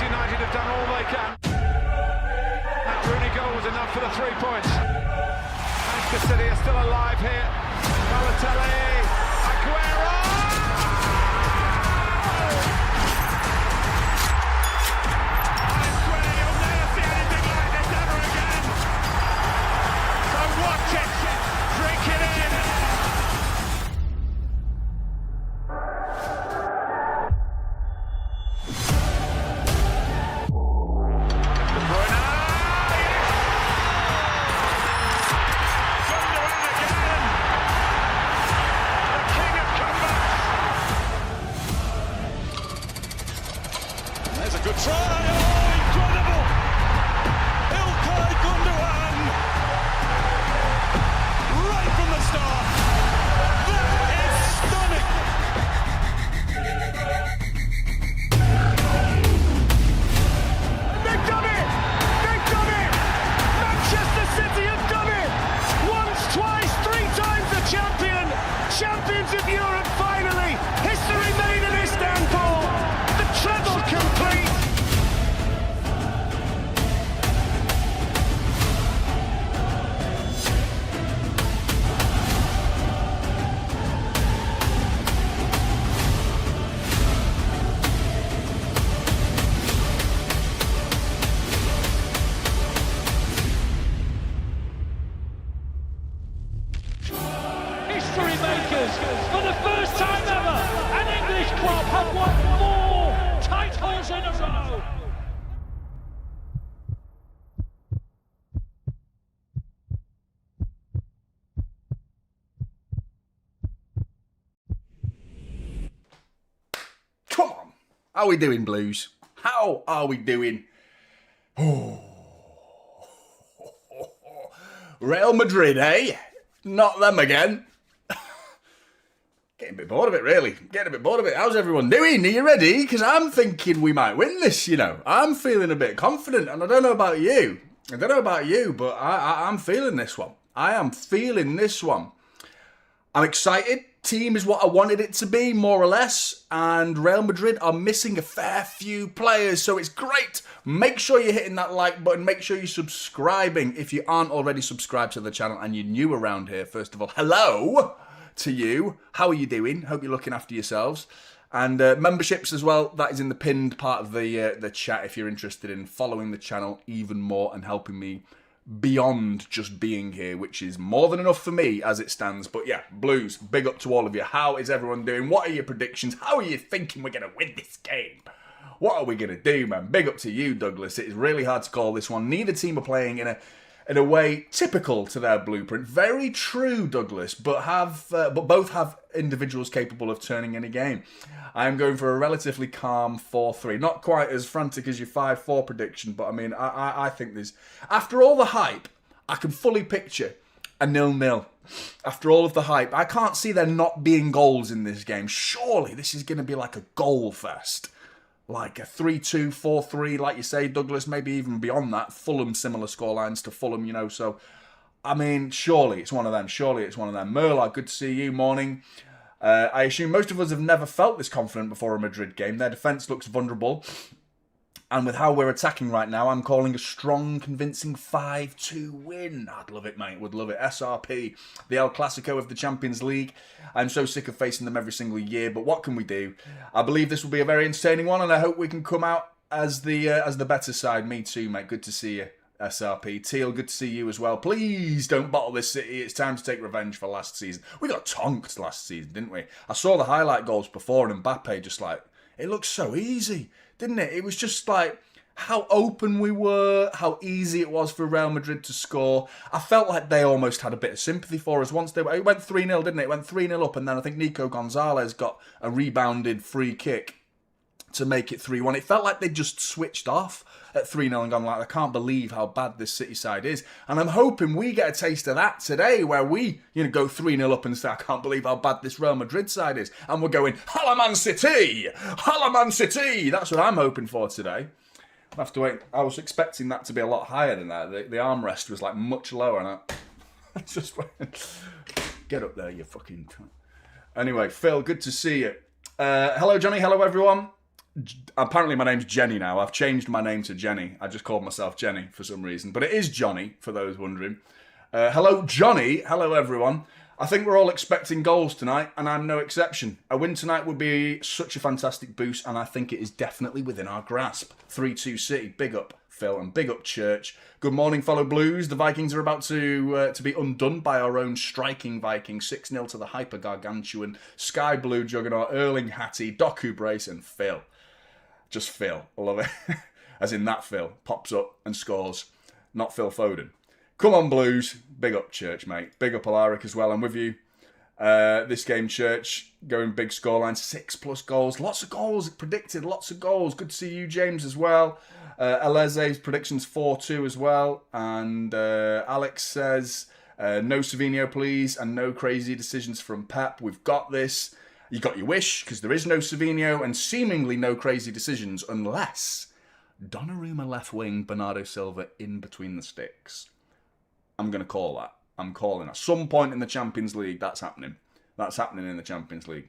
United have done all they can. That Rooney goal was enough for the 3 points. Manchester City are still alive here. Balotelli, Aguero! I swear you'll never see anything like this ever again. So watch it, drink it in. Good try! Oh, incredible! Ilkay Gundogan! Right from the start! That is stunning! They've done it! They've done it! Manchester City have done it! Once, twice, 3 times the champion! Champions of Europe finally! History made in Istanbul! The treble complete! History makers, for the first time ever, an English club have won more titles in a row. Come on. How are we doing, Blues? How are we doing? Oh. Real Madrid, eh? Not them again. Getting a bit bored of it, really. Getting a bit bored of it. How's everyone doing? Are you ready? Because I'm thinking we might win this, you know. I'm feeling a bit confident, and I don't know about you. But I'm feeling this one. I am feeling this one. I'm excited. Team is what I wanted it to be, more or less. And Real Madrid are missing a fair few players, so it's great. Make sure you're hitting that like button. Make sure you're subscribing if you aren't already subscribed to the channel and you're new around here. First of all, hello to you. How are you doing? Hope you're looking after yourselves. And memberships as well. That is in the pinned part of the chat if you're interested in following the channel even more and helping me beyond just being here, which is more than enough for me as it stands. But yeah, Blues, big up to all of you. How is everyone doing? What are your predictions? How are you thinking we're going to win this game? What are we going to do, man? Big up to you, Douglas. It is really hard to call this one. Neither team are playing in a way typical to their blueprint. Very true, Douglas, but both have individuals capable of turning any game. I am going for a relatively calm 4-3. Not quite as frantic as your 5-4 prediction, but I mean, I think there's... After all the hype, I can fully picture a 0-0. After all of the hype, I can't see there not being goals in this game. Surely this is going to be like a goal fest. Like a 3-2, 4-3, like you say, Douglas, maybe even beyond that. Fulham, similar scorelines to Fulham, you know, so... I mean, surely it's one of them. Merla, good to see you. Morning. I assume most of us have never felt this confident before a Madrid game. Their defence looks vulnerable. And with how we're attacking right now, I'm calling a strong, convincing 5-2 win. I'd love it, mate. Would love it. SRP, the El Clasico of the Champions League. I'm so sick of facing them every single year, but what can we do? I believe this will be a very entertaining one, and I hope we can come out as the better side. Me too, mate. Good to see you. SRP. Teal, good to see you as well. Please don't bottle this City. It's time to take revenge for last season. We got tonked last season, didn't we? I saw the highlight goals before and Mbappe just like, it looked so easy, didn't it? It was just like how open we were, how easy it was for Real Madrid to score. I felt like they almost had a bit of sympathy for us once it went 3-0, didn't it? It went 3-0 up, and then I think Nico Gonzalez got a rebounded free kick to make it 3-1. It felt like they just switched off at 3-0 and gone like, I can't believe how bad this City side is. And I'm hoping we get a taste of that today, where we, go 3-0 up and say, I can't believe how bad this Real Madrid side is. And we're going, Hala Man City! Hala Man City! That's what I'm hoping for today. I have to wait. I was expecting that to be a lot higher than that. The armrest was like much lower, and I just went, get up there, you fucking... Anyway, Phil, good to see you. Hello, Jonny. Hello, everyone. apparently my name's Jenny now. I've changed my name to Jenny. I just called myself Jenny for some reason. But it is Jonny, for those wondering. Hello, Jonny. Hello, everyone. I think we're all expecting goals tonight, and I'm no exception. A win tonight would be such a fantastic boost, and I think it is definitely within our grasp. 3-2 City. Big up, Phil, and big up, Church. Good morning, fellow Blues. The Vikings are about to be undone by our own striking Vikings. 6-0 to the hyper-gargantuan Sky Blue juggernaut Erling Hattie, Doku Brace, and Phil. Just Phil. I love it. As in that Phil pops up and scores. Not Phil Foden. Come on, Blues. Big up, Church, mate. Big up, Alaric, as well. I'm with you. This game, Church, going big scoreline. 6+ goals. Lots of goals predicted. Lots of goals. Good to see you, James, as well. Aleze's predictions 4-2 as well. And Alex says, no Savinho, please. And no crazy decisions from Pep. We've got this. You got your wish, because there is no Savinho and seemingly no crazy decisions unless Donnarumma left wing, Bernardo Silva in between the sticks. I'm going to call that. I'm calling at some point in the Champions League, that's happening. That's happening in the Champions League.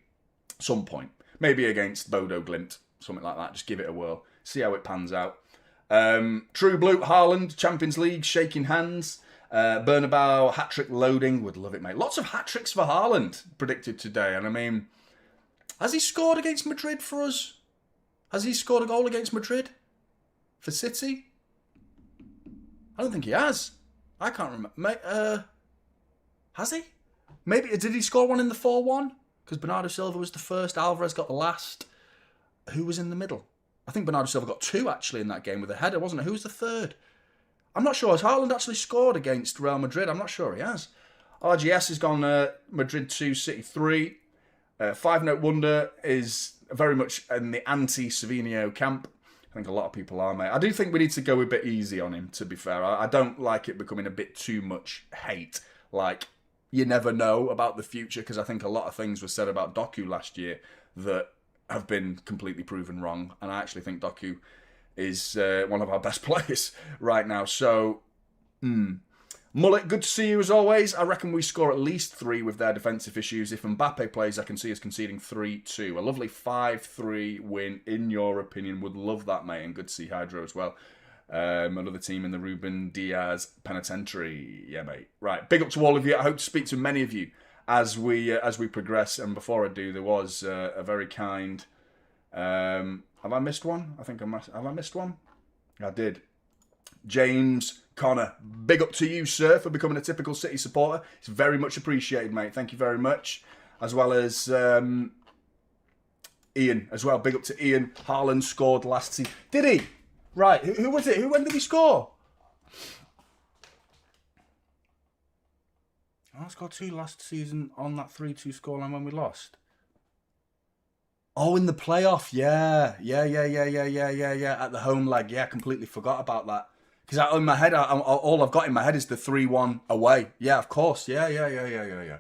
Some point. Maybe against Bodo Glimt, something like that. Just give it a whirl. See how it pans out. True Blue, Haaland, Champions League, shaking hands. Bernabeu, hat-trick loading. Would love it, mate. Lots of hat-tricks for Haaland predicted today. And I mean, has he scored against Madrid for us? Has he scored a goal against Madrid? For City? I don't think he has. I can't remember. Has he? Maybe. Did he score one in the 4-1? Because Bernardo Silva was the first. Alvarez got the last. Who was in the middle? I think Bernardo Silva got 2 actually in that game with a header, wasn't it? Who was the third? I'm not sure. Has Haaland actually scored against Real Madrid? I'm not sure he has. RGS has gone Madrid 2, City 3. 5-Note Wonder is very much in the anti-Savinho camp. I think a lot of people are, mate. I do think we need to go a bit easy on him, to be fair. I don't like it becoming a bit too much hate. Like, you never know about the future, because I think a lot of things were said about Doku last year that have been completely proven wrong. And I actually think Doku is one of our best players right now. So, Mullet, good to see you as always. I reckon we score at least 3 with their defensive issues. If Mbappe plays, I can see us conceding 3-2. A lovely 5-3 win, in your opinion. Would love that, mate. And good to see Hydro as well. Another team in the Ruben Diaz Penitentiary. Yeah, mate. Right, big up to all of you. I hope to speak to many of you as we progress. And before I do, there was a very kind... have I missed one? I think have I missed one? I did. James Connor, big up to you, sir, for becoming a typical City supporter. It's very much appreciated, mate. Thank you very much. As well as Ian as well. Big up to Ian. Haaland scored last season. Did he? Right. Who was it? When did he score? I scored 2 last season on that 3-2 scoreline when we lost. Oh, in the playoff. Yeah. At the home leg. Yeah, I completely forgot about that. Because in my head, all I've got in my head is the 3-1 away. Yeah, of course. Yeah.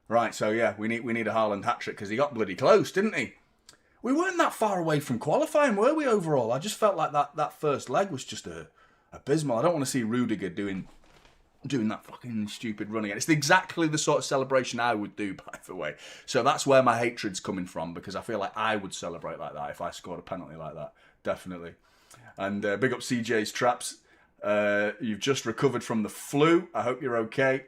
Right, so yeah, we need a Haaland hat-trick because he got bloody close, didn't he? We weren't that far away from qualifying, were we, overall? I just felt like that first leg was just abysmal. I don't want to see Rudiger doing that fucking stupid run again. It's exactly the sort of celebration I would do, by the way. So that's where my hatred's coming from, because I feel like I would celebrate like that if I scored a penalty like that. Definitely. And big up CJ's Traps. You've just recovered from the flu. I hope you're okay.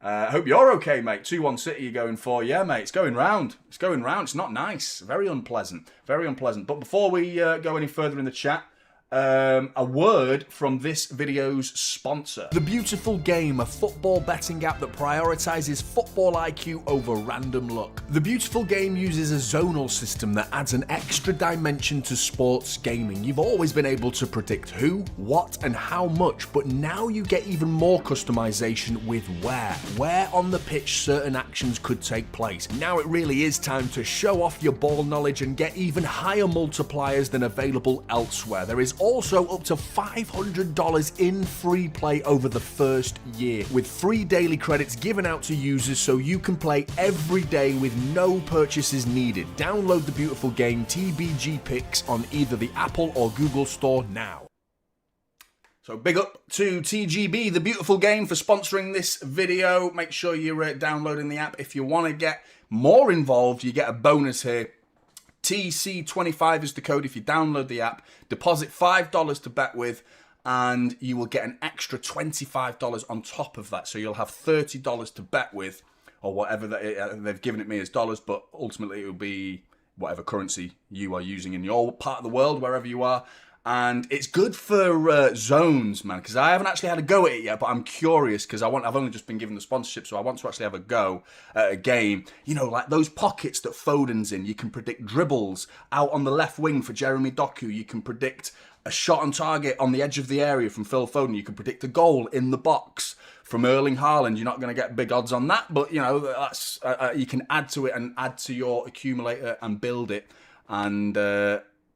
I hope you're okay, mate. 2-1 City you're going for. Yeah, mate, it's going round. It's going round. It's not nice. Very unpleasant. Very unpleasant. But before we go any further in the chat, a word from this video's sponsor. The Beautiful Game, a football betting app that prioritizes football IQ over random luck. The Beautiful Game uses a zonal system that adds an extra dimension to sports gaming. You've always been able to predict who, what, and how much, but now you get even more customization with where on the pitch certain actions could take place. Now it really is time to show off your ball knowledge and get even higher multipliers than available elsewhere. There is also up to $500 in free play over the first year, with free daily credits given out to users so you can play every day with no purchases needed. Download the Beautiful Game TBG Picks on either the Apple or Google Store now. So big up to TGB, the Beautiful Game, for sponsoring this video. Make sure you're downloading the app. If you want to get more involved, you get a bonus here. TC25 is the code if you download the app. Deposit $5 to bet with, and you will get an extra $25 on top of that. So you'll have $30 to bet with, or whatever they've given it me as dollars, but ultimately it will be whatever currency you are using in your part of the world, wherever you are. And it's good for zones, man, because I haven't actually had a go at it yet, but I'm curious because I've only just been given the sponsorship, so I want to actually have a go at a game. You know, like those pockets that Foden's in, you can predict dribbles out on the left wing for Jeremy Doku. You can predict a shot on target on the edge of the area from Phil Foden. You can predict a goal in the box from Erling Haaland. You're not going to get big odds on that, but, you know, that's you can add to it and add to your accumulator and build it. And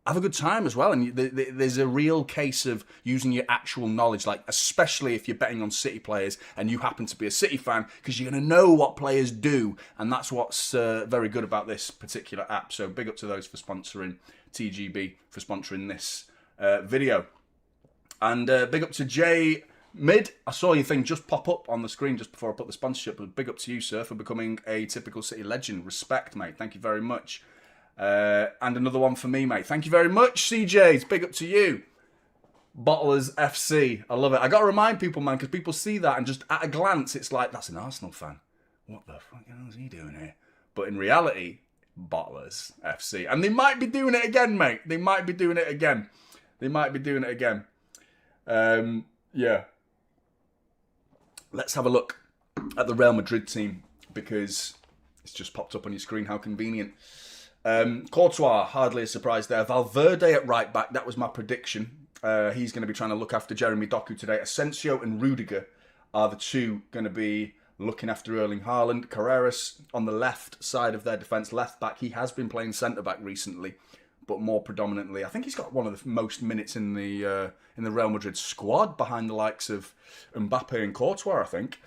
have a good time as well. And there's a real case of using your actual knowledge, like especially if you're betting on City players and you happen to be a City fan, because you're going to know what players do. And that's what's very good about this particular app. So big up to those for sponsoring, TGB for sponsoring this video. And big up to Jay Mid. I saw your thing just pop up on the screen just before I put the sponsorship. But big up to you, sir, for becoming a typical City legend. Respect, mate. Thank you very much. And another one for me, mate. Thank you very much, CJ's. Big up to you. Bottlers FC. I love it. I got to remind people, man, because people see that and just at a glance, it's like, that's an Arsenal fan. What the fuck is he doing here? But in reality, Bottlers FC. And they might be doing it again, mate. They might be doing it again. Yeah. Let's have a look at the Real Madrid team, because it's just popped up on your screen. How convenient. Courtois, hardly a surprise there. Valverde at right back, that was my prediction. He's going to be trying to look after Jeremy Doku today. Asensio and Rudiger are the two going to be looking after Erling Haaland. Carreras on the left side of their defence, left back. He has been playing centre back recently, but more predominantly, I think he's got one of the most minutes in the Real Madrid squad, behind the likes of Mbappe and Courtois. I think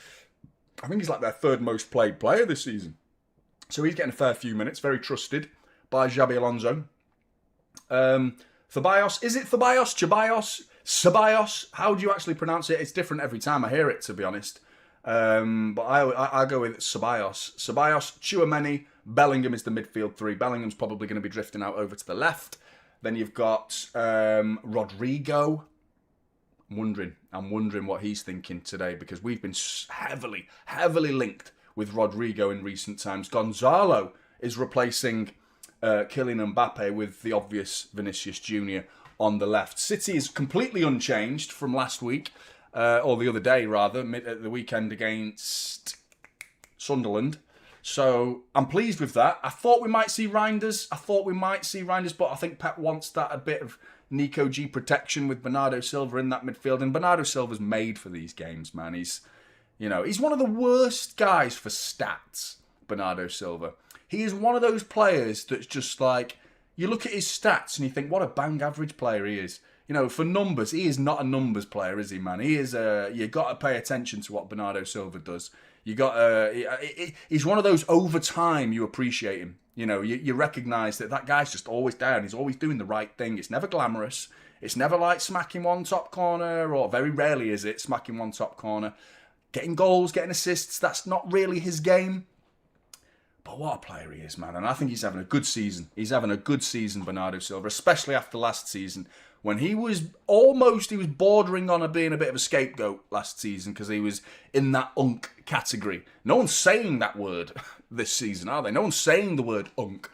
he's like their third most played player this season. So he's getting a fair few minutes, very trusted by Xabi Alonso. Ceballos, is it Ceballos? Ceballos? How do you actually pronounce it? It's different every time I hear it, to be honest. But I go with Ceballos. Ceballos, Tchouaméni, Bellingham is the midfield three. Bellingham's probably going to be drifting out over to the left. Then you've got Rodrigo. I'm wondering what he's thinking today, because we've been heavily linked with Rodrigo in recent times. Gonzalo is replacing Kylian Mbappe with the obvious Vinicius Jr. on the left. City is completely unchanged from last week, or the other day rather, at the weekend against Sunderland. So I'm pleased with that. I thought we might see Reinders. But I think Pep wants that a bit of Nico G protection with Bernardo Silva in that midfield. And Bernardo Silva's made for these games, man. He's one of the worst guys for stats, Bernardo Silva. He is one of those players that's just like, you look at his stats and you think, what a bang average player he is. You know, for numbers, he is not a numbers player, is he, man? He is you got to pay attention to what Bernardo Silva does. He's one of those, over time you appreciate him. You know, you recognise that guy's just always down. He's always doing the right thing. It's never glamorous. It's never like smacking one top corner, or very rarely is it smacking one top corner. Getting goals, getting assists, that's not really his game. But what a player he is, man. And I think he's having a good season. Bernardo Silva, especially after last season, when he was bordering on being a bit of a scapegoat last season, because he was in that unk category. No one's saying that word this season, are they? No one's saying the word unk,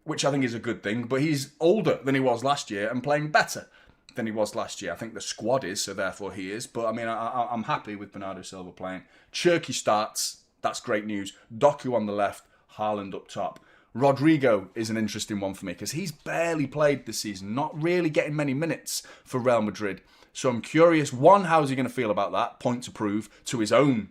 which I think is a good thing. But he's older than he was last year and playing better than he was last year. I think the squad is, so therefore he is. But I mean, I'm happy with Bernardo Silva playing. Cherky starts. That's great news. Doku on the left, Haaland up top. Rodrigo is an interesting one for me, because he's barely played this season, not really getting many minutes for Real Madrid. So I'm curious, one, how's he going to feel about that? Point to prove to his own,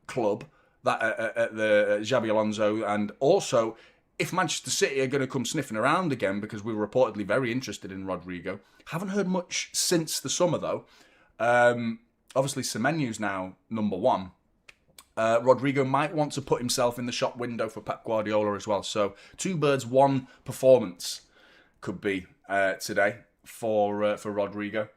club, that at the Xabi Alonso, and also if Manchester City are going to come sniffing around again, because we were reportedly very interested in Rodrigo. Haven't heard much since the summer though. Obviously Semenyu's now number one. Rodrigo might want to put himself in the shop window for Pep Guardiola as well. So 2 birds, 1 performance could be today for Rodrigo.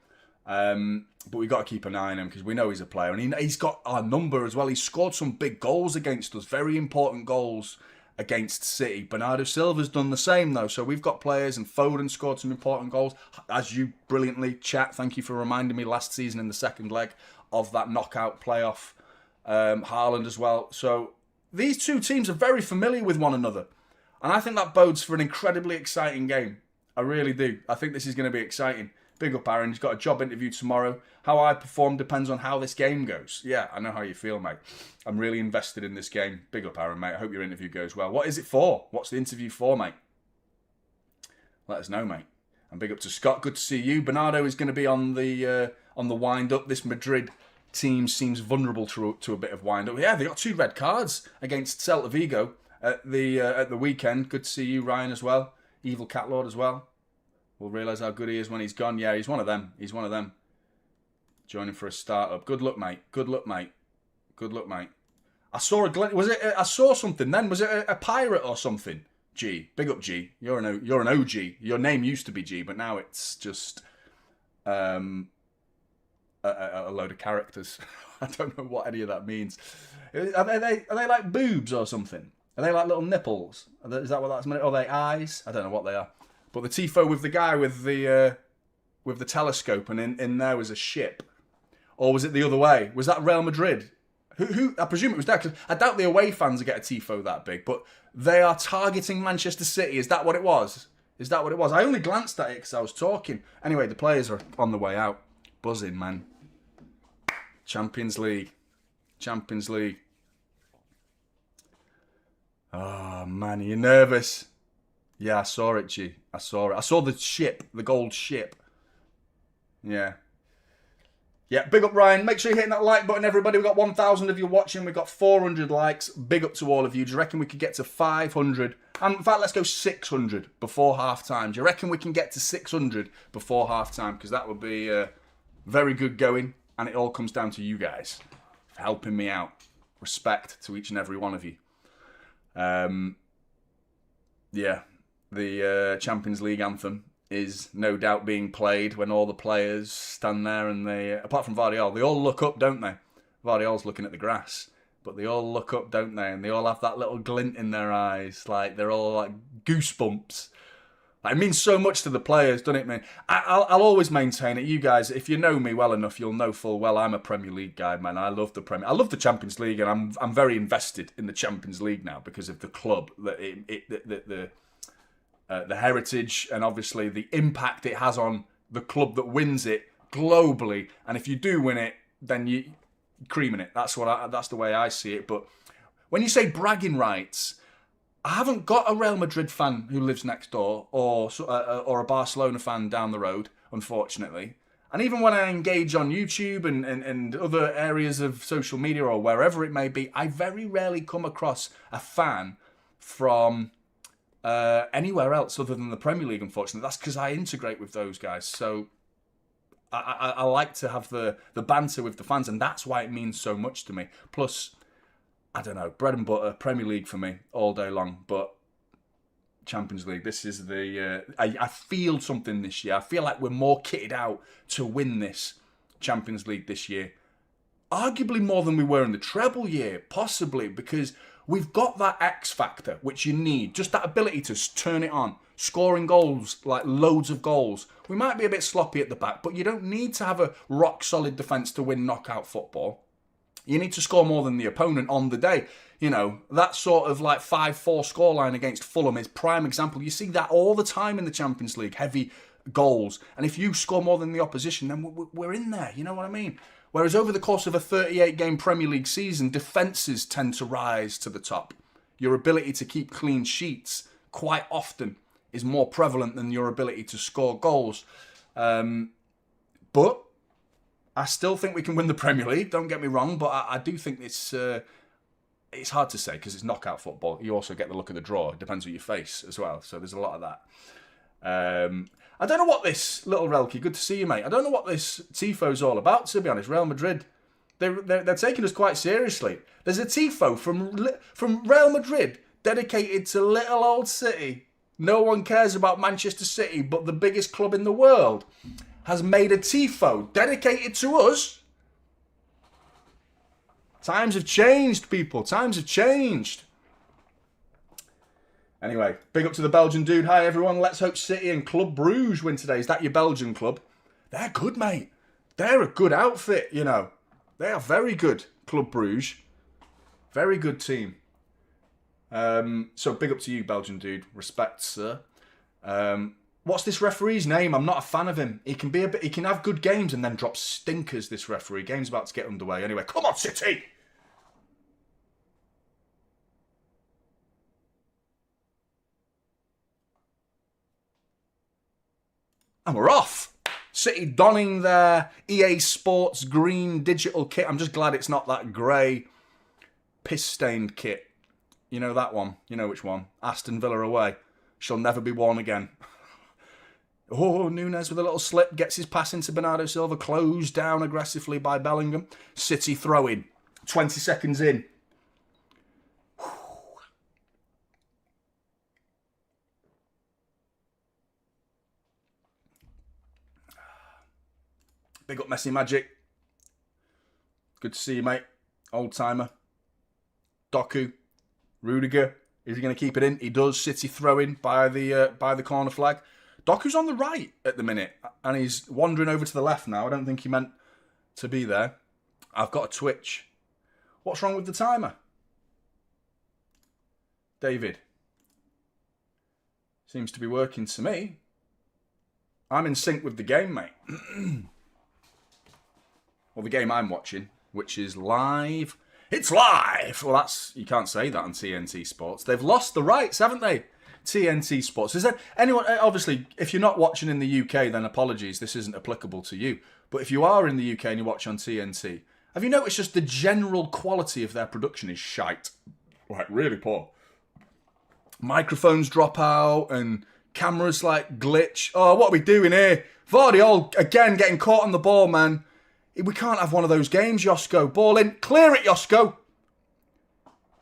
But we've got to keep an eye on him, because we know he's a player. And he's got our number as well. He's scored some big goals against us, very important goals. against City. Bernardo Silva's done the same, though. So we've got players, and Foden scored some important goals. As you brilliantly, chat, thank you for reminding me last season in the second leg of that knockout playoff. Haaland as well. So these two teams are very familiar with one another. And I think that bodes for an incredibly exciting game. I really do. I think this is going to be exciting. Big up, Aaron. He's got a job interview tomorrow. How I perform depends on how this game goes. Yeah, I know how you feel, mate. I'm really invested in this game. Big up, Aaron, mate. I hope your interview goes well. What is it for? What's the interview for, mate? Let us know, mate. And big up to Scott. Good to see you. Bernardo is going to be on the wind-up. This Madrid team seems vulnerable to a bit of wind-up. Yeah, they got 2 red cards against Celta Vigo at the weekend. Good to see you, Ryan, as well. Evil Cat Lord as well. We'll realise how good he is when he's gone. Yeah, he's one of them. He's one of them. Joining for a start-up. Good luck, mate. Good luck, mate. Good luck, mate. I saw I saw something then. Was it a pirate or something? G. Big up, G. You're an OG. Your name used to be G, but now it's just a load of characters. I don't know what any of that means. Are they like boobs or something? Are they like little nipples? Is that what that's meant? Are they eyes? I don't know what they are. But the tifo with the guy with the telescope, and in there was a ship. Or was it the other way? Was that Real Madrid? Who? I presume it was that, because I doubt the away fans get a tifo that big. But they are targeting Manchester City. Is that what it was? Is that what it was? I only glanced at it because I was talking. Anyway, the players are on the way out. Buzzing, man. Champions League. Champions League. Oh, man, are you nervous? Yeah, I saw it, G. I saw it. I saw the ship, the gold ship. Yeah. Yeah, big up, Ryan. Make sure you're hitting that like button, everybody. We've got 1,000 of you watching. We've got 400 likes. Big up to all of you. Do you reckon we could get to 500? And in fact, let's go 600 before half-time. Do you reckon we can get to 600 before half-time? Because that would be very good going. And it all comes down to you guys for helping me out. Respect to each and every one of you. Yeah, the Champions League anthem is no doubt being played when all the players stand there and they, apart from Vardiol, they all look up, don't they? Vardiol's looking at the grass, but they all look up, don't they? And they all have that little glint in their eyes, like they're all like goosebumps. It means so much to the players, doesn't it, man? I'll always maintain it. You guys, if you know me well enough, you'll know full well I'm a Premier League guy, man. I love the Premier. I love the Champions League, and I'm very invested in the Champions League now because of the club, the heritage, and obviously the impact it has on the club that wins it globally. And if you do win it, then you're creaming it. That's the way I see it. But when you say bragging rights, I haven't got a Real Madrid fan who lives next door or a Barcelona fan down the road, unfortunately. And even when I engage on YouTube and other areas of social media or wherever it may be, I very rarely come across a fan from anywhere else other than the Premier League, unfortunately. That's because I integrate with those guys. So I like to have the banter with the fans, and that's why it means so much to me. Plus, I don't know, bread and butter, Premier League for me all day long, but Champions League, this is the... I feel something this year. I feel like we're more kitted out to win this Champions League this year. Arguably more than we were in the treble year, possibly, because we've got that X factor, which you need. Just that ability to turn it on. Scoring goals, like loads of goals. We might be a bit sloppy at the back, but you don't need to have a rock-solid defence to win knockout football. You need to score more than the opponent on the day. You know, that sort of like 5-4 scoreline against Fulham is prime example. You see that all the time in the Champions League, heavy goals. And if you score more than the opposition, then we're in there. You know what I mean? Whereas over the course of a 38-game Premier League season, defences tend to rise to the top. Your ability to keep clean sheets quite often is more prevalent than your ability to score goals. But I still think we can win the Premier League, don't get me wrong, but I do think it's hard to say because it's knockout football. You also get the look of the draw. It depends who you face as well, so there's a lot of that. I don't know what this, little Relky, good to see you, mate. I don't know what this Tifo's all about, to be honest. Real Madrid, they're taking us quite seriously. There's a Tifo from Real Madrid dedicated to little old City. No one cares about Manchester City, but the biggest club in the world has made a Tifo dedicated to us. Times have changed, people. Times have changed. Anyway, big up to the Belgian dude. Hi, everyone. Let's hope City and Club Bruges win today. Is that your Belgian club? They're good, mate. They're a good outfit, you know. They are very good, Club Bruges. Very good team. So big up to you, Belgian dude. Respect, sir. What's this referee's name? I'm not a fan of him. He can have good games and then drop stinkers, this referee. Game's about to get underway. Anyway, come on, City! And we're off. City donning their EA Sports green digital kit. I'm just glad it's not that grey, piss-stained kit. You know that one. You know which one. Aston Villa away. Shall never be worn again. Oh, Nunes with a little slip. Gets his pass into Bernardo Silva. Closed down aggressively by Bellingham. City throw-in. 20 seconds in. Big up Messi Magic. Good to see you, mate. Old timer. Doku. Rudiger. Is he going to keep it in? He does. City throw-in by the corner flag. Doku's on the right at the minute. And he's wandering over to the left now. I don't think he meant to be there. I've got a twitch. What's wrong with the timer? David. Seems to be working to me. I'm in sync with the game, mate. Well, the game I'm watching, which is live. It's live! Well, you can't say that on TNT Sports. They've lost the rights, haven't they? TNT Sports. Is there anyone, obviously, if you're not watching in the UK, then apologies, this isn't applicable to you. But if you are in the UK and you watch on TNT, have you noticed just the general quality of their production is shite? Like, really poor. Microphones drop out and cameras, like, glitch. Oh, what are we doing here? Vardy, again, getting caught on the ball, man. We can't have one of those games, Josko. Ball in. Clear it, Josko.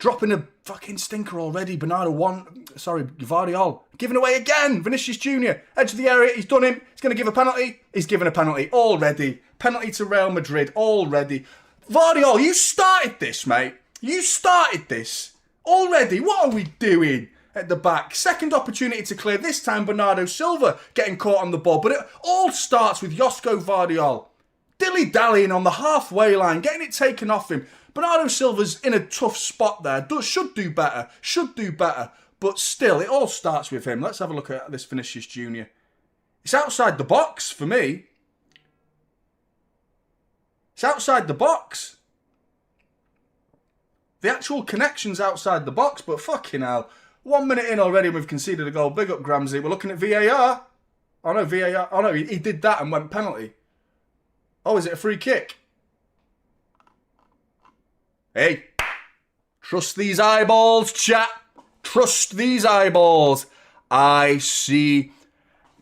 Dropping a fucking stinker already. Vardy. Giving away again. Vinicius Jr. Edge of the area. He's done him. He's going to give a penalty. He's given a penalty already. Penalty to Real Madrid already. Vardy, you started this, mate. You started this already. What are we doing at the back? Second opportunity to clear. This time Bernardo Silva getting caught on the ball. But it all starts with Josko Vardy. Dilly-dallying on the halfway line, getting it taken off him. Bernardo Silva's in a tough spot there. Should do better. But still, it all starts with him. Let's have a look at this Vinicius Jr. It's outside the box for me. It's outside the box. The actual connection's outside the box, but fucking hell. 1 minute in already and we've conceded a goal. Big up Gramsci. We're looking at VAR. Oh no, VAR. Oh no, he did that and went penalty. Oh, is it a free kick? Hey, trust these eyeballs, chat. Trust these eyeballs. I see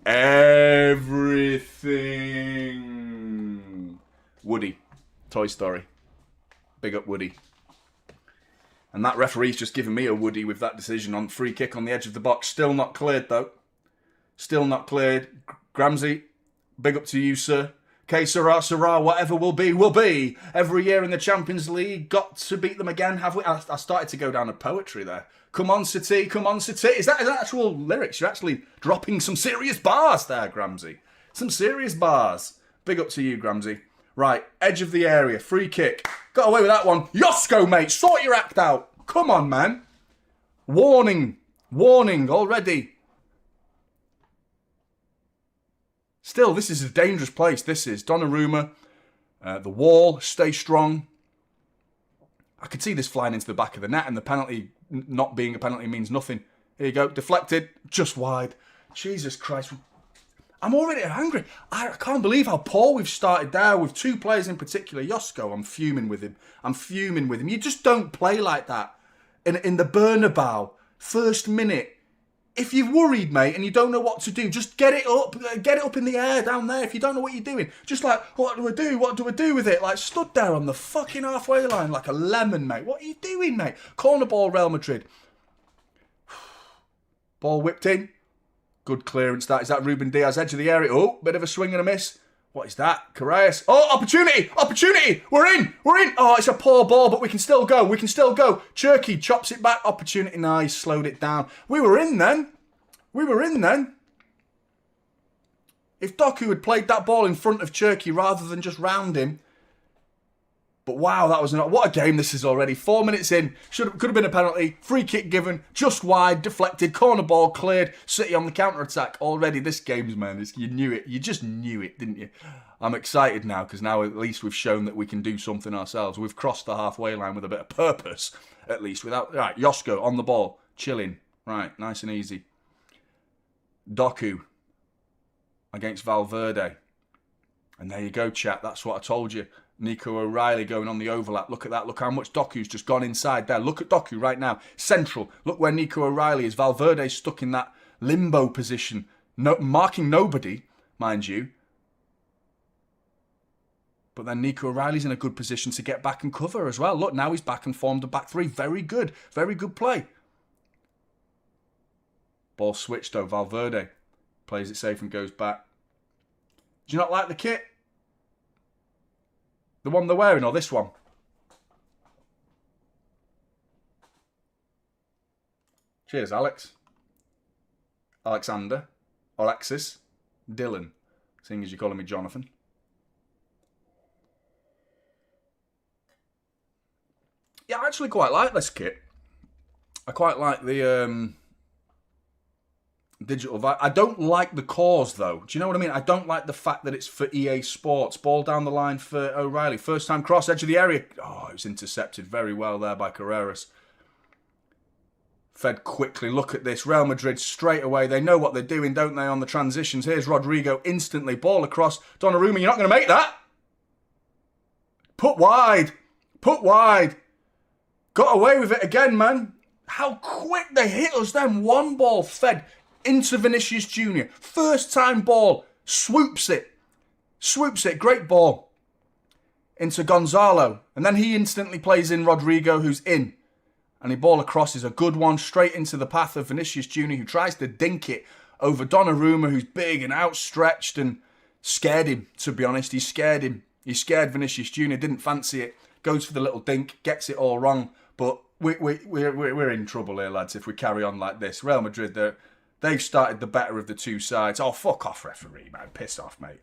everything. Woody, Toy Story. Big up Woody. And that referee's just given me a Woody with that decision on free kick on the edge of the box. Still not cleared, though. Still not cleared. Gramsci, big up to you, sir. Okay, Sarah, whatever will be, will be. Every year in the Champions League, got to beat them again, have we? I started to go down a poetry there. Come on, City, come on, City. Is that actual lyrics? You're actually dropping some serious bars there, Gramsci. Some serious bars. Big up to you, Gramsci. Right, edge of the area, free kick. Got away with that one. Josko, mate, sort your act out. Come on, man. Warning already. Still, this is a dangerous place. This is Donnarumma. The wall, stay strong. I could see this flying into the back of the net and the penalty not being a penalty means nothing. Here you go, deflected, just wide. Jesus Christ. I'm already angry. I can't believe how poor we've started there with two players in particular. Josko, I'm fuming with him. You just don't play like that. In the Bernabeu, first minute. If you're worried, mate, and you don't know what to do, just get it up in the air down there. If you don't know what you're doing, just like, what do I do? What do I do with it? Like, stood there on the fucking halfway line like a lemon, mate. What are you doing, mate? Corner ball, Real Madrid. Ball whipped in. Good clearance, that. Is that Ruben Diaz, edge of the area? Oh, bit of a swing and a miss. What is that? Carreras. Oh, opportunity! Opportunity! We're in! We're in! Oh, it's a poor ball, but we can still go. We can still go. Cherky chops it back. Opportunity. Nice. Slowed it down. We were in then. We were in then. If Doku had played that ball in front of Cherky rather than just round him. But wow, that was not... What a game this is already. 4 minutes in. Could have been a penalty. Free kick given. Just wide. Deflected. Corner ball cleared. City on the counter-attack. Already this game's, man. You knew it. You just knew it, didn't you? I'm excited now because now at least we've shown that we can do something ourselves. We've crossed the halfway line with a bit of purpose, at least. Right, Josko on the ball. Chilling. Right, nice and easy. Doku against Valverde. And there you go, chat. That's what I told you. Nico O'Reilly going on the overlap. Look at that. Look how much Doku's just gone inside there. Look at Doku right now. Central. Look where Nico O'Reilly is. Valverde's stuck in that limbo position. Marking nobody, mind you. But then Nico O'Reilly's in a good position to get back and cover as well. Look, now he's back and formed a back three. Very good. Very good play. Ball switched though. Valverde plays it safe and goes back. Do you not like the kit? The one they're wearing or this one? Cheers, Alex. Alexander. Alexis. Dylan. Seeing as you're calling me Jonathan. Yeah, I actually quite like this kit. I quite like the digital vibe. I don't like the cause, though. Do you know what I mean? I don't like the fact that it's for EA Sports. Ball down the line for O'Reilly. First time cross, edge of the area. Oh, it was intercepted very well there by Carreras. Fed quickly. Look at this. Real Madrid straight away. They know what they're doing, don't they, on the transitions. Here's Rodrigo instantly. Ball across. Donnarumma, you're not going to make that. Put wide. Put wide. Got away with it again, man. How quick they hit us then. One ball fed into Vinicius Jr. First time ball. Swoops it. Swoops it. Great ball. Into Gonzalo. And then he instantly plays in Rodrigo, who's in. And the ball across is a good one. Straight into the path of Vinicius Jr., who tries to dink it over Donnarumma, who's big and outstretched, and scared him, to be honest. He scared him. He scared Vinicius Jr., didn't fancy it. Goes for the little dink, gets it all wrong. But we're in trouble here, lads, if we carry on like this. Real Madrid, they've started the better of the two sides. Oh, fuck off, referee, man. Piss off, mate.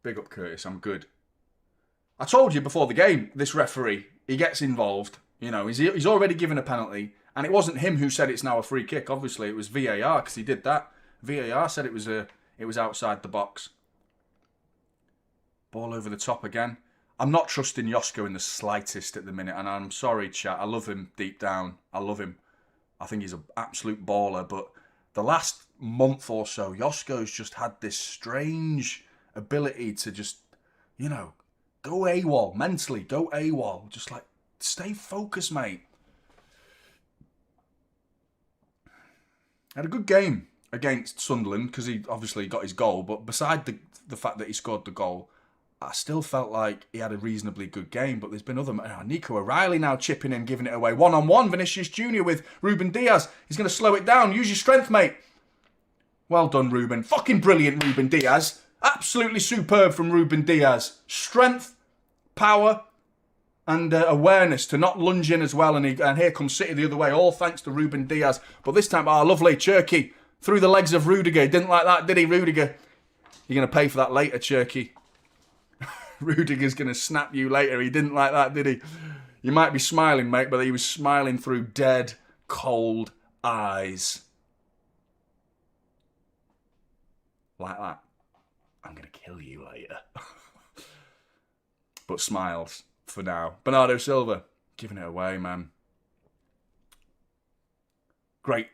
Big up, Curtis. I'm good. I told you before the game, this referee, he gets involved. You know, he's already given a penalty. And it wasn't him who said it's now a free kick. Obviously, it was VAR, because he did that. VAR said it was outside the box. Ball over the top again. I'm not trusting Josko in the slightest at the minute, and I'm sorry, chat. I love him deep down. I love him. I think he's an absolute baller, but the last month or so, Josko's just had this strange ability to just, you know, go AWOL, mentally, go AWOL. Just like, stay focused, mate. Had a good game against Sunderland, because he obviously got his goal, but beside the fact that he scored the goal, I still felt like he had a reasonably good game, but there's been other... Nico O'Reilly now chipping in, giving it away. One-on-one, Vinicius Jr. with Ruben Diaz. He's going to slow it down. Use your strength, mate. Well done, Ruben. Fucking brilliant, Ruben Diaz. Absolutely superb from Ruben Diaz. Strength, power, and awareness to not lunge in as well. And here comes City the other way, all thanks to Ruben Diaz. But this time, lovely, Cherky. Through the legs of Rudiger. Didn't like that, did he, Rudiger? You're going to pay for that later, Cherky. Rudiger's going to snap you later. He didn't like that, did he? You might be smiling, mate, but he was smiling through dead, cold eyes. Like that. I'm going to kill you later. But smiles for now. Bernardo Silva, giving it away, man. Great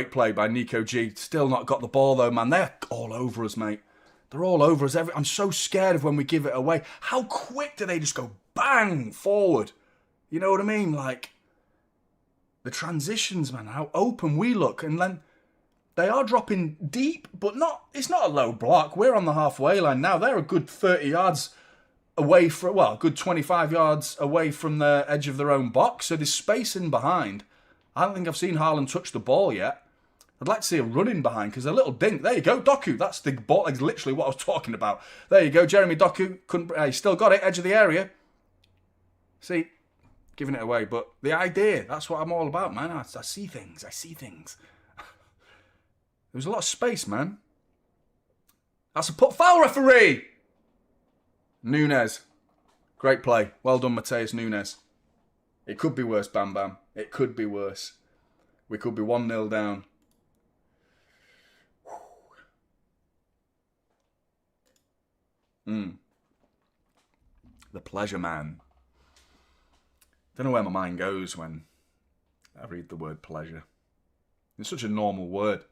play by Nico G. Still not got the ball, though, man. They're all over us, mate. They're all over us. I'm so scared of when we give it away. How quick do they just go bang forward? You know what I mean? Like, the transitions, man. How open we look. And then they are dropping deep, but it's not a low block. We're on the halfway line now. They're a good 30 yards away from, well, a good 25 yards away from the edge of their own box. So there's space in behind. I don't think I've seen Haaland touch the ball yet. I'd like to see a run-in behind, because a little dink. There you go, Doku. That's the ball. That's literally what I was talking about. There you go, Jeremy Doku. He still got it, edge of the area. See, giving it away. But the idea, that's what I'm all about, man. I see things. I see things. There was a lot of space, man. That's a foul, referee! Nunes. Great play. Well done, Mateus Nunes. It could be worse, Bam Bam. It could be worse. We could be 1-0 down. The pleasure, man. Don't know where my mind goes when I read the word pleasure. It's such a normal word,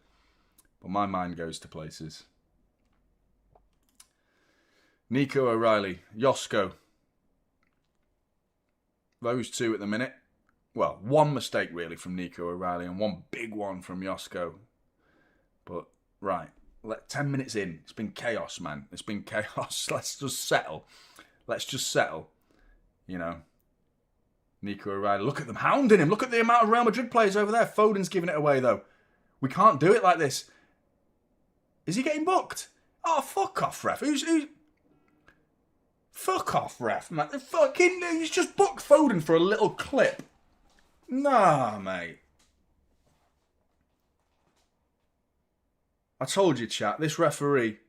but my mind goes to places. Nico O'Reilly, Josko. Those two at the minute. Well, one mistake really from Nico O'Reilly and one big one from Josko. But, right, 10 minutes in. It's been chaos, man. It's been chaos. Let's just settle. You know. Nico O'Reilly. Look at them hounding him. Look at the amount of Real Madrid players over there. Foden's giving it away, though. We can't do it like this. Is he getting booked? Oh, fuck off, ref. Who's... Fuck off, ref, man. He's just booked Foden for a little clip. Nah, mate. I told you, chat, this referee,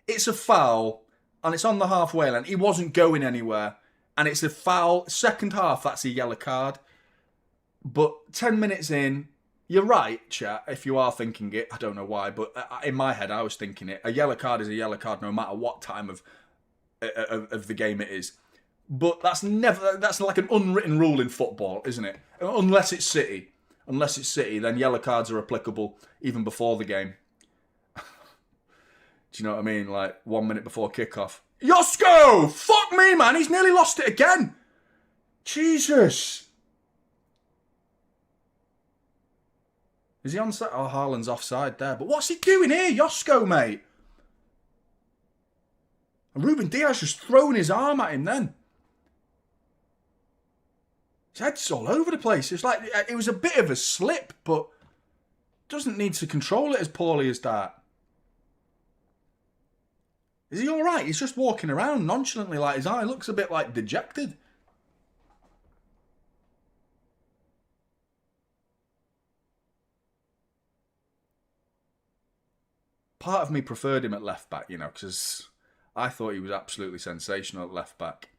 it's a foul, and it's on the halfway line. He wasn't going anywhere, and it's a foul. Second half, that's a yellow card. But 10 minutes in, you're right, chat, if you are thinking it. I don't know why, but in my head, I was thinking it. A yellow card is a yellow card no matter what time of the game it is. But that's like an unwritten rule in football, isn't it? Unless it's City, then yellow cards are applicable even before the game. Do you know what I mean? Like 1 minute before kickoff. Josko! Fuck me, man! He's nearly lost it again! Jesus! Is he onside? Oh, Haaland's offside there. But what's he doing here, Josko, mate? And Ruben Diaz just throwing his arm at him then. His head's all over the place. It's like, it was a bit of a slip, but doesn't need to control it as poorly as that. Is he alright? He's just walking around nonchalantly like his eye looks a bit like dejected. Part of me preferred him at left back, you know, because I thought he was absolutely sensational at left back.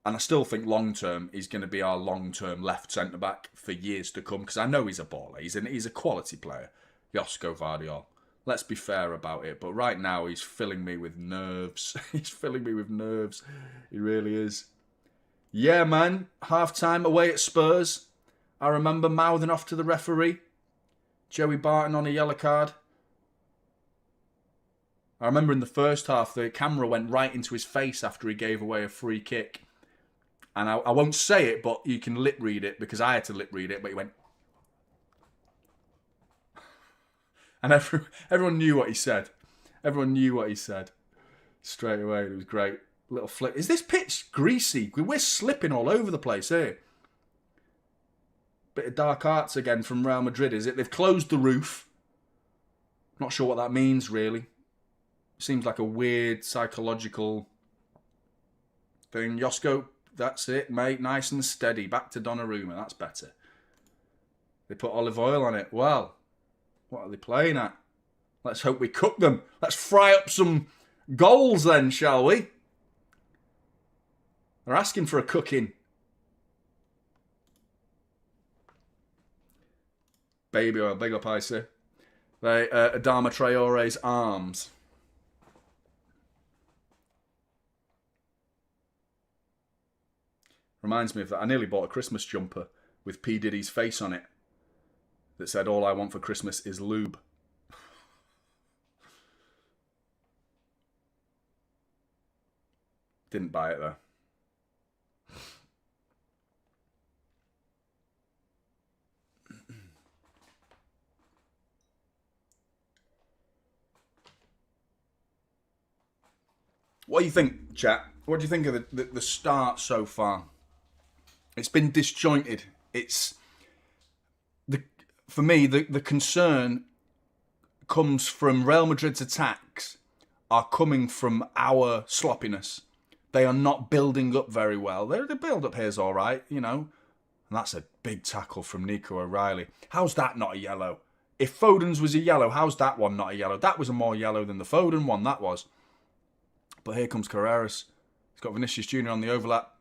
And I still think long term he's going to be our long term left centre back for years to come, because I know he's a baller. He's a quality player, Josko Vardiol. Let's be fair about it. But right now he's filling me with nerves. He's filling me with nerves. He really is. Yeah, man. Half time away at Spurs. I remember mouthing off to the referee. Joey Barton on a yellow card. I remember in the first half, the camera went right into his face after he gave away a free kick. And I won't say it, but you can lip read it, because I had to lip read it, but he went... And everyone knew what he said. Everyone knew what he said. Straight away, it was great. Little flick. Is this pitch greasy? We're slipping all over the place here. Bit of dark arts again from Real Madrid, is it? They've closed the roof. Not sure what that means, really. Seems like a weird psychological thing. Josko, that's it, mate. Nice and steady. Back to Donnarumma. That's better. They put olive oil on it. Well, what are they playing at? Let's hope we cook them. Let's fry up some goals then, shall we? They're asking for a cooking. Baby oil, big up, I say. Adama Traore's arms. Reminds me of that. I nearly bought a Christmas jumper with P. Diddy's face on it that said, "All I want for Christmas is lube." Didn't buy it though. What do you think, chat? What do you think of the start so far? It's been disjointed. for me, the concern comes from Real Madrid's attacks are coming from our sloppiness. They are not building up very well. The build-up here is all right, you know. And that's a big tackle from Nico O'Reilly. How's that not a yellow? If Foden's was a yellow, how's that one not a yellow? That was a more yellow than the Foden one, that was. But here comes Carreras. He's got Vinicius Jr. on the overlap.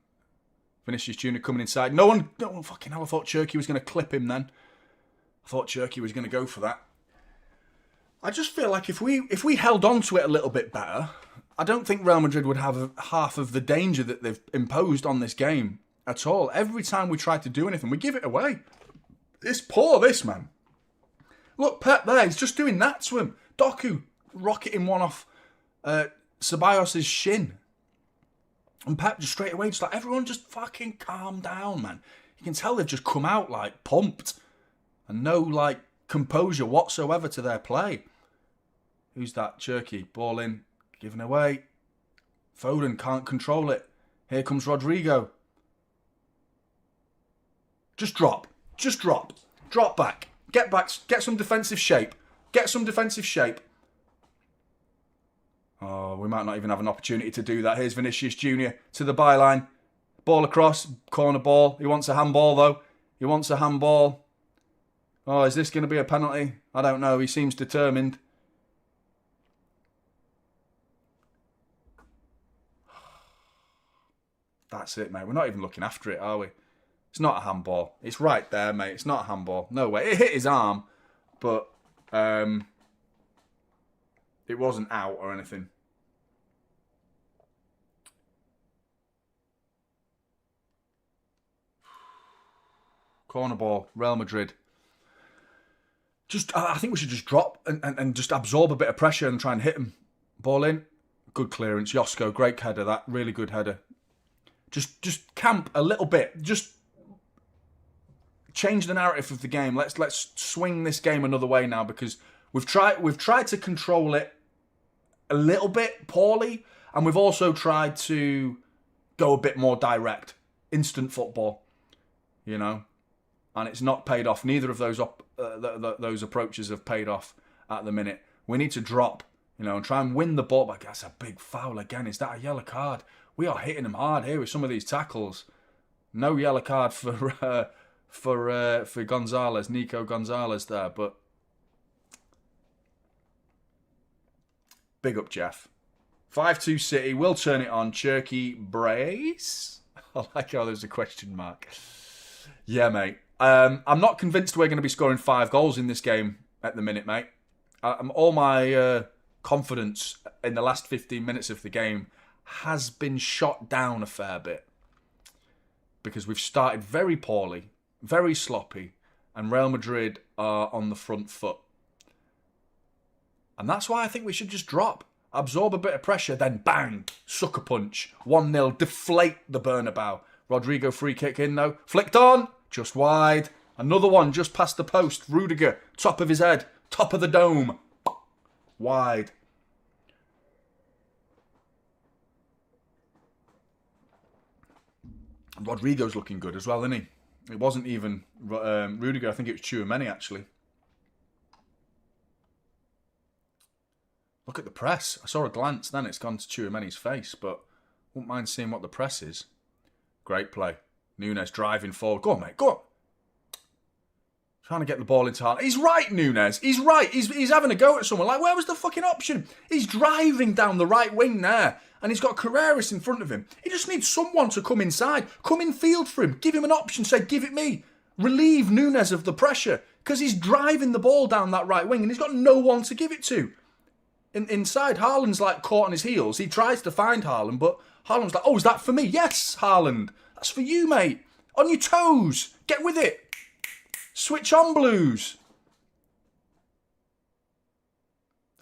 Vinicius Jr. coming inside. No one fucking hell, I thought Cherki was going to clip him then. I thought Cherki was going to go for that. I just feel like if we held on to it a little bit better, I don't think Real Madrid would have half of the danger that they've imposed on this game at all. Every time we try to do anything, we give it away. It's poor, this, man. Look, Pep there, he's just doing that to him. Doku rocketing one off Ceballos' shin. And Pep just straight away, just like, everyone just fucking calm down, man. You can tell they've just come out, like, pumped. And no, like, composure whatsoever to their play. Who's that? Cherki. Ball in. Given away. Foden can't control it. Here comes Rodrigo. Just drop. Just drop. Drop back. Get back. Get some defensive shape. Get some defensive shape. Oh, we might not even have an opportunity to do that. Here's Vinicius Jr. to the byline. Ball across. Corner ball. He wants a handball, though. He wants a handball. Oh, is this going to be a penalty? I don't know. He seems determined. That's it, mate. We're not even looking after it, are we? It's not a handball. It's right there, mate. It's not a handball. No way. It hit his arm, but it wasn't out or anything. Corner ball. Real Madrid. I think we should just drop and just absorb a bit of pressure and try and hit him. Ball in. Good clearance. Josko, great header that. Really good header. Just camp a little bit. Just change the narrative of the game. Let's swing this game another way now, because we've tried to control it a little bit poorly, and we've also tried to go a bit more direct. Instant football, you know. And it's not paid off. Neither of those approaches have paid off at the minute. We need to drop, you know, and try and win the ball back. That's a big foul again. Is that a yellow card? We are hitting them hard here with some of these tackles. No yellow card for Gonzalez, Nico Gonzalez there, but big up, Jeff. 5-2 City. We'll turn it on. Cherki brace. I like how there's a question mark. Yeah, mate. I'm not convinced we're going to be scoring 5 goals in this game at the minute, mate. All my confidence in the last 15 minutes of the game has been shot down a fair bit, because we've started very poorly, very sloppy, and Real Madrid are on the front foot. And that's why I think we should just drop, absorb a bit of pressure, then bang, sucker punch, 1-0, deflate the Bernabeu. Rodrigo free kick in though, flicked on, just wide. Another one just past the post. Rudiger, top of his head, top of the dome, wide. Rodrigo's looking good as well, isn't he? It wasn't even Rudiger. I think it was Tchouaméni, actually. Look at the press. I saw a glance, then it's gone to Tchouaméni's face, but wouldn't mind seeing what the press is. Great play. Núñez driving forward. Go on, mate. Go on. Trying to get the ball into Haaland. He's right, Núñez. He's right. He's having a go at someone. Like, where was the fucking option? He's driving down the right wing there. And he's got Carreras in front of him. He just needs someone to come inside. Come in field for him. Give him an option. Say, give it me. Relieve Núñez of the pressure. Because he's driving the ball down that right wing and he's got no one to give it to. Inside, Haaland's like caught on his heels. He tries to find Haaland, but Haaland's like, oh, is that for me? Yes, Haaland. That's for you, mate. On your toes. Get with it. Switch on, Blues.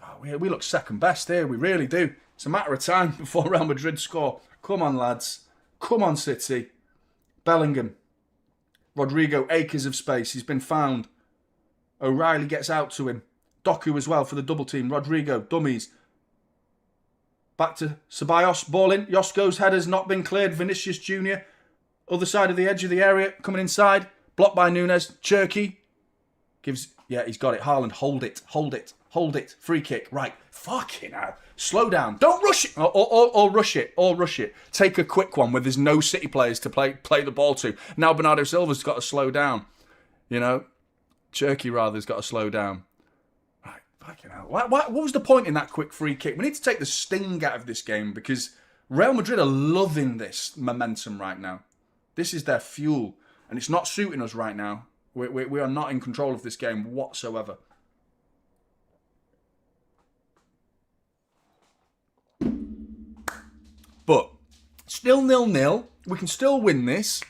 Oh, we look second best here. We really do. It's a matter of time before Real Madrid score. Come on, lads. Come on, City. Bellingham. Rodrigo, acres of space. He's been found. O'Reilly gets out to him. Doku as well for the double team. Rodrigo, dummies. Back to Ceballos. Ball in. Josko's header's not been cleared. Vinicius Jr. Other side of the edge of the area. Coming inside. Blocked by Núñez. Cherki. Yeah, he's got it. Haaland, hold it, hold it, hold it. Free kick. Right. Fucking hell. Slow down. Don't rush it. Or rush it. Or rush it. Take a quick one where there's no City players to play the ball to. Now Bernardo Silva's got to slow down. You know? Cherky, rather, has got to slow down. Right. Fucking hell. What was the point in that quick free kick? We need to take the sting out of this game because Real Madrid are loving this momentum right now. This is their fuel. And it's not suiting us right now. We are not in control of this game whatsoever. But still 0-0. We can still win this.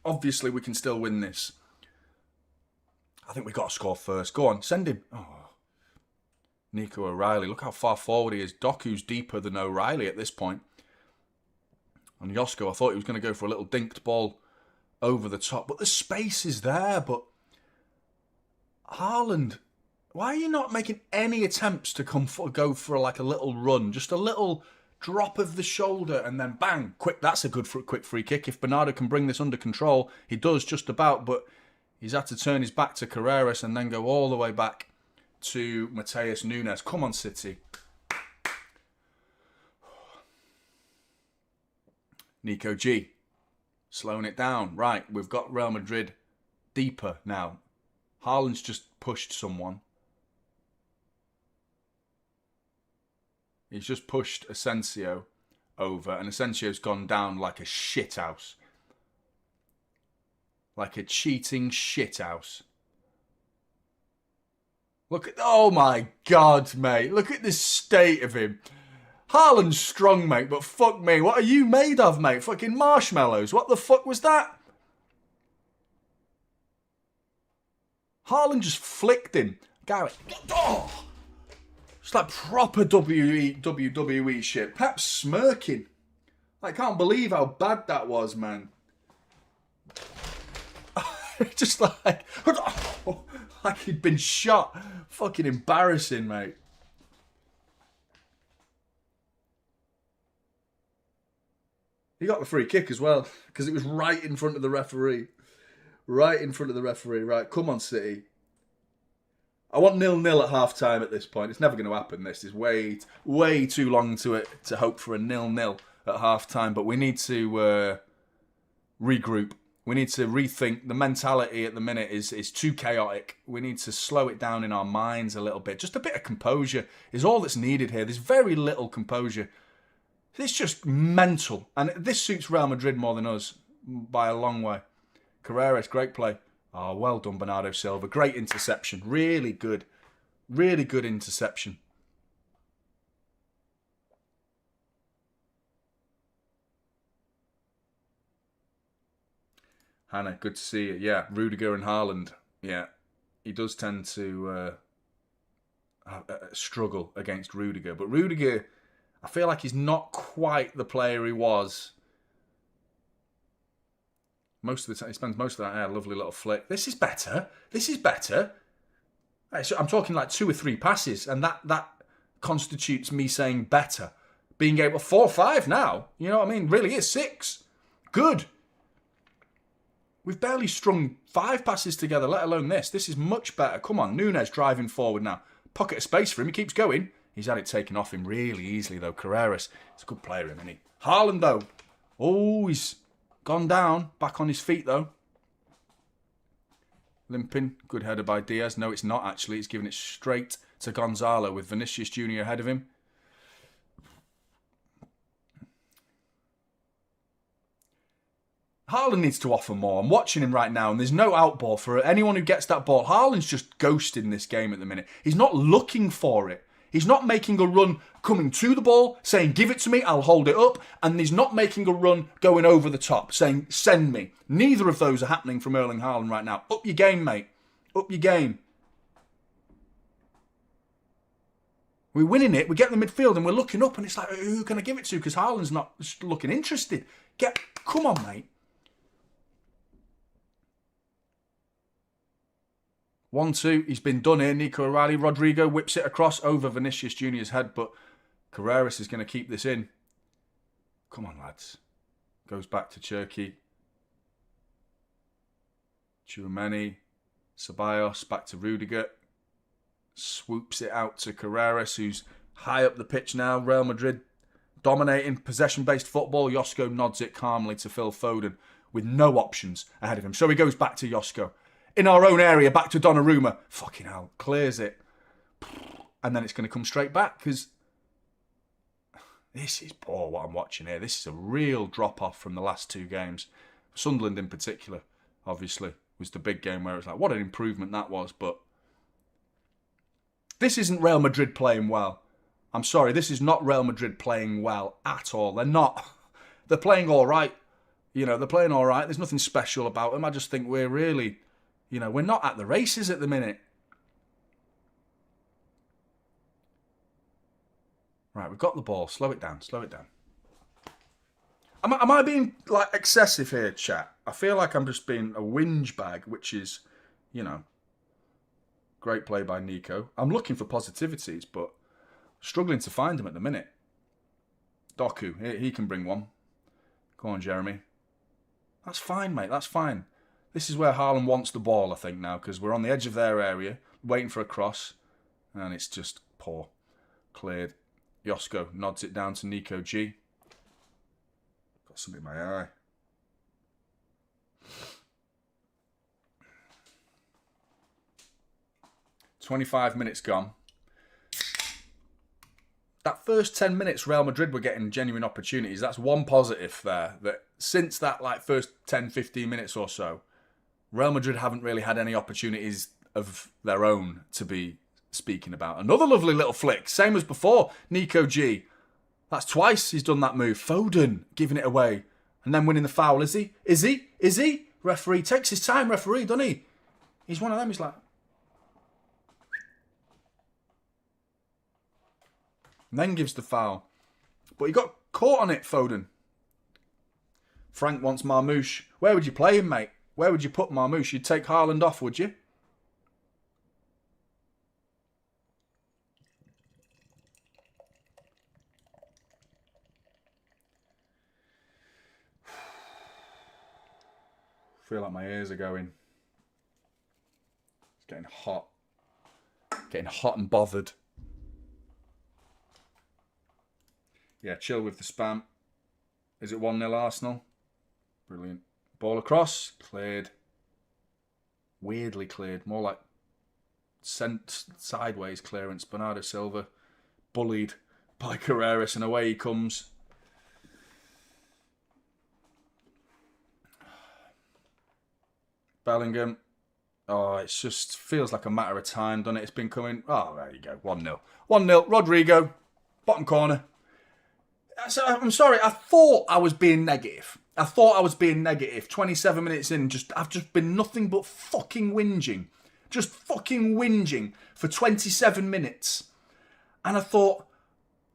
Obviously, we can still win this. I think we've got to score first. Go on, send him. Oh. Nico O'Reilly. Look how far forward he is. Doku's deeper than O'Reilly at this point. And Josko, I thought he was going to go for a little dinked ball over the top. But the space is there. But Haaland, why are you not making any attempts to go for like a little run? Just a little drop of the shoulder and then bang. Quick, that's a good quick free kick. If Bernardo can bring this under control, he does just about. But he's had to turn his back to Carreras and then go all the way back to Mateus Nunes. Come on, City. Nico G. Slowing it down. Right, we've got Real Madrid deeper now. Haaland's just pushed someone. He's just pushed Asensio over, and Asensio's gone down like a shithouse. Like a cheating shithouse. Look at... Oh my God, mate. Look at the state of him. Haaland's strong, mate, but fuck me. What are you made of, mate? Fucking marshmallows. What the fuck was that? Haaland just flicked him. Garrett. Oh! It's like proper WWE shit. Pep's smirking. I can't believe how bad that was, man. Just like he'd been shot. Fucking embarrassing, mate. He got the free kick as well, because it was right in front of the referee. Right in front of the referee. Right, come on, City. I want 0-0 at half-time at this point. It's never going to happen, this. Is way too long to hope for a 0-0 at half-time. But we need to regroup. We need to rethink. The mentality at the minute is too chaotic. We need to slow it down in our minds a little bit. Just a bit of composure is all that's needed here. There's very little composure. It's just mental. And this suits Real Madrid more than us by a long way. Carreras, great play. Oh, well done, Bernardo Silva. Great interception. Really good. Really good interception. Hannah, good to see you. Yeah, Rudiger and Haaland. Yeah, he does tend to struggle against Rudiger. But Rudiger, I feel like he's not quite the player he was. Most of the time, he spends most of that air. Lovely little flick. This is better. This is better. I'm talking like 2 or 3 passes, and that constitutes me saying better. Being able 4 or 5 now. You know what I mean? Really is 6. Good. We've barely strung 5 passes together, let alone this. This is much better. Come on, Nunes driving forward now. Pocket of space for him. He keeps going. He's had it taken off him really easily, though. Carreras, it's a good player, isn't he? Haaland, though. Oh, he's gone down. Back on his feet, though. Limping. Good header by Diaz. No, it's not, actually. He's giving it straight to Gonzalo with Vinicius Jr. ahead of him. Haaland needs to offer more. I'm watching him right now, and there's no outball for anyone who gets that ball. Haaland's just ghosting this game at the minute. He's not looking for it. He's not making a run coming to the ball, saying, give it to me, I'll hold it up. And he's not making a run going over the top, saying, send me. Neither of those are happening from Erling Haaland right now. Up your game, mate. Up your game. We're winning it. We get in the midfield, and we're looking up, and it's like, who can I give it to? Because Haaland's not looking interested. Come on, mate. 1-2, he's been done here. Nico O'Reilly. Rodrigo whips it across over Vinicius Jr.'s head, but Carreras is going to keep this in. Come on, lads. Goes back to Cherky. Chouameni. Ceballos back to Rudiger. Swoops it out to Carreras, who's high up the pitch now. Real Madrid dominating possession-based football. Josko nods it calmly to Phil Foden with no options ahead of him. So he goes back to Josko. In our own area, back to Donnarumma. Fucking hell, clears it. And then it's going to come straight back because this is poor what I'm watching here. This is a real drop-off from the last two games. Sunderland in particular, obviously, was the big game where it was like, what an improvement that was. But this isn't Real Madrid playing well. I'm sorry, this is not Real Madrid playing well at all. They're not. They're playing all right. You know, they're playing all right. There's nothing special about them. I just think we're really, you know, we're not at the races at the minute. Right, we've got the ball. Slow it down. Slow it down. Am I being, like, excessive here, chat? I feel like I'm just being a whinge bag, which is, you know, great play by Nico. I'm looking for positivities, but struggling to find them at the minute. Doku, he can bring one. Go on, Jeremy. That's fine, mate. That's fine. This is where Haaland wants the ball, I think, now, because we're on the edge of their area, waiting for a cross, and it's just poor. Cleared. Josko nods it down to Nico G. Got something in my eye. "25 minutes gone. That first 10 minutes, Real Madrid were getting genuine opportunities. That's one positive there. That since that like first 10, 15 minutes or so, Real Madrid haven't really had any opportunities of their own to be speaking about. Another lovely little flick. Same as before. Nico G. That's twice he's done that move. Foden giving it away. And then winning the foul. Is he? Is he? Is he? Referee takes his time, referee, doesn't he? He's one of them. He's like... And then gives the foul. But he got caught on it, Foden. Frank wants Marmouche. Where would you play him, mate? Where would you put Marmouche? You'd take Haaland off, would you? Feel like my ears are going. It's getting hot. Getting hot and bothered. Yeah, chill with the spam. Is it 1-0 Arsenal? Brilliant. Ball across. Cleared. Weirdly cleared. More like sent sideways clearance. Bernardo Silva bullied by Carreras and away he comes. Bellingham. Oh, it just feels like a matter of time, doesn't it? It's been coming. Oh, there you go. 1-0. 1-0. Rodrigo. Bottom corner. So, I'm sorry. I thought I was being negative. 27 minutes in, I've just been nothing but fucking whinging. Just fucking whinging for 27 minutes. And I thought,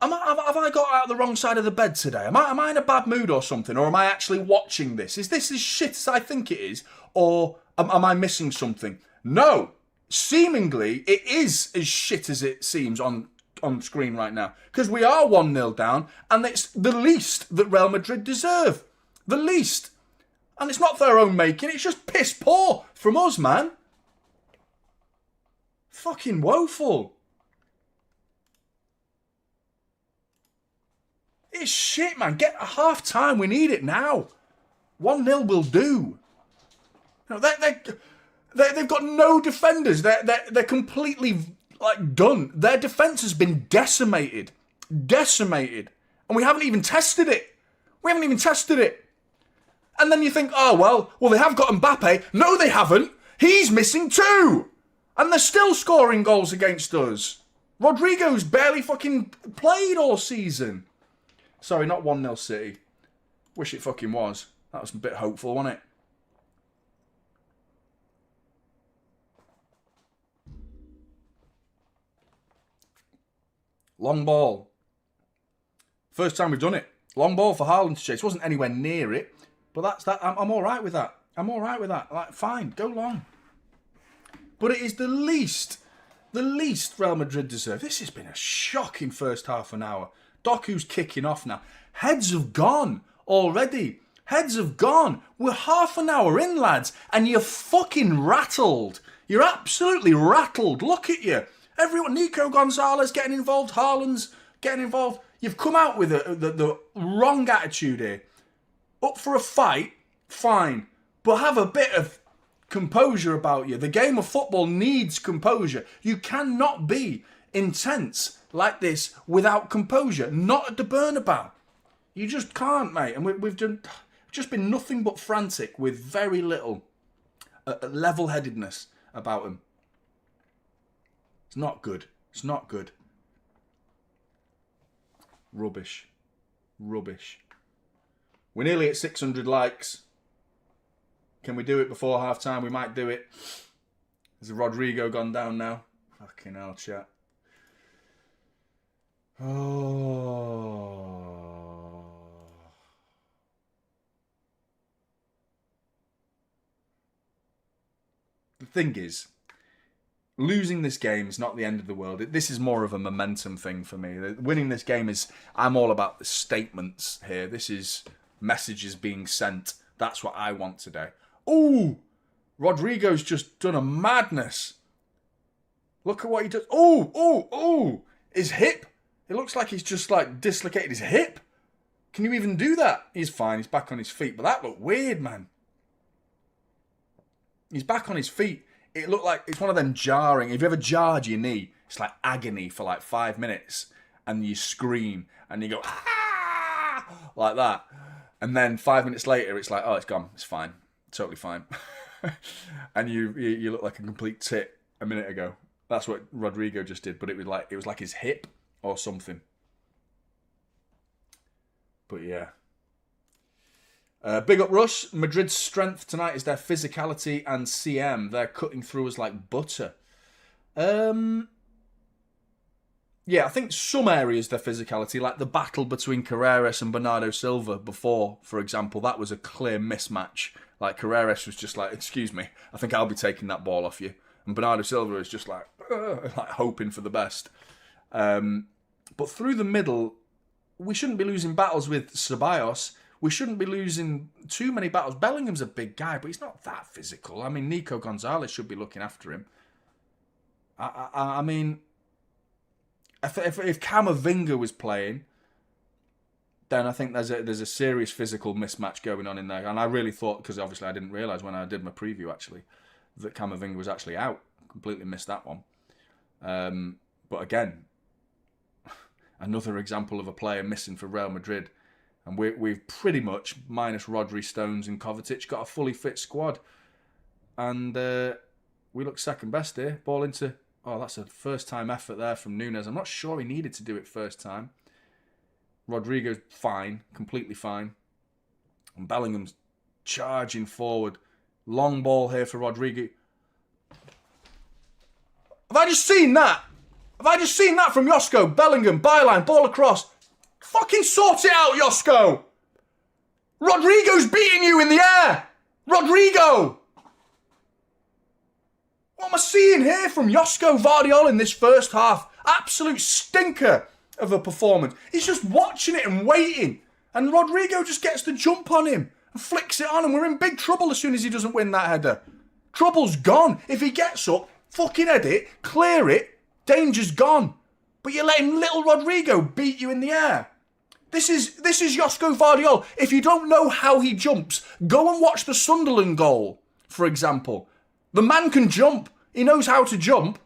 have I got out the wrong side of the bed today? Am I in a bad mood or something? Or am I actually watching this? Is this as shit as I think it is? Or am I missing something? No. Seemingly, it is as shit as it seems on screen right now. Because we are 1-0 down, and it's the least that Real Madrid deserve. The least. And it's not their own making, it's just piss poor from us, man. Fucking woeful. It's shit, man. Get a half time. We need it now. 1-0 will do. You know, they've got no defenders. They're completely like done. Their defence has been decimated. Decimated. And we haven't even tested it. And then you think, oh, well, they have got Mbappe. No, they haven't. He's missing too. And they're still scoring goals against us. Rodrigo's barely fucking played all season. Sorry, not 1-0 City. Wish it fucking was. That was a bit hopeful, wasn't it? Long ball. First time we've done it. Long ball for Haaland to chase. Wasn't anywhere near it. But that's that. I'm all right with that. Like, fine, go long. But it is the least Real Madrid deserve. This has been a shocking first half an hour. Doku's kicking off now. Heads have gone already. Heads have gone. We're half an hour in, lads, and you're fucking rattled. You're absolutely rattled. Look at you. Everyone, Nico Gonzalez getting involved, Haaland's getting involved. You've come out with the wrong attitude here. Up for a fight, fine. But have a bit of composure about you. The game of football needs composure. You cannot be intense like this without composure. Not at the Bernabeu. You just can't, mate. And we've just been nothing but frantic with very little level-headedness about him. It's not good. It's not good. Rubbish. Rubbish. We're nearly at 600 likes. Can we do it before half-time? We might do it. Has Rodrigo gone down now? Fucking hell, chat. Oh. The thing is, losing this game is not the end of the world. This is more of a momentum thing for me. Winning this game is... I'm all about the statements here. This is messages being sent. That's what I want today. Ooh! Rodrigo's just done a madness. Look at what he does. Ooh! Ooh! Ooh! His hip. It looks like he's just like dislocated his hip. Can you even do that? He's fine. He's back on his feet. But that looked weird, man. He's back on his feet. It looked like it's one of them jarring. If you ever jarred your knee, it's like agony for like 5 minutes. And you scream and you go, ah! Like that. And then 5 minutes later, it's like, oh, it's gone. It's fine. Totally fine. And you look like a complete tit a minute ago. That's what Rodrigo just did. But it was like his hip or something. But yeah. Big up Russ. Madrid's strength tonight is their physicality and CM. They're cutting through us like butter. Yeah, I think some areas their physicality, like the battle between Carreras and Bernardo Silva before, for example, that was a clear mismatch. Like Carreras was just like, excuse me, I think I'll be taking that ball off you. And Bernardo Silva is just like hoping for the best. But through the middle, we shouldn't be losing battles with Ceballos. We shouldn't be losing too many battles. Bellingham's a big guy, but he's not that physical. I mean, Nico Gonzalez should be looking after him. I mean, if Camavinga was playing, then I think there's a serious physical mismatch going on in there. And I really thought, because obviously I didn't realise when I did my preview, actually, that Camavinga was actually out. Completely missed that one. But again, another example of a player missing for Real Madrid. And we've pretty much, minus Rodri, Stones and Kovacic, got a fully fit squad. And we look second best here. Ball into... Oh, that's a first-time effort there from Nunes. I'm not sure he needed to do it first time. Rodrigo's fine. Completely fine. And Bellingham's charging forward. Long ball here for Rodrigo. Have I just seen that? Have I just seen that from Josko? Bellingham, byline, ball across. Fucking sort it out, Josko! Rodrigo's beating you in the air! Rodrigo! What am I seeing here from Josko Vardiol in this first half? Absolute stinker of a performance. He's just watching it and waiting. And Rodrigo just gets the jump on him and flicks it on, and we're in big trouble as soon as he doesn't win that header. Trouble's gone. If he gets up, fucking head it, clear it, danger's gone. But you're letting little Rodrigo beat you in the air. This is Josko Vardiol. If you don't know how he jumps, go and watch the Sunderland goal, for example. The man can jump. He knows how to jump.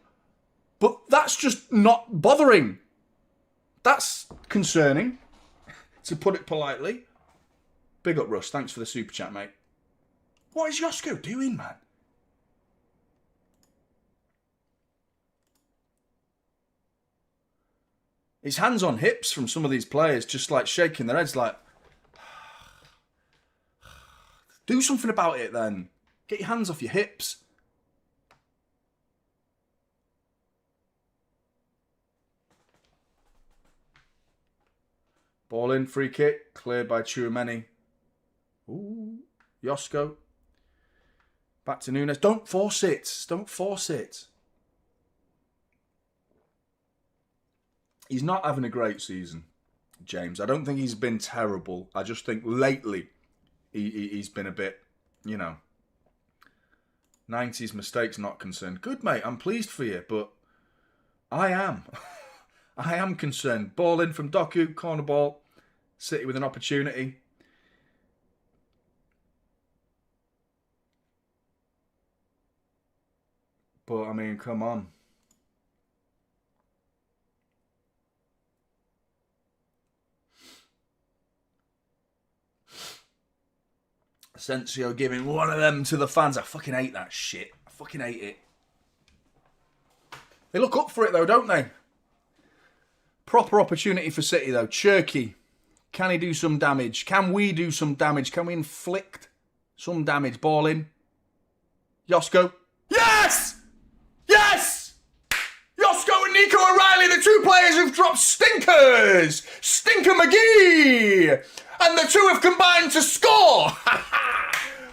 But that's just not bothering. That's concerning, to put it politely. Big up, Russ. Thanks for the super chat, mate. What is Josko doing, man? His hands on hips from some of these players, just like shaking their heads like... Do something about it then. Get your hands off your hips. Ball in, free kick, cleared by Tchouameni. Ooh, Josko. Back to Nunes. Don't force it. Don't force it. He's not having a great season, James. I don't think he's been terrible. I just think lately he's been a bit, you know, 90s mistakes not concerned. Good, mate. I'm pleased for you, but I am. I am concerned. Ball in from Doku, corner ball. City with an opportunity. But, I mean, come on. Asensio giving one of them to the fans. I fucking hate that shit. I fucking hate it. They look up for it, though, don't they? Proper opportunity for City, though. Cherky. Can he do some damage? Can we do some damage? Can we inflict some damage? Ball in. Josko. Yes! Yes! Josko and Nico O'Reilly, the two players who've dropped stinkers! Stinker McGee! And the two have combined to score!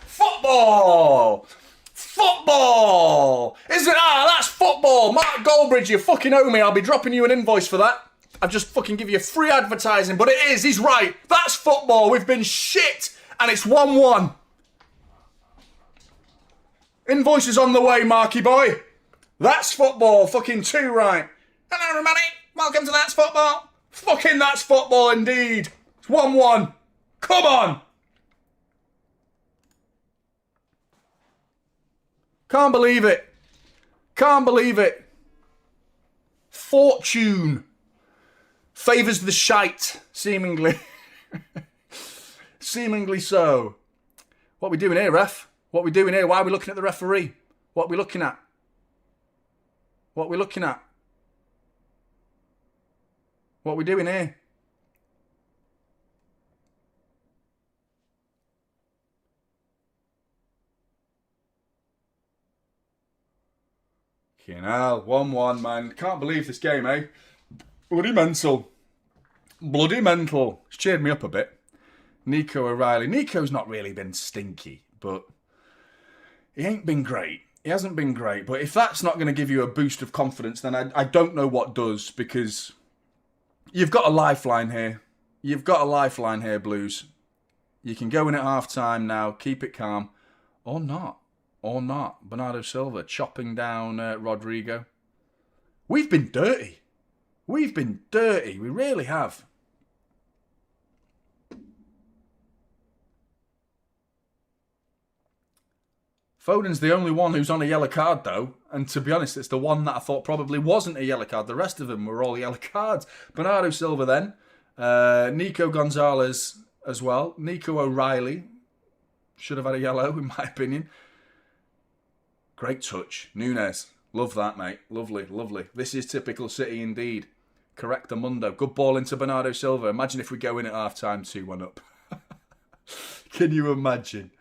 Football! Football! Isn't that's football! Mark Goldbridge, you fucking owe me. I'll be dropping you an invoice for that. I've just fucking give you free advertising, but it is, he's right. That's football. We've been shit, and it's 1-1. Invoice is on the way, Marky boy. That's football. Fucking 2 right. Hello, everybody. Welcome to That's Football. Fucking that's football indeed. It's 1-1. Come on. Can't believe it. Can't believe it. Fortune favours the shite, seemingly. Seemingly so. What are we doing here, ref? What are we doing here? Why are we looking at the referee? What are we looking at? What are we looking at? What are we doing here? Fucking hell, 1-1, man. Can't believe this game, eh? Bloody mental. Bloody mental. It's cheered me up a bit. Nico O'Reilly. Nico's not really been stinky, but he ain't been great. He hasn't been great. But if that's not going to give you a boost of confidence, then I don't know what does, because you've got a lifeline here. You've got a lifeline here, Blues. You can go in at half-time now, keep it calm, or not. Or not. Bernardo Silva chopping down Rodrigo. We've been dirty. We've been dirty. We really have. Foden's the only one who's on a yellow card, though. And to be honest, it's the one that I thought probably wasn't a yellow card. The rest of them were all yellow cards. Bernardo Silva then. Nico Gonzalez as well. Nico O'Reilly. Should have had a yellow, in my opinion. Great touch. Nunes. Love that, mate. Lovely, lovely. This is typical City indeed. Correcto mundo. Good ball into Bernardo Silva. Imagine if we go in at half-time 2-1 up. Can you imagine?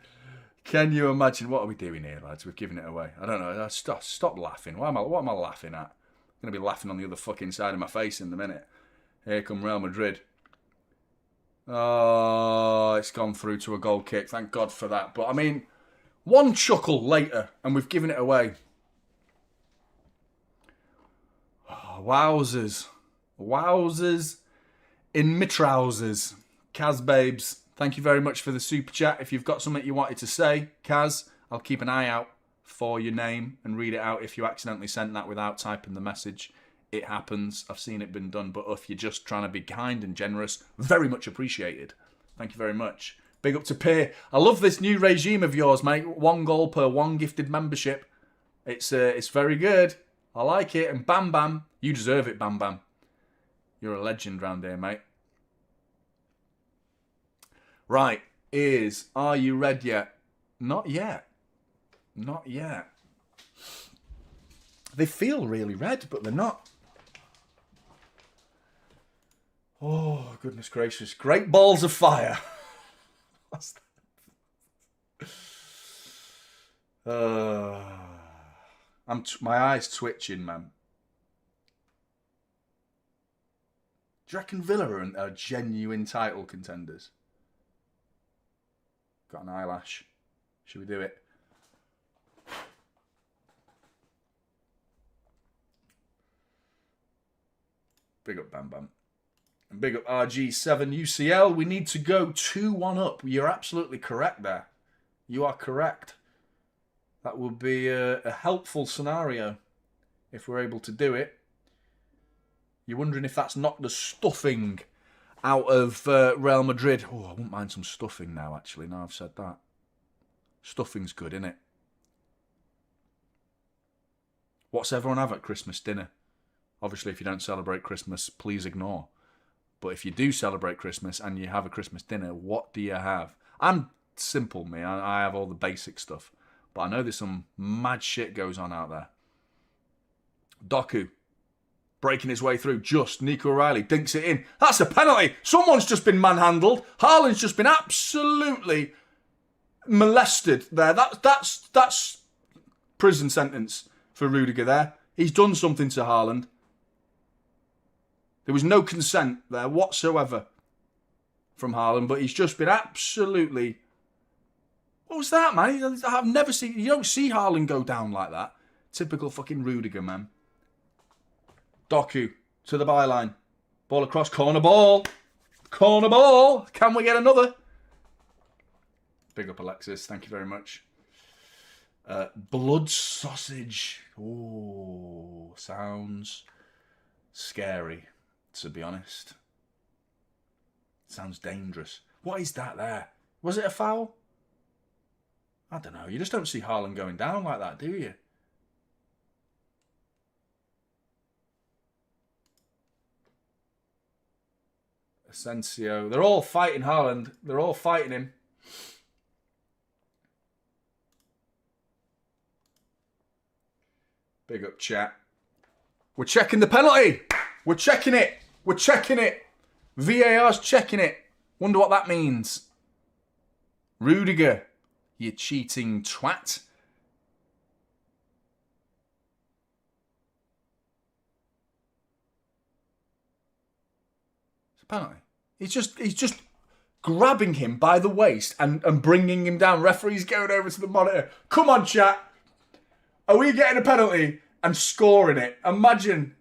Can you imagine? What are we doing here, lads? We've given it away. I don't know. Stop laughing. What am I laughing at? I'm going to be laughing on the other fucking side of my face in a minute. Here come Real Madrid. Oh, it's gone through to a goal kick. Thank God for that. But, I mean, one chuckle later and we've given it away. Oh, wowzers. Wowzers in my trousers. Kaz Babes, thank you very much for the super chat. If you've got something you wanted to say, Kaz, I'll keep an eye out for your name and read it out if you accidentally sent that without typing the message. It happens. I've seen it been done. But if you're just trying to be kind and generous, very much appreciated. Thank you very much. Big up to Peer. I love this new regime of yours, mate. 1 goal per 1 gifted membership. It's very good. I like it. And Bam Bam, you deserve it, Bam Bam. You're a legend round here, mate. Right, are you red yet? Not yet. Not yet. They feel really red, but they're not. Oh, goodness gracious. Great balls of fire. What's that? My eyes twitching, man. Do you reckon Villa are genuine title contenders? Got an eyelash. Should we do it? Big up Bam Bam. And big up RG7 UCL. We need to go 2-1 up. You're absolutely correct there. You are correct. That would be a helpful scenario if we're able to do it. You're wondering if that's knocked the stuffing out of Real Madrid. Oh, I wouldn't mind some stuffing now, actually, now I've said that. Stuffing's good, isn't it? What's everyone have at Christmas dinner? Obviously, if you don't celebrate Christmas, please ignore. But if you do celebrate Christmas and you have a Christmas dinner, what do you have? I'm simple, me. I have all the basic stuff. But I know there's some mad shit goes on out there. Doku, breaking his way through. Nico O'Reilly dinks it in. That's a penalty. Someone's just been manhandled. Haaland's just been absolutely molested there. That's prison sentence for Rudiger there. He's done something to Haaland. There was no consent there whatsoever from Haaland, but he's just been absolutely... What was that, man? I've never seen... You don't see Haaland go down like that. Typical fucking Rudiger, man. Doku to the byline. Ball across, corner ball. Corner ball. Can we get another? Big up, Alexis. Thank you very much. Blood sausage. Oh, sounds scary, to be honest. Sounds dangerous. What is that there? Was it a foul? I don't know. You just don't see Haaland going down like that, do you? Asensio. They're all fighting Haaland. They're all fighting him. Big up, chat. We're checking the penalty. We're checking it. We're checking it. VAR's checking it. Wonder what that means. Rudiger, you cheating twat. It's a penalty. He's just grabbing him by the waist and bringing him down. Referee's going over to the monitor. Come on, chat. Are we getting a penalty and scoring it? Imagine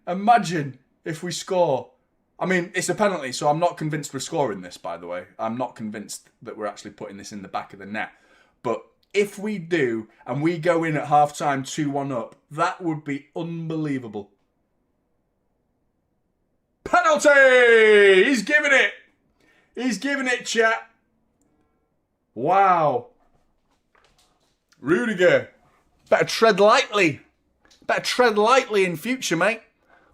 if we score. I mean, it's a penalty, so I'm not convinced we're scoring this, by the way. I'm not convinced that we're actually putting this in the back of the net. But if we do, and we go in at half-time 2-1 up, that would be unbelievable. Penalty! He's giving it! He's giving it, chat. Wow. Rudiger. Better tread lightly. Better tread lightly in future, mate.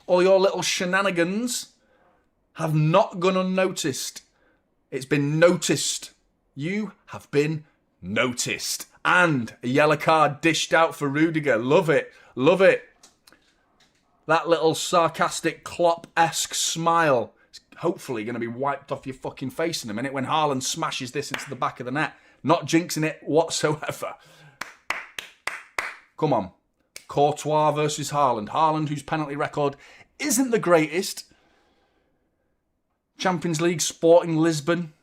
All your little shenanigans have not gone unnoticed. It's been noticed. You have been noticed. And a yellow card dished out for Rudiger. Love it. Love it. That little sarcastic Klopp-esque smile is hopefully going to be wiped off your fucking face in a minute when Haaland smashes this into the back of the net. Not jinxing it whatsoever. Come on. Courtois versus Haaland. Haaland, whose penalty record isn't the greatest. Champions League, Sporting Lisbon.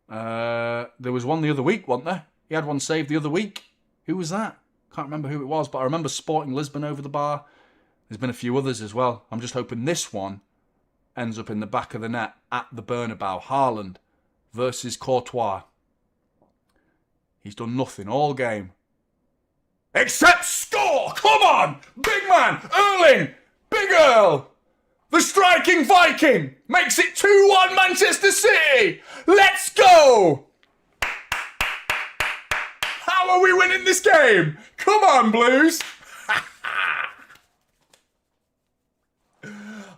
There was one the other week, wasn't there? He had one saved the other week. Who was that? Can't remember who it was, but I remember Sporting Lisbon over the bar. There's been a few others as well. I'm just hoping this one ends up in the back of the net at the Bernabeu. Haaland versus Courtois. He's done nothing all game. Except score! Come on! Big man! Erling! Big Earl! The striking Viking makes it 2-1 Manchester City! Let's go! How are we winning this game? Come on, Blues!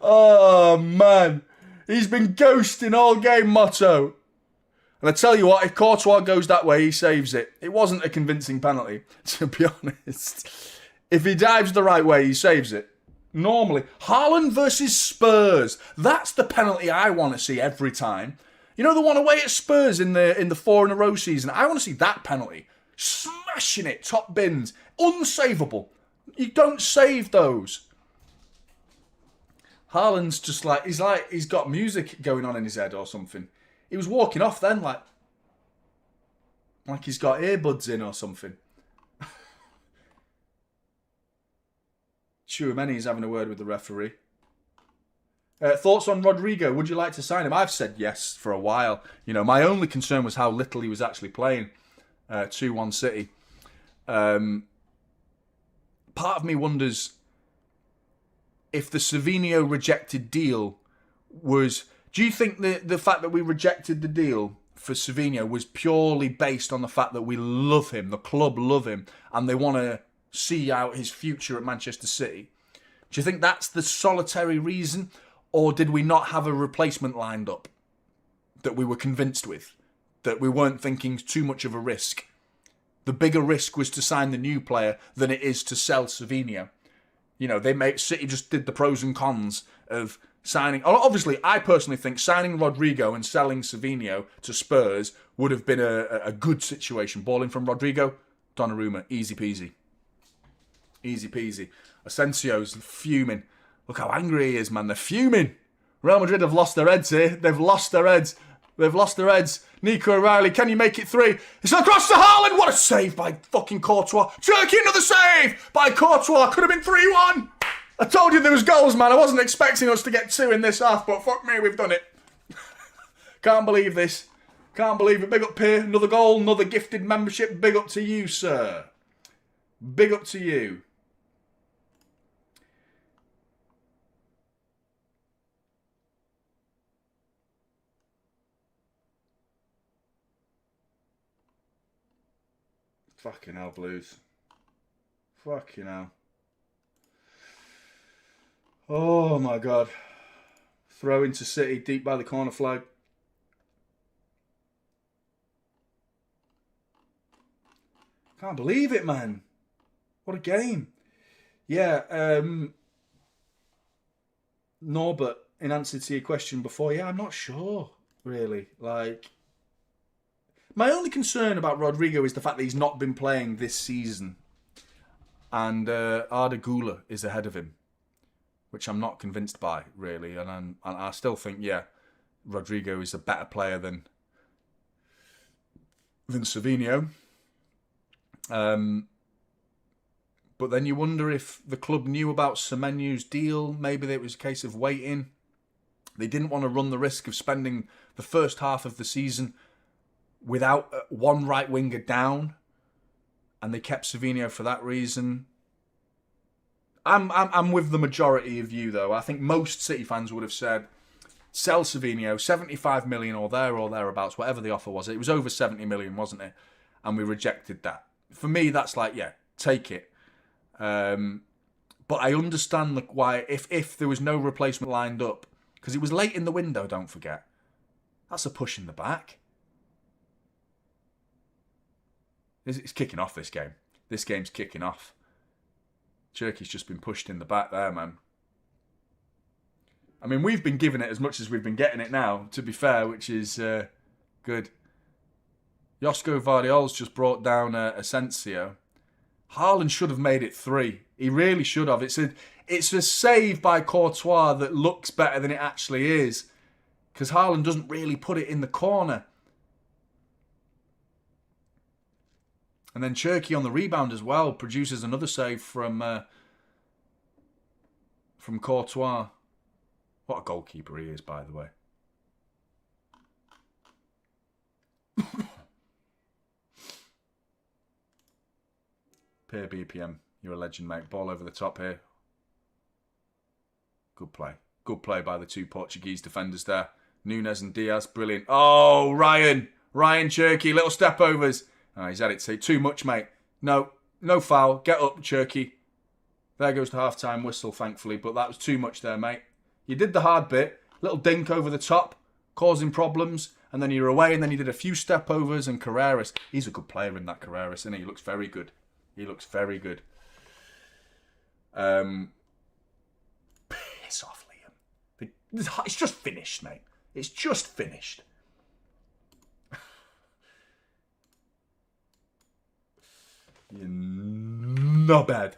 Oh, man. He's been ghosting all game, Motto. And I tell you what, if Courtois goes that way, he saves it. It wasn't a convincing penalty, to be honest. If he dives the right way, he saves it. Normally. Haaland versus Spurs. That's the penalty I want to see every time. You know the one away at Spurs in the 4 in a row season? I want to see that penalty. Smashing it, top bins. Unsavable. You don't save those. Haaland's just like he's got music going on in his head or something. He was walking off then like he's got earbuds in or something. Chouameni's having a word with the referee. Thoughts on Rodrigo? Would you like to sign him? I've said yes for a while. You know, my only concern was how little he was actually playing. 2-1 City. part of me wonders if the Savinho rejected deal was... Do you think the fact that we rejected the deal for Savinho was purely based on the fact that we love him, the club love him, and they want to see out his future at Manchester City? Do you think that's the solitary reason? Or did we not have a replacement lined up that we were convinced with? That we weren't thinking too much of a risk? The bigger risk was to sign the new player than it is to sell Savinho. You know, City just did the pros and cons of signing... Obviously, I personally think signing Rodrigo and selling Savinho to Spurs would have been a good situation. Balling from Rodrigo, Donnarumma, easy peasy. Easy peasy. Asensio's fuming. Look how angry he is, man. They're fuming. Real Madrid have lost their heads here. They've lost their heads. They've lost their heads. Nico O'Reilly, can you make it 3? It's across to Haaland. What a save by fucking Courtois. Turkey, another save by Courtois. Could have been 3-1. I told you there was goals, man. I wasn't expecting us to get 2 in this half, but fuck me, we've done it. Can't believe this. Can't believe it. Big up here. Another goal, another gifted membership. Big up to you, sir. Big up to you. Fucking hell, Blues. Fucking hell. Oh, my God. Throw into City, deep by the corner flag. Can't believe it, man. What a game. Yeah, Norbert, in answer to your question before, yeah, I'm not sure, really. Like... My only concern about Rodrigo is the fact that he's not been playing this season. And Arda Güler is ahead of him, which I'm not convinced by, really. And I still think, yeah, Rodrigo is a better player than Savinho. But then you wonder if the club knew about Semenyo's deal. Maybe it was a case of waiting. They didn't want to run the risk of spending the first half of the season without one right winger down, and they kept Savinho for that reason. I'm with the majority of you, though. I think most City fans would have said, sell Savinho, 75 million or there or thereabouts, whatever the offer was. It was over 70 million, wasn't it? And we rejected that. For me, that's like, yeah, take it. But I understand why, if there was no replacement lined up, because it was late in the window, don't forget. That's a push in the back. It's kicking off, this game. This game's kicking off. Turkey's just been pushed in the back there, man. I mean, we've been giving it as much as we've been getting it now, to be fair, which is good. Josko Vardiol's just brought down Asensio. Haaland should have made it 3. He really should have. It's a save by Courtois that looks better than it actually is, because Haaland doesn't really put it in the corner. And then Turkey on the rebound as well produces another save from Courtois. What a goalkeeper he is, by the way. Peer BPM, you're a legend, mate. Ball over the top here. Good play. Good play by the 2 Portuguese defenders there. Nunes and Diaz, brilliant. Oh, Ryan Cherky, little step overs. Oh, he's had it too much, mate. No foul. Get up, Cherky. There goes the half-time whistle, thankfully, but that was too much there, mate. You did the hard bit. Little dink over the top, causing problems, and then you're away, and then you did a few step overs, and Carreras. He's a good player in that, Carreras, isn't he? He looks very good. He looks very good. Piss off, Liam. It's just finished, mate. It's just finished. You're not bad.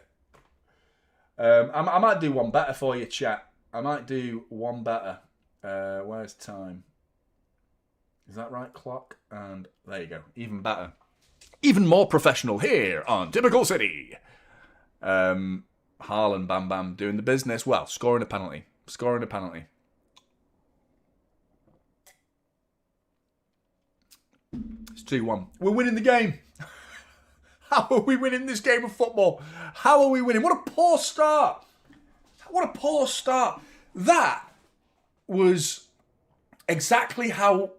I might do one better for you, chat. I might do one better. Where's time? Is that right, clock? And there you go. Even better. Even more professional here on Typical City. Haaland, Bam Bam, doing the business. Well, scoring a penalty. Scoring a penalty. It's 2-1. We're winning the game. How are we winning this game of football? How are we winning? What a poor start. What a poor start. That was exactly how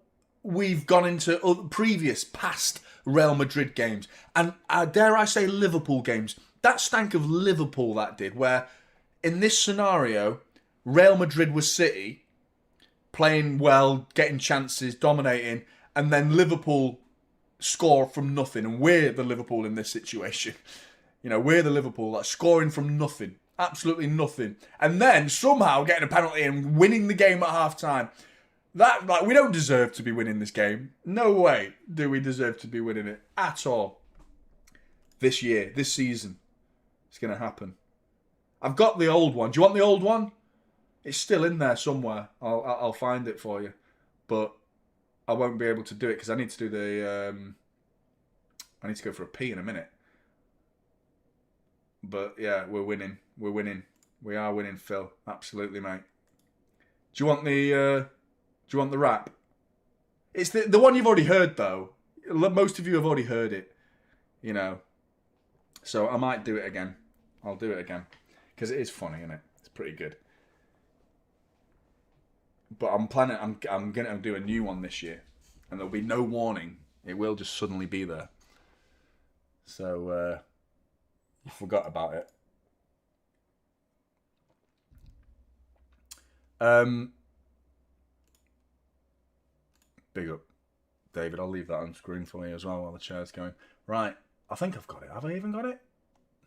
we've gone into previous past Real Madrid games. And dare I say Liverpool games. That stank of Liverpool, that did, where in this scenario, Real Madrid was City, playing well, getting chances, dominating, and then Liverpool score from nothing. And we're the Liverpool in this situation. You know, we're the Liverpool that's scoring from nothing. Absolutely nothing. And then somehow getting a penalty and winning the game at half-time. That, like, we don't deserve to be winning this game. No way do we deserve to be winning it at all. This year, this season, it's going to happen. I've got the old one. Do you want the old one? It's still in there somewhere. I'll find it for you. But I won't be able to do it because I need to do the... I need to go for a pee in a minute. But yeah, we're winning. We're winning. We are winning, Phil. Absolutely, mate. Do you want the rap? It's the one you've already heard, though. Most of you have already heard it. You know. So I might do it again. I'll do it again. Because it is funny, isn't it? It's pretty good. But I'm planning... I'm going to do a new one this year. And there'll be no warning. It will just suddenly be there. So... you forgot about it. Big up, David. I'll leave that on screen for you as well while the chair's going. Right. I think I've got it. Have I even got it?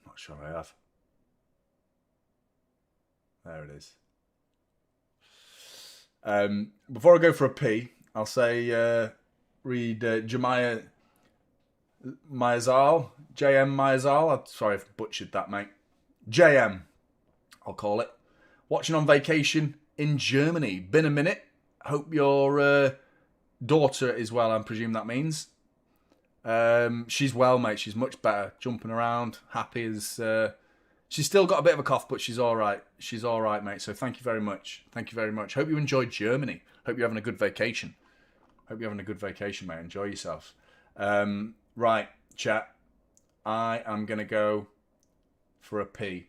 Not sure I have. There it is. Before I go for a pee, I'll say read Jemiah Mayazal, JM Mayazal. I'm sorry if I butchered that, mate. JM, I'll call it. Watching on vacation in Germany. Been a minute. Hope your daughter is well, I presume that means. She's well, mate. She's much better. Jumping around. Happy as... she's still got a bit of a cough, but she's all right. She's all right, mate. So thank you very much. Thank you very much. Hope you enjoyed Germany. Hope you're having a good vacation. Hope you're having a good vacation, mate. Enjoy yourselves. Right, chat. I am going to go for a pee.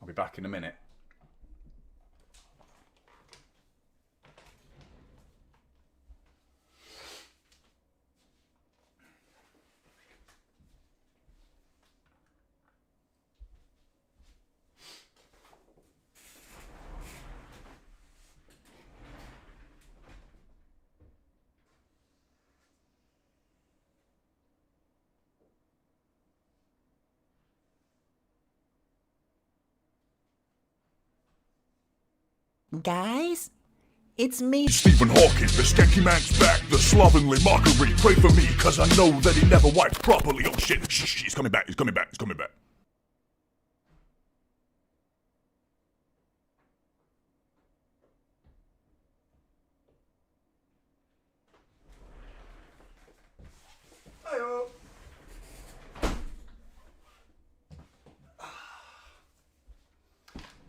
I'll be back in a minute. Guys, it's me. Stephen Hawking, the skanky man's back, the slovenly mockery. Pray for me, cause I know that he never wiped properly. Oh shit, shh, he's coming back, he's coming back, he's coming back. Hi-oh.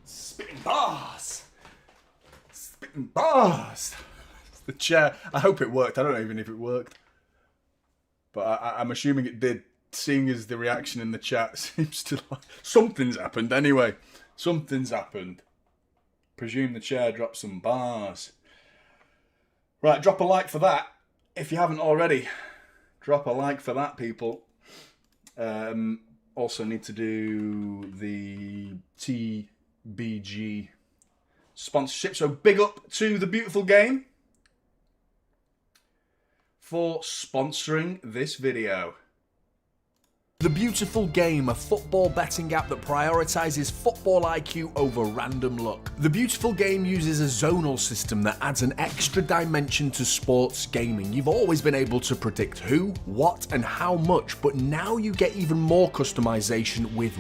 Spitting bars. Bars. The chair. I hope it worked. I don't know even if it worked, but I'm assuming it did. Seeing as the reaction in the chat seems to like something's happened. Anyway, something's happened. Presume the chair dropped some bars. Right, drop a like for that if you haven't already. Drop a like for that, people. Also need to do the TBG sponsorship. So big up to The Beautiful Game for sponsoring this video. The Beautiful Game, a football betting app that prioritises football IQ over random luck. The Beautiful Game uses a zonal system that adds an extra dimension to sports gaming. You've always been able to predict who, what and how much, but now you get even more customization with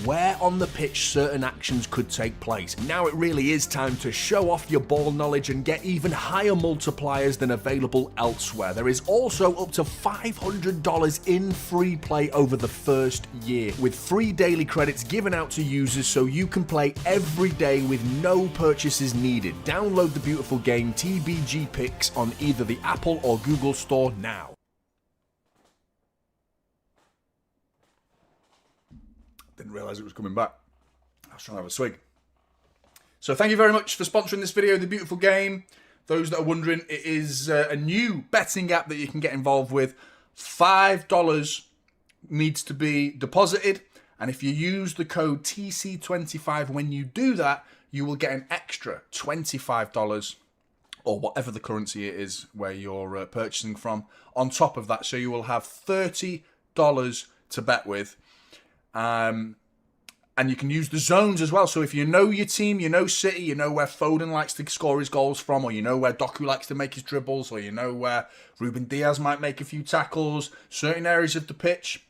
where on the pitch certain actions could take place. Now it really is time to show off your ball knowledge and get even higher multipliers than available elsewhere. There is also up to $500 in free play over the first year, with free daily credits given out to users so you can play every day with no purchases needed. Download The Beautiful Game TBG Picks on either the Apple or Google Store now. Didn't realise it was coming back. I was trying to have a swig. So thank you very much for sponsoring this video, The Beautiful Game. Those that are wondering, it is a new betting app that you can get involved with. $5 needs to be deposited. And if you use the code TC25 when you do that, you will get an extra $25 or whatever the currency it is where you're purchasing from on top of that. So you will have $30 to bet with. And you can use the zones as well. So if you know your team, you know City, you know where Foden likes to score his goals from, or you know where Doku likes to make his dribbles, or you know where Ruben Diaz might make a few tackles, certain areas of the pitch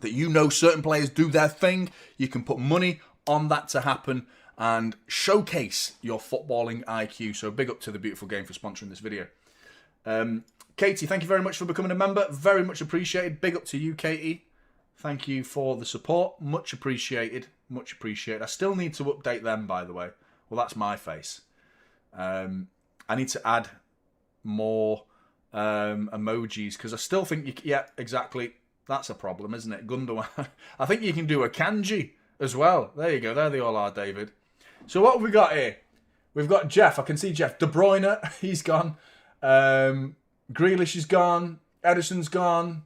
that you know certain players do their thing, you can put money on that to happen and showcase your footballing IQ. So big up to The Beautiful Game for sponsoring this video. Katie, thank you very much for becoming a member. Very much appreciated. Big up to you, Katie. Thank you for the support. Much appreciated. Much appreciated. I still need to update them, by the way. Well, that's my face. I need to add more emojis because I still think you... Yeah, exactly. That's a problem, isn't it? Gundogan. I think you can do a kanji as well. There you go. There they all are, David. So what have we got here? We've got Jeff. I can see Jeff. De Bruyne, he's gone. Grealish is gone. Edison's gone.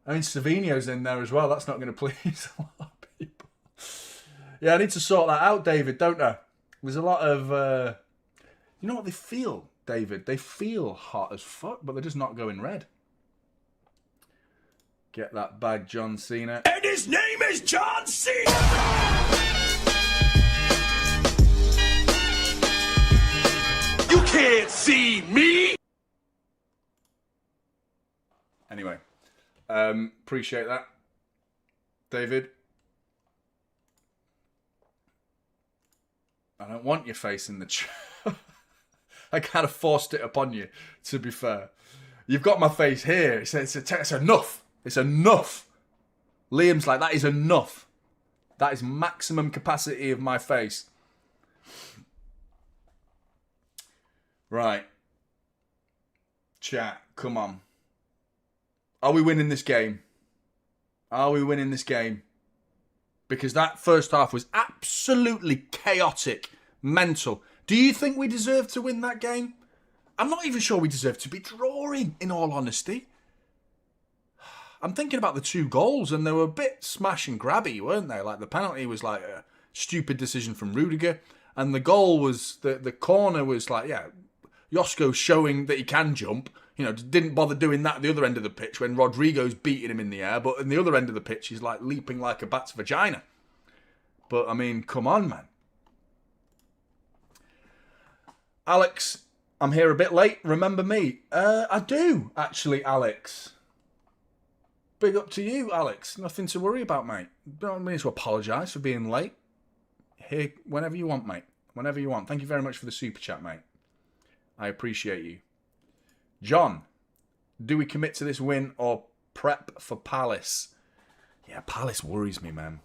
I mean, Savinho's in there as well. That's not going to please a lot of people. Yeah, I need to sort that out, David, don't I? There's a lot of... you know what they feel, David? They feel hot as fuck, but they're just not going red. Get that bag, John Cena. And his name is John Cena! You can't see me! Anyway. Appreciate that, David. I don't want your face in the chat. I kind of forced it upon you, to be fair. You've got my face here. It's enough. It's enough. Liam's like, that is enough. That is maximum capacity of my face. Right. Chat, come on. Are we winning this game? Are we winning this game? Because that first half was absolutely chaotic, mental. Do you think we deserve to win that game? I'm not even sure we deserve to be drawing, in all honesty. I'm thinking about the 2 goals, and they were a bit smash and grabby, weren't they? Like, the penalty was like a stupid decision from Rudiger, and the goal was, the corner was like, yeah, Josko showing that he can jump. You know, didn't bother doing that at the other end of the pitch when Rodrigo's beating him in the air. But in the other end of the pitch, he's like leaping like a bat's vagina. But, I mean, come on, man. Alex, I'm here a bit late. Remember me? I do, actually, Alex. Big up to you, Alex. Nothing to worry about, mate. Don't need to apologise for being late. Here, whenever you want, mate. Whenever you want. Thank you very much for the super chat, mate. I appreciate you. John, do we commit to this win or prep for Palace? Yeah, Palace worries me, man.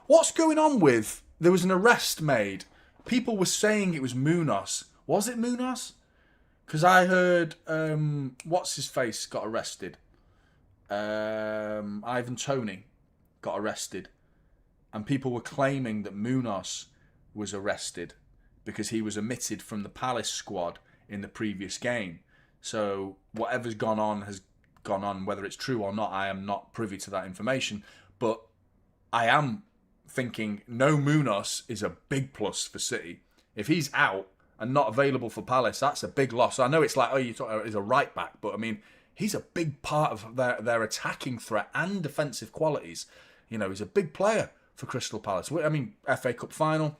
What's going on with... There was an arrest made. People were saying it was Munoz. Was it Munoz? Because I heard... what's-his-face got arrested. Ivan Toney got arrested. And people were claiming that Munoz was arrested because he was omitted from the Palace squad in the previous game. So whatever's gone on has gone on. Whether it's true or not, I am not privy to that information. But I am thinking no Munoz is a big plus for City. If he's out and not available for Palace, that's a big loss. I know it's like, oh, you thought he's a right back, but I mean, he's a big part of their attacking threat and defensive qualities. You know, he's a big player for Crystal Palace. I mean, FA Cup final,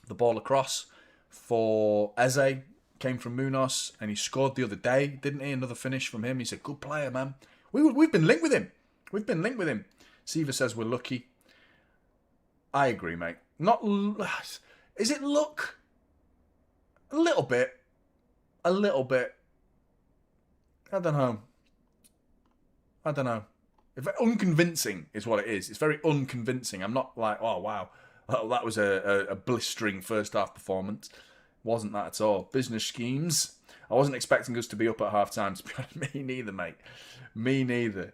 the ball across for Eze came from Munoz, and he scored the other day, didn't he? Another finish from him. He's a good player, man. We've been linked with him. We've been linked with him. Siva says we're lucky. I agree, mate. Not... Is it luck? A little bit. A little bit. I don't know. I don't know. Unconvincing is what it is. It's very unconvincing. I'm not like, oh, wow. That was a blistering first half performance. Wasn't that at all. Business schemes. I wasn't expecting us to be up at half time, to be honest. Me neither, mate. Me neither.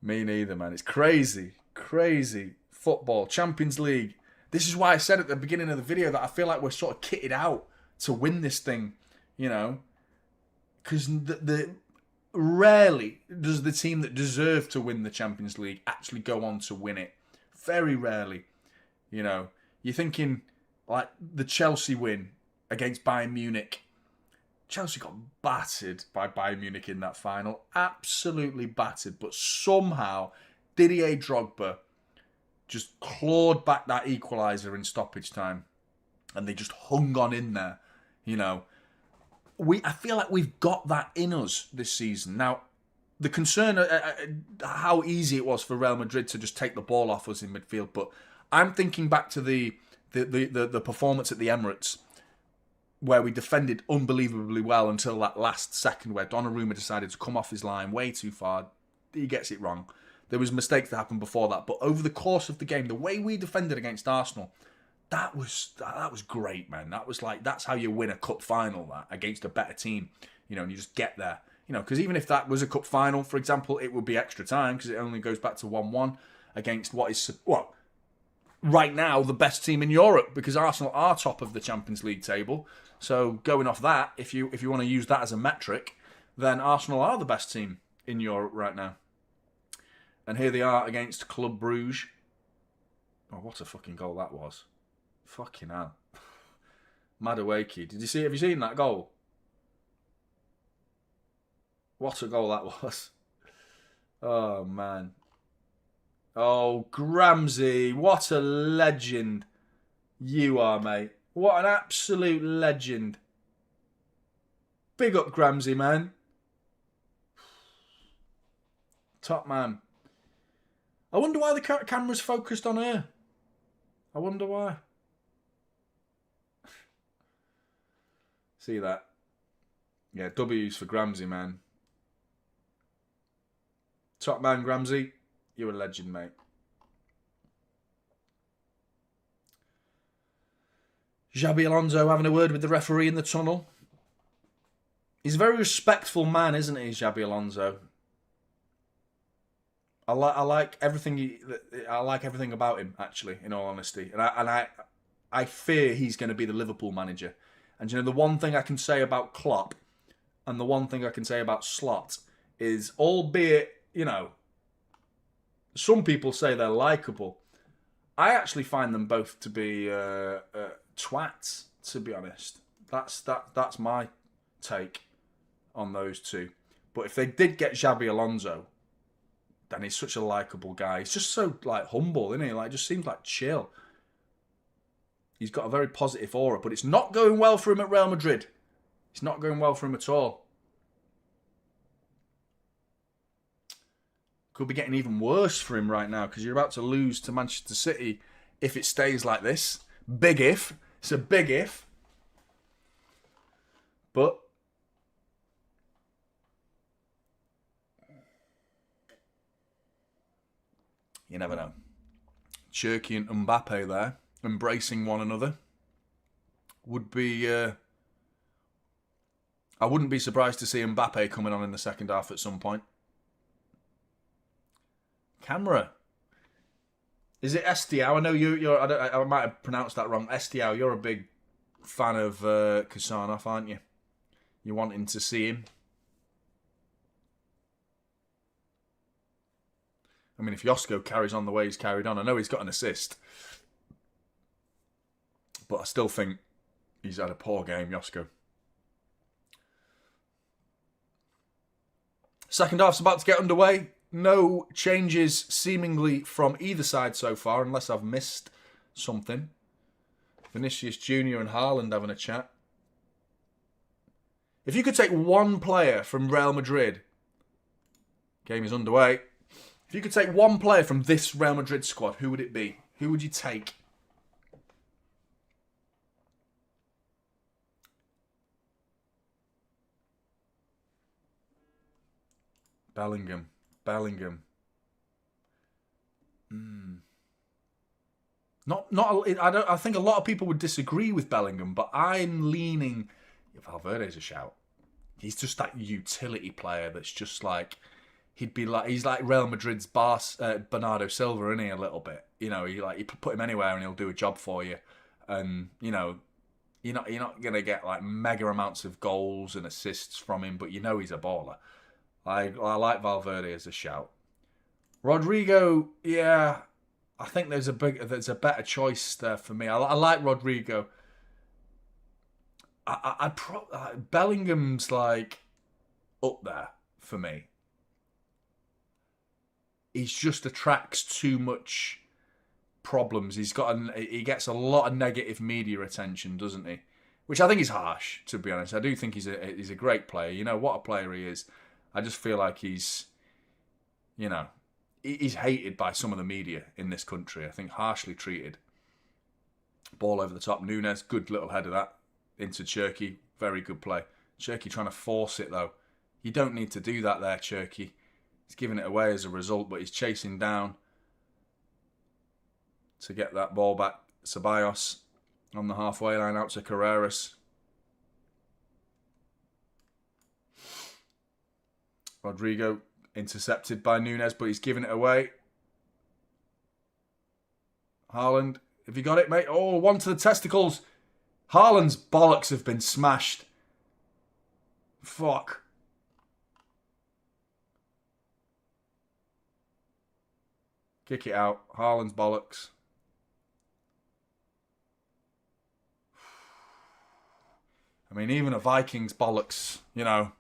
Me neither, man. It's crazy. Crazy. football, Champions League. This is why I said at the beginning of the video that I feel like we're sort of kitted out to win this thing, you know. Because rarely does the team that deserve to win the Champions League actually go on to win it. Very rarely, you know. You're thinking like the Chelsea win against Bayern Munich. Chelsea got battered by Bayern Munich in that final. Absolutely battered. But somehow Didier Drogba just clawed back that equalizer in stoppage time. And they just hung on in there, you know. I feel like we've got that in us this season. Now, the concern, how easy it was for Real Madrid to just take the ball off us in midfield, but I'm thinking back to the performance at the Emirates, where we defended unbelievably well until that last second where Donnarumma decided to come off his line way too far. He gets it wrong. There was mistakes that happened before that, but over the course of the game, the way we defended against Arsenal, that was great, man. That's how you win a cup final, that, against a better team, you know, and you just get there. You know, because even if that was a cup final, for example, it would be extra time because it only goes back to 1-1 against what is, well, right now the best team in Europe, because Arsenal are top of the Champions League table. So going off that, if you want to use that as a metric, then Arsenal are the best team in Europe right now. And here they are against Club Brugge. Oh, what a fucking goal that was. Fucking hell. Madueke. Have you seen that goal? What a goal that was. Oh, man. Oh, Gramsci. What a legend you are, mate. What an absolute legend. Big up Gramsci, man. Top man. I wonder why the camera's focused on her. I wonder why. See that? Yeah, W's for Gramsci, man. Top man, Gramsci. You're a legend, mate. Xabi Alonso having a word with the referee in the tunnel. He's a very respectful man, isn't he, Xabi Alonso? I like everything. I like everything about him, actually. In all honesty, and I fear he's going to be the Liverpool manager. And you know, the one thing I can say about Klopp, and the one thing I can say about Slot, is, albeit, you know, some people say they're likeable, I actually find them both to be twats. To be honest, that's my take on those two. But if they did get Xabi Alonso, then he's such a likeable guy. He's just so, like, humble, isn't he? Like, just seems like chill. He's got a very positive aura, but it's not going well for him at Real Madrid. It's not going well for him at all. Could be getting even worse for him right now, because you're about to lose to Manchester City if it stays like this. Big if. It's a big if. But you never know. Cherki and Mbappe there, embracing one another, would be... I wouldn't be surprised to see Mbappe coming on in the second half at some point. Camera. Is it Estiao? I know you're... I might have pronounced that wrong. Estiao, you're a big fan of Kusanov, aren't you? You're wanting to see him. I mean, if Josko carries on the way he's carried on, I know he's got an assist. But I still think he's had a poor game, Josko. Second half's about to get underway. No changes seemingly from either side so far, unless I've missed something. Vinicius Jr. and Haaland having a chat. If you could take one player from Real Madrid, game is underway. If you could take one player from this Real Madrid squad, who would it be? Who would you take? Bellingham. I think a lot of people would disagree with Bellingham, but I'm leaning... Valverde's a shout. He's just that utility player that's just like... he'd be like, he's like Real Madrid's Bernardo Silva, isn't he, a little bit? You know, you put him anywhere and he'll do a job for you. And, you know, you're not going to get like mega amounts of goals and assists from him, but you know he's a baller. I like Valverde as a shout. Rodrigo, yeah, I think there's a better choice there for me. I like Rodrigo. Bellingham's like up there for me. He just attracts too much problems. He gets a lot of negative media attention, doesn't he? Which I think is harsh, to be honest. I do think he's a great player. You know what a player he is. I just feel like he's hated by some of the media in this country. I think harshly treated. Ball over the top. Nunes, good little header that into Cherky. Very good play. Cherky trying to force it though. You don't need to do that there, Cherky. He's giving it away as a result, but he's chasing down to get that ball back. Ceballos on the halfway line out to Carreras. Rodrigo intercepted by Nunes, but he's giving it away. Haaland, have you got it, mate? Oh, one to the testicles. Haaland's bollocks have been smashed. Fuck. Kick it out. Haaland's bollocks. I mean, even a Vikings bollocks, you know.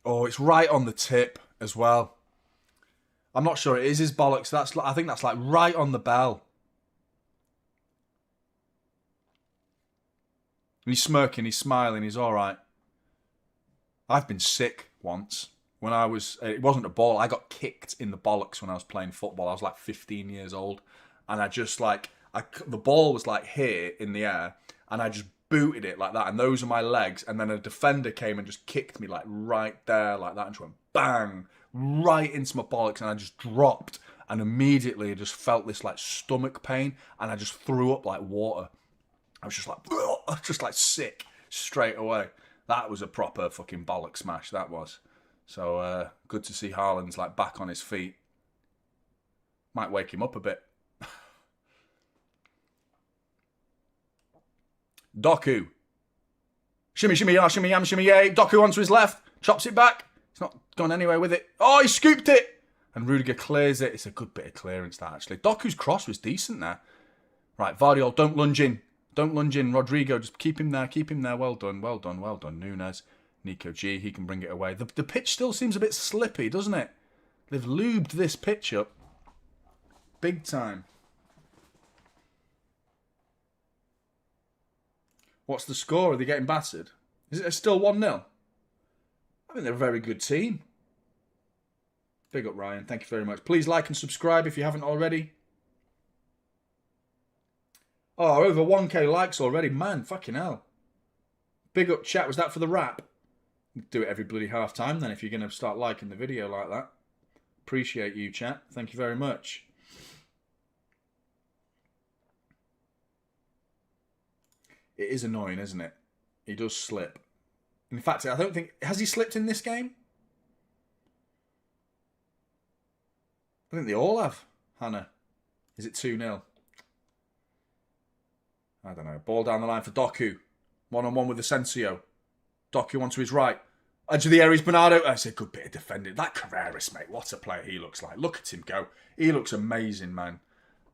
Oh, it's right on the tip as well. I'm not sure it is his bollocks. I think that's like right on the bell. He's smirking, he's smiling, he's all right. I've been sick once. It wasn't a ball. I got kicked in the bollocks when I was playing football. I was like 15 years old. And I just the ball was like here in the air. And I just booted it like that. And those are my legs. And then a defender came and just kicked me like right there like that. And just went bang, right into my bollocks. And I just dropped. And immediately I just felt this like stomach pain. And I just threw up like water. I was just like sick straight away. That was a proper fucking bollock smash, that was. So, good to see Haaland's like back on his feet. Might wake him up a bit. Doku. Shimmy, shimmy, yah, shimmy, yam, shimmy, yay. Doku onto his left. Chops it back. He's not gone anywhere with it. Oh, he scooped it. And Rudiger clears it. It's a good bit of clearance, that, actually. Doku's cross was decent there. Right, Vardiol, don't lunge in. Don't lunge in. Rodrigo, just keep him there. Keep him there. Well done. Well done. Well done. Nunes. Nico G. He can bring it away. The pitch still seems a bit slippy, doesn't it? They've lubed this pitch up. Big time. What's the score? Are they getting battered? Is it still 1-0? I think they're a very good team. Big up, Ryan. Thank you very much. Please like and subscribe if you haven't already. Oh, over 1k likes already. Man, fucking hell. Big up, chat. Was that for the rap? Do it every bloody half time then if you're going to start liking the video like that. Appreciate you, chat. Thank you very much. It is annoying, isn't it? He does slip. In fact, I don't think... Has he slipped in this game? I think they all have, Hannah. Is it 2-0? I don't know. Ball down the line for Doku. One-on-one with Asensio. Doku onto his right. Edge of the area is Bernardo. That's a good bit of defending. That Carreras, mate. What a player he looks like. Look at him go. He looks amazing, man.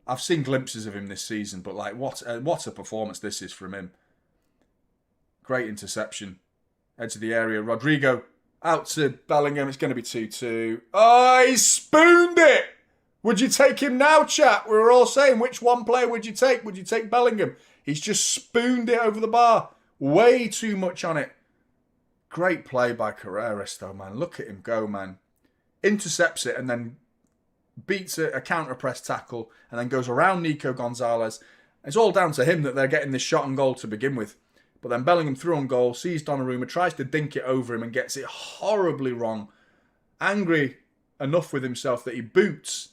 I've seen glimpses of him this season, but like what a performance this is from him. Great interception. Edge of the area. Rodrigo out to Bellingham. It's going to be 2-2. Oh, he spooned it. Would you take him now, chat? We were all saying, which one player would you take? Would you take Bellingham? He's just spooned it over the bar. Way too much on it. Great play by Carreras, though, man. Look at him go, man. Intercepts it and then beats a counter-press tackle and then goes around Nico Gonzalez. It's all down to him that they're getting this shot on goal to begin with. But then Bellingham through on goal, sees Donnarumma, tries to dink it over him and gets it horribly wrong. Angry enough with himself that he boots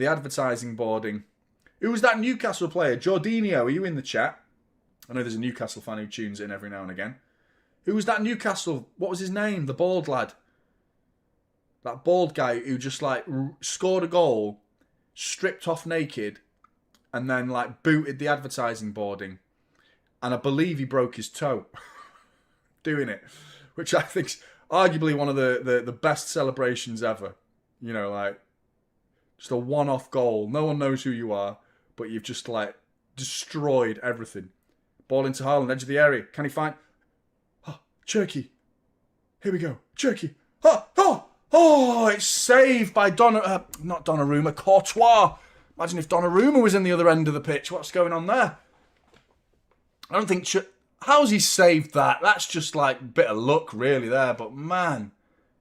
the advertising boarding. Who was that Newcastle player? Jorginho, are you in the chat? I know there's a Newcastle fan who tunes in every now and again. Who was that Newcastle? What was his name? The bald lad. That bald guy who just like scored a goal, stripped off naked, and then like booted the advertising boarding. And I believe he broke his toe doing it, which I think's arguably one of the best celebrations ever. You know, like just a one-off goal. No one knows who you are, but you've just like destroyed everything. Ball into Haaland, edge of the area. Can he find... Oh, Cherky. Here we go. Cherky. Oh, it's saved by not Donnarumma, Courtois. Imagine if Donnarumma was in the other end of the pitch. What's going on there? I don't think... How's he saved that? That's just like a bit of luck really there. But man,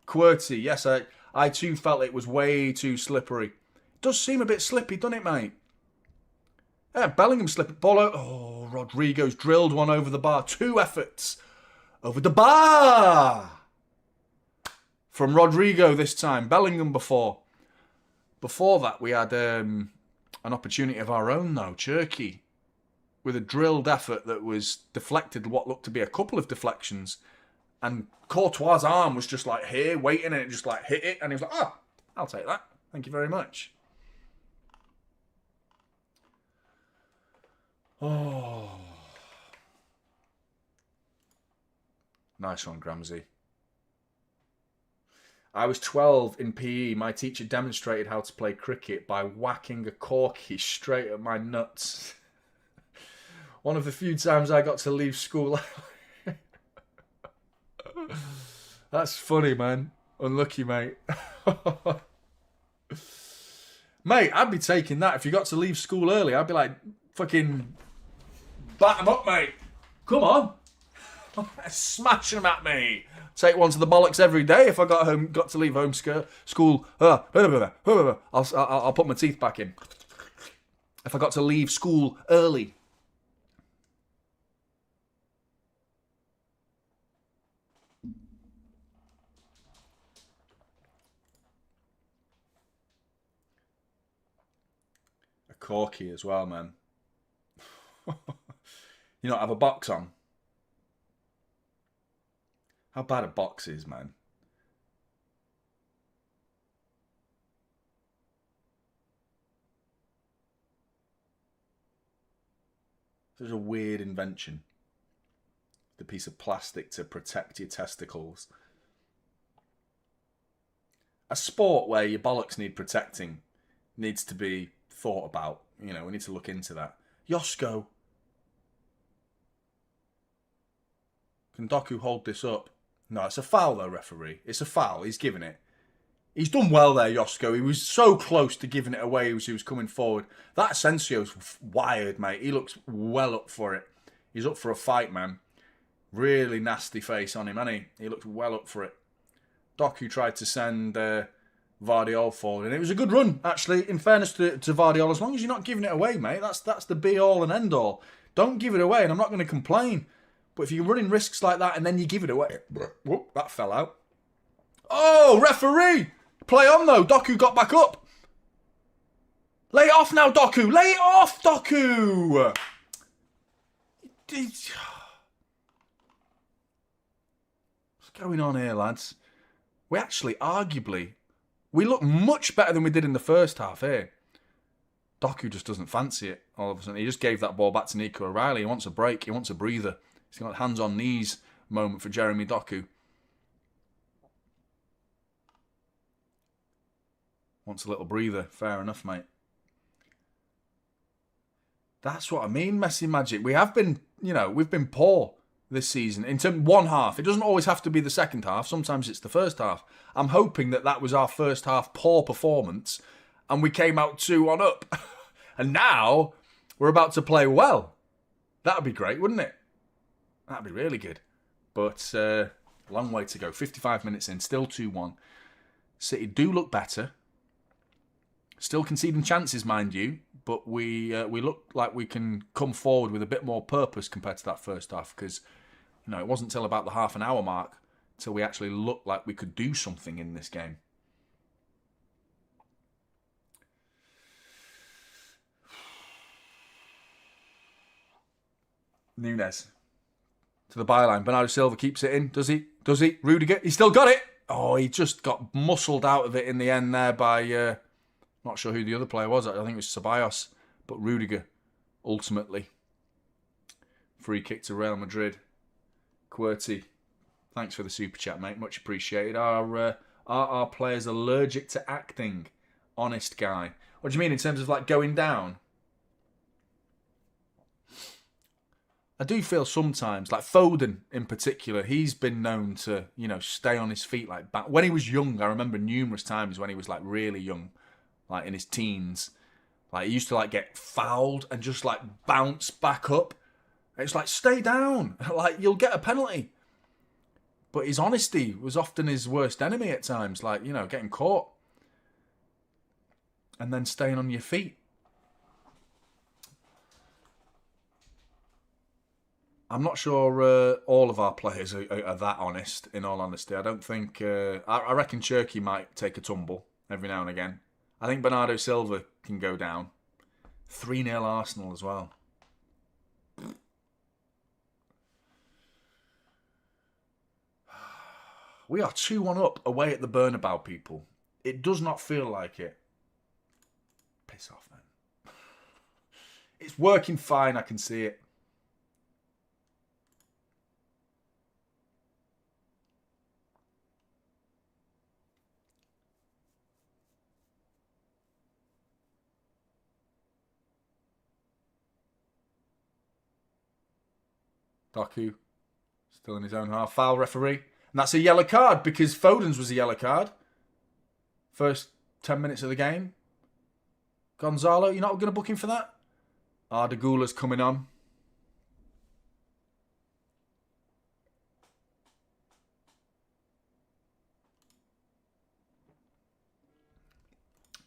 QWERTY. Yes, I too felt it was way too slippery. It does seem a bit slippy, doesn't it, mate? Yeah, Bellingham slipping. Ball out. Oh, Rodrigo's drilled one over the bar. 2 efforts over the bar. From Rodrigo this time. Bellingham before. Before that, we had an opportunity of our own, though. Cherky. With a drilled effort that was deflected, what looked to be a couple of deflections. And Courtois' arm was just like here, waiting, and it just like hit it. And he was like, oh, I'll take that. Thank you very much. Oh. Nice one, Gramsy. I was 12 in PE. My teacher demonstrated how to play cricket by whacking a corky straight at my nuts. One of the few times I got to leave school. That's funny, man. Unlucky, mate. Mate, I'd be taking that. If you got to leave school early, I'd be like, fucking bat them up, mate. Come on. Smashing them at me. Take one to the bollocks every day if I got to leave school. I'll put my teeth back in. If I got to leave school early. A corky as well, man. You not have a box on? How bad a box is, man. Such a weird invention. The piece of plastic to protect your testicles. A sport where your bollocks need protecting needs to be thought about. You know, we need to look into that. Yosko. Can Doku hold this up? No, it's a foul though, referee. It's a foul. He's given it. He's done well there, Yosko. He was so close to giving it away as he was coming forward. That Asensio's wired, mate. He looks well up for it. He's up for a fight, man. Really nasty face on him, hasn't he? He looked well up for it. Doku tried to send Vardiol forward, and it was a good run, actually. In fairness to Vardiol, as long as you're not giving it away, mate, that's the be-all and end-all. Don't give it away, and I'm not going to complain. But if you're running risks like that and then you give it away... Whoop, that fell out. Oh, referee! Play on, though. Doku got back up. Lay it off now, Doku. Lay it off, Doku! What's going on here, lads? We actually, arguably... We look much better than we did in the first half here. Doku just doesn't fancy it all of a sudden. He just gave that ball back to Nico O'Reilly. He wants a break. He wants a breather. He's got hands on knees moment for Jeremy Doku. Wants a little breather. Fair enough, mate. That's what I mean, Messi Magic. We have been, you know, we've been poor this season. In terms one half. It doesn't always have to be the second half. Sometimes it's the first half. I'm hoping that was our first half poor performance and we came out 2-1 up. And now we're about to play well. That would be great, wouldn't it? That'd be really good. But long way to go. 55 minutes in, still 2-1. City do look better. Still conceding chances, mind you. But we look like we can come forward with a bit more purpose compared to that first half. Because, you know, it wasn't until about the half an hour mark till we actually looked like we could do something in this game. Nunes to the byline. Bernardo Silva keeps it in. Does he? Does he? Rudiger. He still got it. Oh, he just got muscled out of it in the end there by... not sure who the other player was. I think it was Ceballos. But Rudiger, ultimately. Free kick to Real Madrid. QWERTY, thanks for the super chat, mate. Much appreciated. Are our players allergic to acting? Honest guy. What do you mean in terms of like going down? I do feel sometimes, like Foden in particular, he's been known to, you know, stay on his feet like back. When he was young, I remember numerous times when he was like really young, like in his teens, like he used to like get fouled and just like bounce back up. It's like, stay down, like you'll get a penalty. But his honesty was often his worst enemy at times, like, you know, getting caught and then staying on your feet. I'm not sure all of our players are that honest, in all honesty. I don't think... I reckon Cherky might take a tumble every now and again. I think Bernardo Silva can go down. 3-0 Arsenal as well. We are 2-1 up away at the Bernabeu, people. It does not feel like it. Piss off, man. It's working fine, I can see it. Doku, still in his own half. Foul, referee. And that's a yellow card because Foden's was a yellow card. First 10 minutes of the game. Gonzalo, you're not going to book him for that? Arda Güler's coming on.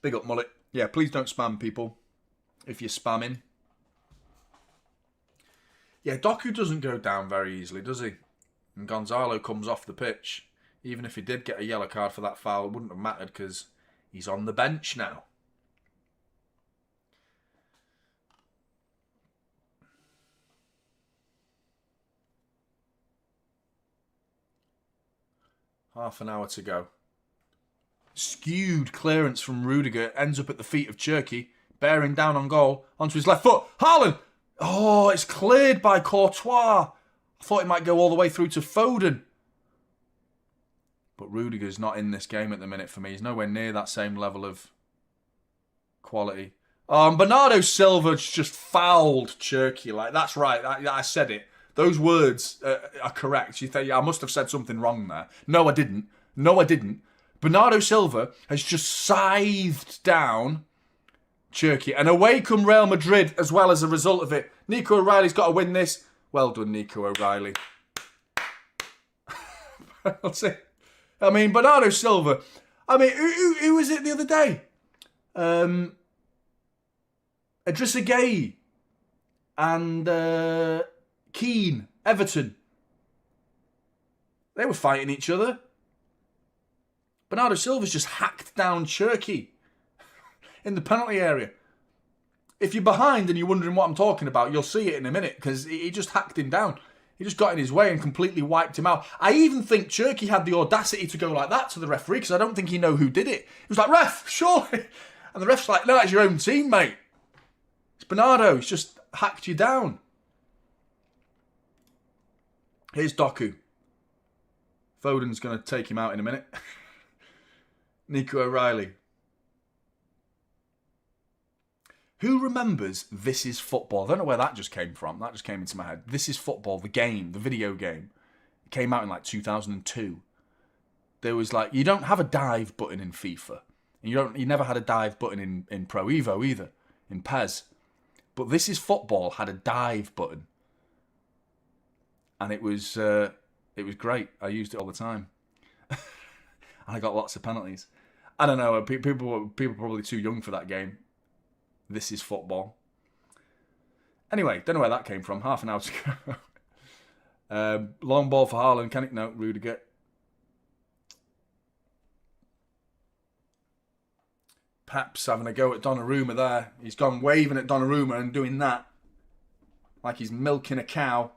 Big up, Mullet. Yeah, please don't spam people if you're spamming. Yeah, Doku doesn't go down very easily, does he? And Gonzalo comes off the pitch. Even if he did get a yellow card for that foul, it wouldn't have mattered because he's on the bench now. Half an hour to go. Skewed clearance from Rudiger. Ends up at the feet of Cherky. Bearing down on goal. Onto his left foot. Haaland! Oh, it's cleared by Courtois. I thought it might go all the way through to Foden. But Rudiger's not in this game at the minute for me. He's nowhere near that same level of quality. Bernardo Silva's just fouled Cherky. Like, that's right. I said it. Those words are correct. You think, yeah, I must have said something wrong there. No, I didn't. No, I didn't. Bernardo Silva has just scythed down Cherky. And away come Real Madrid as well as a result of it. Nico O'Reilly's got to win this. Well done, Nico O'Reilly. That's it. I mean, Bernardo Silva. I mean, who was it the other day? Idrissa Gueye and Keane, Everton. They were fighting each other. Bernardo Silva's just hacked down Cherky in the penalty area. If you're behind and you're wondering what I'm talking about, you'll see it in a minute because he just hacked him down. He just got in his way and completely wiped him out. I even think Cherky had the audacity to go like that to the referee because I don't think he know who did it. He was like, ref, surely. And the ref's like, no, that's your own team, mate. It's Bernardo. He's just hacked you down. Here's Doku. Foden's going to take him out in a minute. Nico O'Reilly. Who remembers This Is Football? I don't know where that just came from. That just came into my head. This Is Football, the game, the video game. It came out in like 2002. There was like, you don't have a dive button in FIFA. And you never had a dive button in Pro Evo either, in PES. But This Is Football had a dive button. And it was great. I used it all the time. And I got lots of penalties. I don't know, people probably too young for that game. This Is Football. Anyway, don't know where that came from. Half an hour to go. Long ball for Haaland. Can it? No, Rudiger. Pep's having a go at Donnarumma there. He's gone waving at Donnarumma and doing that. like he's milking a cow.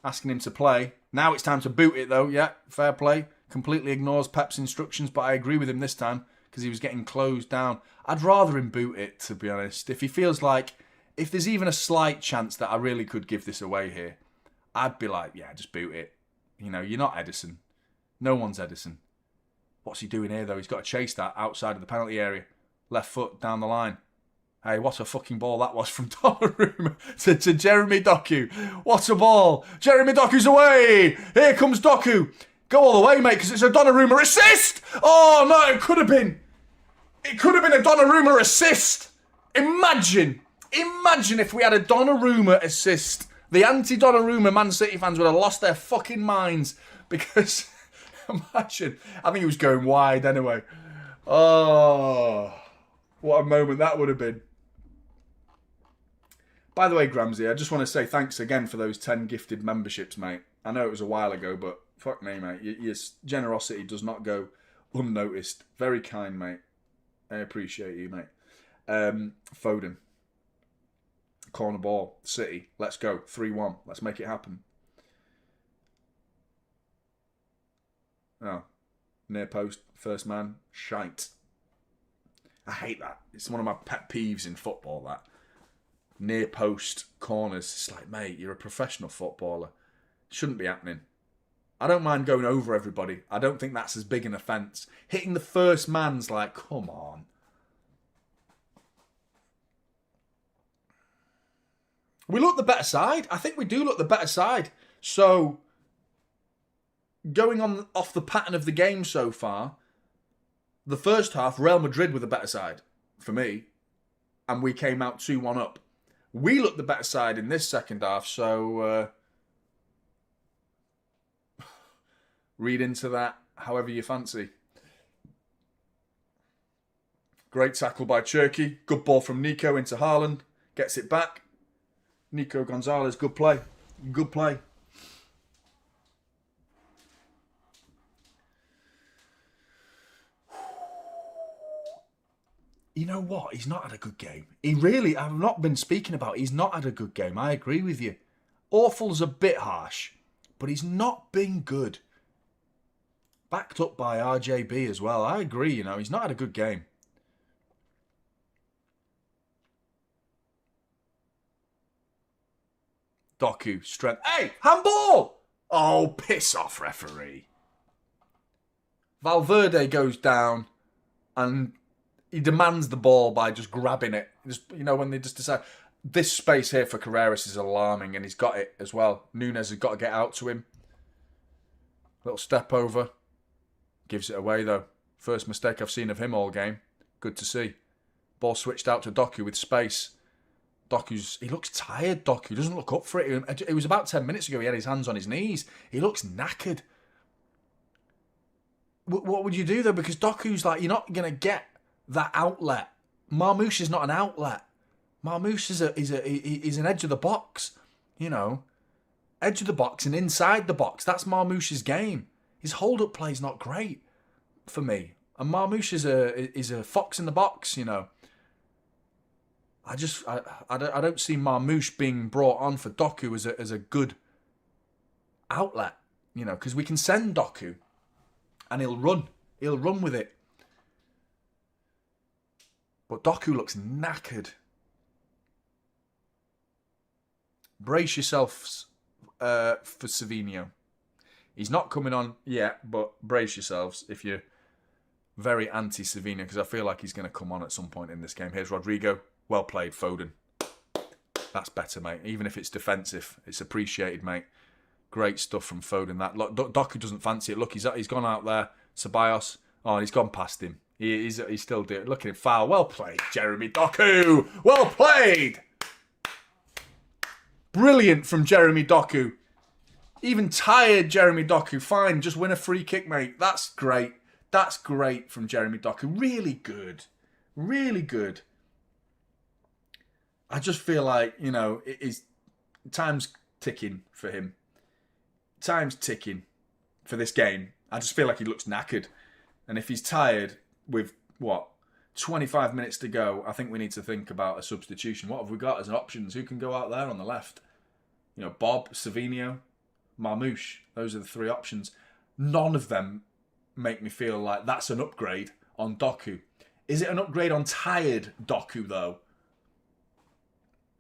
Asking him to play. Now it's time to boot it though. Yeah, fair play. Completely ignores Pep's instructions, but I agree with him this time because he was getting closed down. I'd rather him boot it, to be honest. If he feels like, if there's even a slight chance that I really could give this away here, I'd be like, yeah, just boot it. You know, you're not Edison. No one's Edison. What's he doing here though? He's got to chase that outside of the penalty area. Left foot down the line. Hey, what a fucking ball that was from Donnarumma to Jeremy Doku. What a ball. Jeremy Doku's away. Here comes Doku. Go all the way, mate, because it's a Donnarumma assist. Oh, no, it could have been. It could have been a Donnarumma assist. Imagine if we had a Donnarumma assist. The anti-Donnarumma Man City fans would have lost their fucking minds because, imagine. I think he was going wide anyway. Oh, what a moment that would have been. By the way, Gramsy, I just want to say thanks again for those 10 gifted memberships, mate. I know it was a while ago, but fuck me, mate. Your generosity does not go unnoticed. Very kind, mate. I appreciate you, mate. Foden. Corner ball. City. Let's go. 3-1. Let's make it happen. Oh. Near post. First man. Shite. I hate that. It's one of my pet peeves in football, that. Near post corners. It's like, mate, you're a professional footballer. Shouldn't be happening. I don't mind going over everybody. I don't think that's as big an offence. Hitting the first man's like, come on. We look the better side. I think we do look the better side. So, going on off the pattern of the game so far, the first half, Real Madrid were the better side, for me. And we came out 2-1 up. We look the better side in this second half, so read into that however you fancy. Great tackle by Cherky. Good ball from Nico into Haaland. Gets it back. Nico Gonzalez, good play. Good play. You know what? He's not had a good game. He really, I've not been speaking about, he's not had a good game. I agree with you. Awful's a bit harsh, but he's not been good. Backed up by RJB as well. I agree, you know, he's not had a good game. Doku, strength. Hey, handball! Oh, piss off, referee. Valverde goes down and he demands the ball by just grabbing it. Just, you know, when they just decide. This space here for Carreras is alarming, and he's got it as well. Nunes has got to get out to him. Little step over. Gives it away, though. First mistake I've seen of him all game. Good to see. Ball switched out to Doku with space. He looks tired, Doku. Doesn't look up for it. It was about 10 minutes ago he had his hands on his knees. He looks knackered. What would you do, though? Because Doku's like, you're not going to get that outlet. Marmoush is not an outlet. Marmoush is an edge of the box. You know, edge of the box and inside the box. That's Marmoush's game. His hold-up play is not great for me. And Marmoush is a fox in the box. You know, I don't see Marmoush being brought on for Doku as a good outlet. You know, because we can send Doku and he'll run. He'll run with it. But Doku looks knackered. Brace yourselves for Savinho. He's not coming on yet, but brace yourselves if you're very anti-Savinho, because I feel like he's going to come on at some point in this game. Here's Rodrigo. Well played, Foden. That's better, mate. Even if it's defensive, it's appreciated, mate. Great stuff from Foden. That look, Doku doesn't fancy it. Look, he's gone out there. Ceballos. Oh, and he's gone past him. He's still doing it. Look at him. Foul. Well played, Jeremy Doku. Well played. Brilliant from Jeremy Doku. Even tired Jeremy Doku. Fine. Just win a free kick, mate. That's great. That's great from Jeremy Doku. Really good. Really good. I just feel like, you know, time's ticking for him. Time's ticking for this game. I just feel like he looks knackered. And if he's tired with, 25 minutes to go. I think we need to think about a substitution. What have we got as options? Who can go out there on the left? You know, Bob, Savinho, Marmoush. Those are the three options. None of them make me feel like that's an upgrade on Doku. Is it an upgrade on tired Doku, though?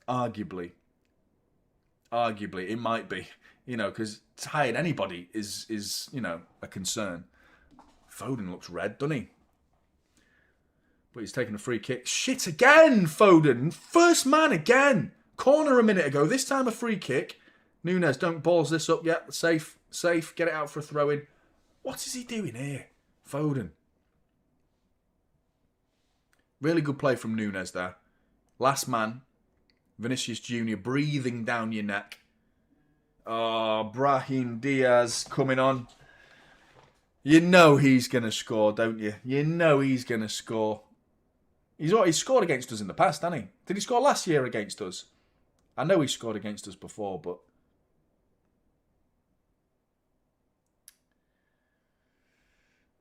Arguably, it might be. You know, because tired anybody is you know, a concern. Foden looks red, doesn't he? But he's taking a free kick. Shit again, Foden. First man again. Corner a minute ago. This time a free kick. Nunes, don't balls this up yet. Safe. Get it out for a throw-in. What is he doing here? Foden. Really good play from Nunes there. Last man. Vinicius Jr. breathing down your neck. Oh, Brahim Diaz coming on. You know he's going to score, don't you? You know he's going to score. He's scored against us in the past, hasn't he? Did he score last year against us? I know he scored against us before, but...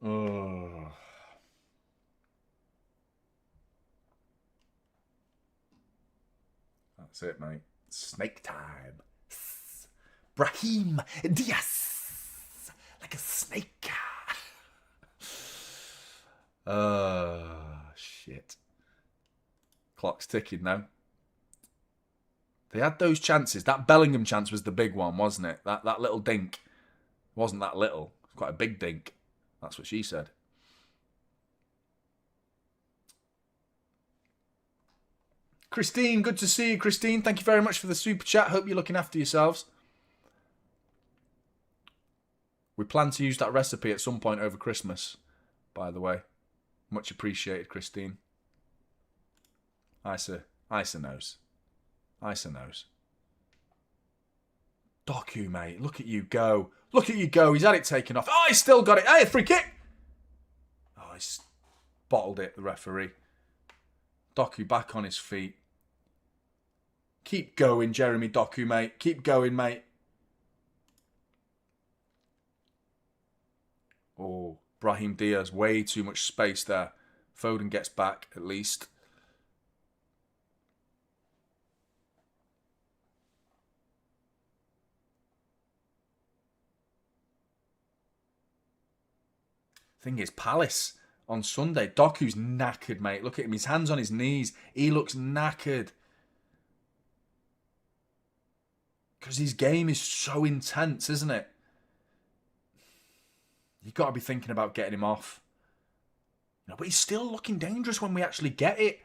Oh. That's it, mate. Snake time. Brahim Diaz. Like a snake. Shit. Clock's ticking now. They had those chances. That Bellingham chance was the big one, wasn't it? That little dink. It wasn't that little. It was quite a big dink. That's what she said. Christine, good to see you, Christine. Thank you very much for the super chat. Hope you're looking after yourselves. We plan to use that recipe at some point over Christmas, by the way. Much appreciated, Christine. Isa knows. Isa knows. Doku, mate. Look at you go. Look at you go. He's had it taken off. Oh, he's still got it. Hey, a free kick. Oh, he's bottled it, the referee. Doku back on his feet. Keep going, Jeremy Doku, mate. Keep going, mate. Oh, Brahim Diaz. Way too much space there. Foden gets back, at least. Thing is, Palace on Sunday. Doku's knackered, mate. Look at him. His hands on his knees. He looks knackered. Because his game is so intense, isn't it? You've got to be thinking about getting him off. You know, but he's still looking dangerous when we actually get it.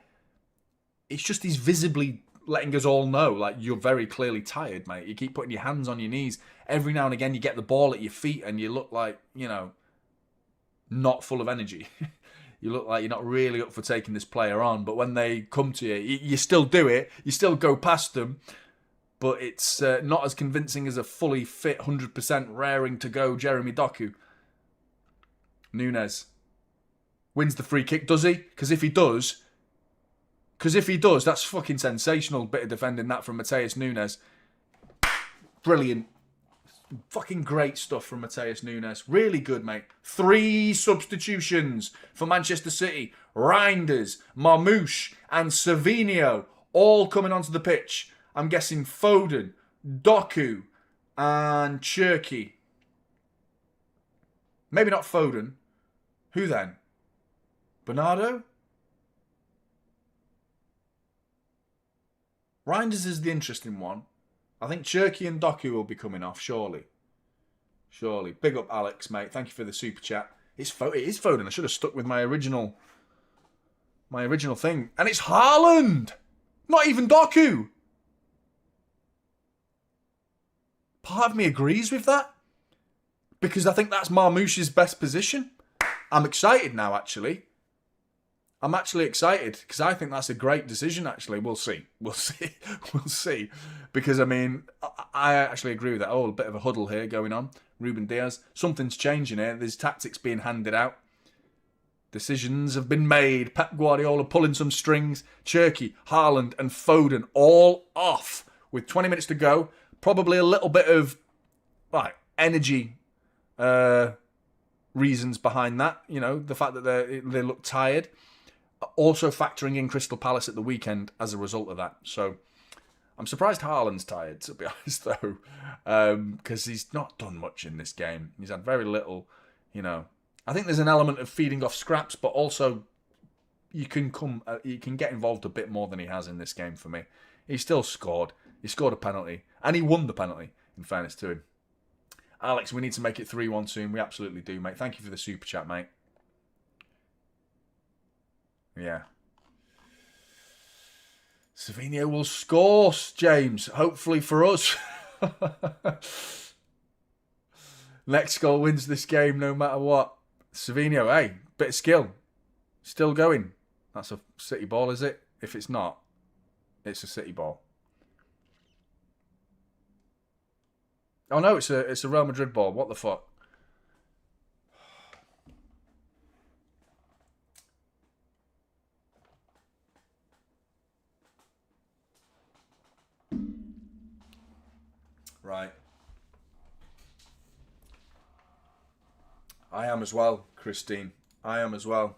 It's just he's visibly letting us all know, like, you're very clearly tired, mate. You keep putting your hands on your knees. Every now and again, you get the ball at your feet and you look like, you know, not full of energy. You look like you're not really up for taking this player on. But when they come to you, you still do it. You still go past them. But it's not as convincing as a fully fit, 100% raring to go Jeremy Doku. Nunes wins the free kick, does he? Because if he does, that's fucking sensational bit of defending that from Mateus Nunes. Brilliant. Fucking great stuff from Mateus Nunes. Really good, mate. 3 substitutions for Manchester City. Reinders, Marmoush and Savinho all coming onto the pitch. I'm guessing Foden, Doku and Cherki. Maybe not Foden. Who then? Bernardo? Reinders is the interesting one. I think Cherki and Doku will be coming off, surely. Surely. Big up, Alex, mate. It for the super chat. It is Foden. I should have stuck with my original thing. And it's Haaland! Not even Doku! Part of me agrees with that. Because I think that's Marmoush's best position. I'm excited now, actually. I'm actually excited because I think that's a great decision, actually. We'll see. We'll see. Because, I mean, I actually agree with that. Oh, a bit of a huddle here going on. Ruben Diaz. Something's changing here. There's tactics being handed out. Decisions have been made. Pep Guardiola pulling some strings. Cherki, Haaland and Foden all off with 20 minutes to go. Probably a little bit of energy reasons behind that. You know, the fact that they look tired. Also factoring in Crystal Palace at the weekend as a result of that. So I'm surprised Haaland's tired, to be honest, though, because he's not done much in this game. He's had very little, you know. I think there's an element of feeding off scraps, but also you can get involved a bit more than he has in this game for me. He still scored. He scored a penalty, and he won the penalty, in fairness to him. Alex, we need to make it 3-1 soon. We absolutely do, mate. Thank you for the super chat, mate. Yeah. Savinho will score, James. Hopefully for us. Next goal wins this game no matter what. Savinho, hey, bit of skill. Still going. That's a City ball, is it? If it's not, it's a City ball. Oh no, it's a Real Madrid ball. What the fuck? Right. I am as well, Christine. I am as well.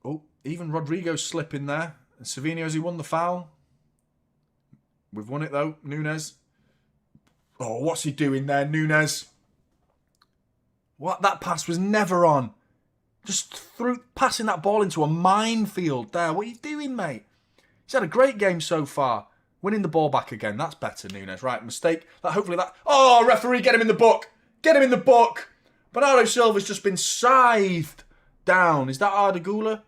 Oh, even Rodrigo's slipping there. And Savinho, has he won the foul? We've won it though. Nunes. Oh, what's he doing there, Nunes? What? That pass was never on. Just passing that ball into a minefield there. What are you doing, mate? He's had a great game so far. Winning the ball back again. That's better, Nunes. Right, mistake. Hopefully that... Oh, referee, get him in the book. Get him in the book. Bernardo Silva's just been scythed down. Is that Arda Güler?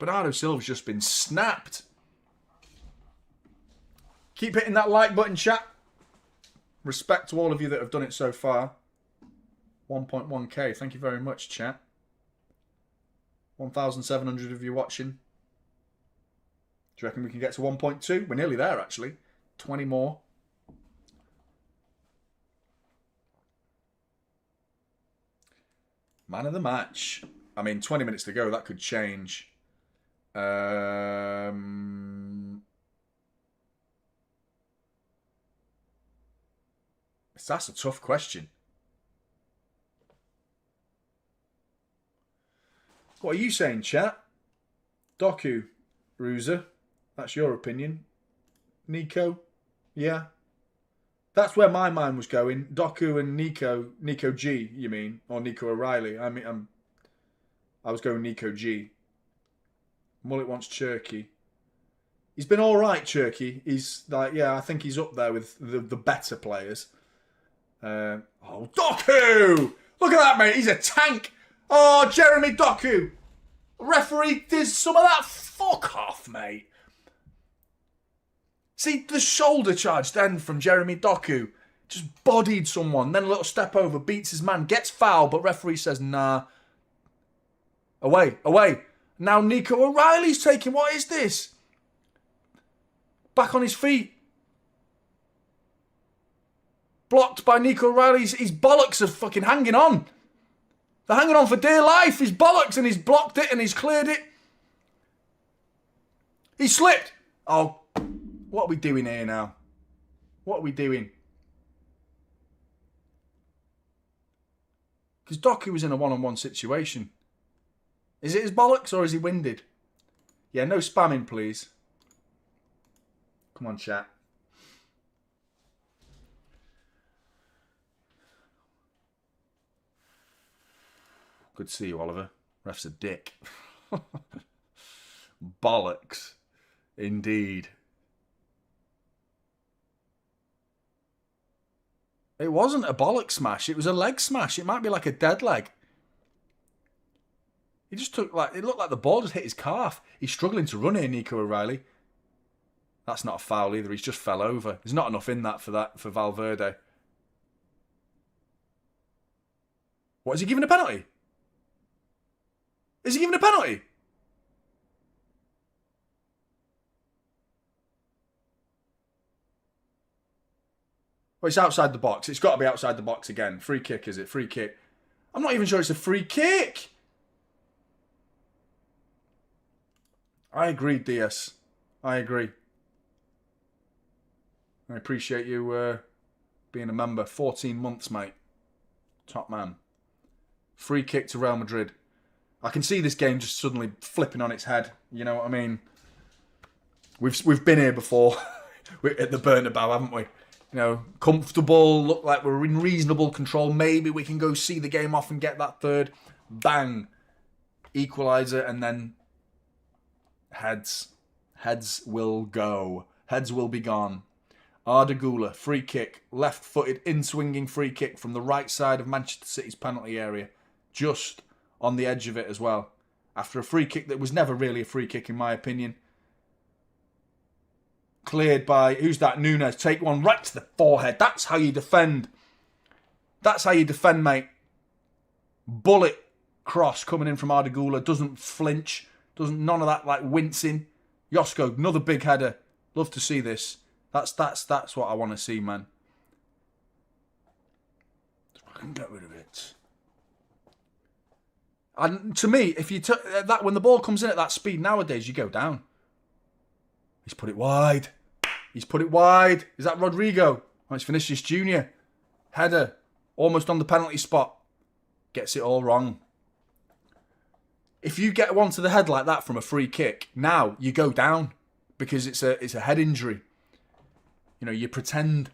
Bernardo Silva's just been snapped. Keep hitting that like button, chat. Respect to all of you that have done it so far. 1.1k. Thank you very much, chat. 1,700 of you watching. Do you reckon we can get to 1.2? We're nearly there, actually. 20 more. Man of the match. I mean, 20 minutes to go. That could change. That's a tough question. What are you saying, chat? Doku, Ruza. That's your opinion. Nico, yeah. That's where my mind was going. Doku and Nico G, you mean? Or Nico O'Reilly. I was going Nico G. Mullet wants Cherky. He's been alright, Cherky. He's like, yeah, I think he's up there with the better players. Oh, Doku! Look at that, mate. He's a tank. Oh, Jeremy Doku. Referee did some of that. Fuck off, mate. See, the shoulder charge then from Jeremy Doku. Just bodied someone. Then a little step over. Beats his man. Gets fouled. But referee says, nah. Away. Away. Now Nico O'Reilly's taking. What is this? Back on his feet. Blocked by Nico O'Reilly. His bollocks are fucking hanging on. They're hanging on for dear life. His bollocks, and he's blocked it and he's cleared it. He slipped. Oh, what are we doing here now? What are we doing? Because Doku was in a one-on-one situation. Is it his bollocks or is he winded? Yeah, no spamming, please. Come on, chat. Good to see you, Oliver. Ref's a dick. Bollocks. Indeed. It wasn't a bollock smash. It was a leg smash. It might be like a dead leg. He just took like... It looked like the ball just hit his calf. He's struggling to run here, Nico O'Reilly. That's not a foul either. He's just fell over. There's not enough in that for Valverde. What, is he giving a penalty? Is he giving a penalty? Well, it's outside the box. It's got to be outside the box again. Free kick, is it? Free kick. I'm not even sure it's a free kick. I agree, DS. I agree. I appreciate you being a member. 14 months, mate. Top man. Free kick to Real Madrid. I can see this game just suddenly flipping on its head. You know what I mean? We've been here before at the Bernabeu, haven't we? You know, comfortable, look like we're in reasonable control. Maybe we can go see the game off and get that third. Bang. Equalizer, and then heads. Heads will go. Heads will be gone. Arda Güler, free kick. Left-footed, in-swinging free kick from the right side of Manchester City's penalty area. Just on the edge of it as well. After a free kick that was never really a free kick, in my opinion. Cleared by, who's that? Nunes. Take one right to the forehead. That's how you defend. That's how you defend, mate. Bullet cross coming in from Arda Güler. Doesn't flinch. None of that like wincing. Josko, another big header. Love to see this. That's what I want to see, man. I can get rid of it. And to me, if you that when the ball comes in at that speed nowadays, you go down. He's put it wide. He's put it wide. Is that Rodrigo? Oh, it's Vinicius Jr. Header. Almost on the penalty spot. Gets it all wrong. If you get one to the head like that from a free kick, now you go down. Because it's a head injury. You know, you pretend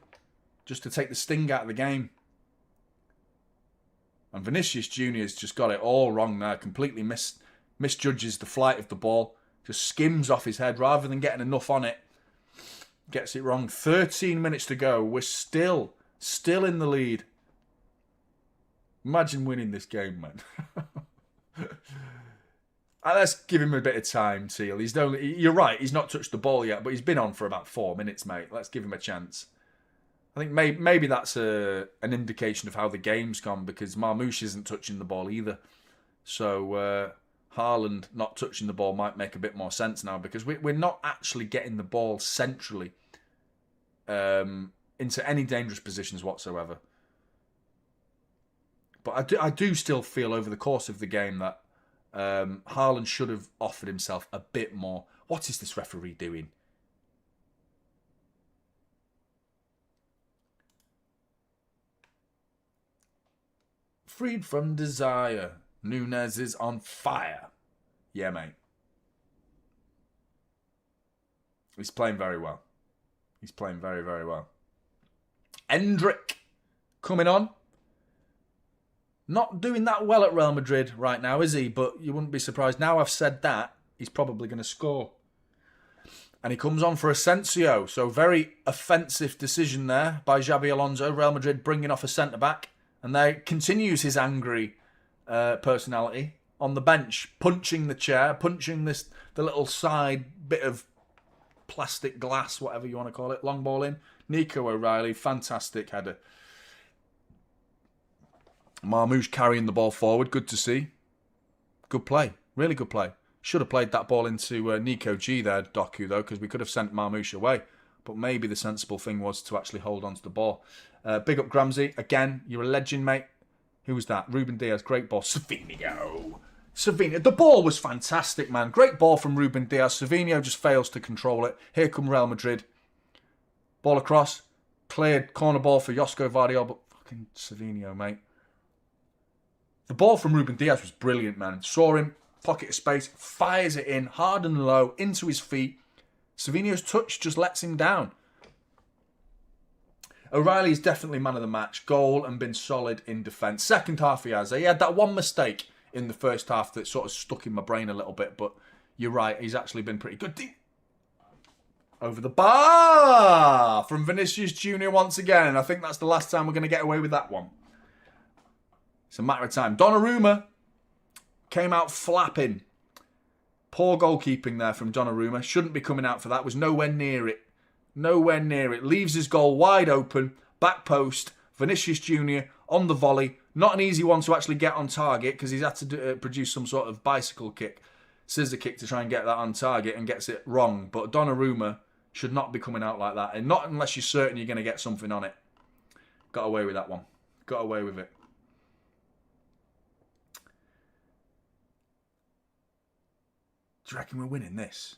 just to take the sting out of the game. And Vinicius Jr. has just got it all wrong there. Completely misjudges the flight of the ball. Just skims off his head rather than getting enough on it. Gets it wrong. 13 minutes to go. We're still in the lead. Imagine winning this game, man. Let's give him a bit of time, Teal. You're right, he's not touched the ball yet, but he's been on for about 4 minutes, mate. Let's give him a chance. I think maybe that's an indication of how the game's gone, because Marmoush isn't touching the ball either. So Haaland not touching the ball might make a bit more sense now, because we're not actually getting the ball centrally into any dangerous positions whatsoever. But I do still feel over the course of the game that Haaland should have offered himself a bit more. What is this referee doing? Freed from desire. Nunes is on fire. Yeah, mate. He's playing very well. He's playing very, very well. Endrick coming on. Not doing that well at Real Madrid right now, is he? But you wouldn't be surprised. Now I've said that, he's probably going to score. And he comes on for Asensio. So very offensive decision there by Xabi Alonso. Real Madrid bringing off a centre-back. And there continues his angry personality on the bench. Punching the chair. Punching the little side bit of plastic glass, whatever you want to call it. Long ball in. Nico O'Reilly. Fantastic header. Marmoush carrying the ball forward. Good to see. Good play. Really good play. Should have played that ball into Nico G there, Doku, though, because we could have sent Marmoush away. But maybe the sensible thing was to actually hold on to the ball. Big up Gramsci. Again, you're a legend, mate. Who was that? Ruben Diaz. Great ball. Savinho. The ball was fantastic, man. Great ball from Ruben Diaz. Savinho just fails to control it. Here come Real Madrid. Ball across. Cleared corner ball for Josko Vardiol. But fucking Savinho, mate. The ball from Ruben Diaz was brilliant, man. Saw him, pocket of space, fires it in, hard and low, into his feet. Savinho's touch just lets him down. O'Reilly is definitely man of the match. Goal and been solid in defence. Second half he has. He had that one mistake in the first half that sort of stuck in my brain a little bit, but you're right, he's actually been pretty good. Over the bar from Vinicius Jr. once again. I think that's the last time we're going to get away with that one. It's a matter of time. Donnarumma came out flapping. Poor goalkeeping there from Donnarumma. Shouldn't be coming out for that. Was nowhere near it. Nowhere near it. Leaves his goal wide open. Back post. Vinicius Jr. on the volley. Not an easy one to actually get on target because he's had to produce some sort of bicycle kick, scissor kick to try and get that on target and gets it wrong. But Donnarumma should not be coming out like that. And not unless you're certain you're going to get something on it. Got away with that one. Got away with it. Do you reckon we're winning this?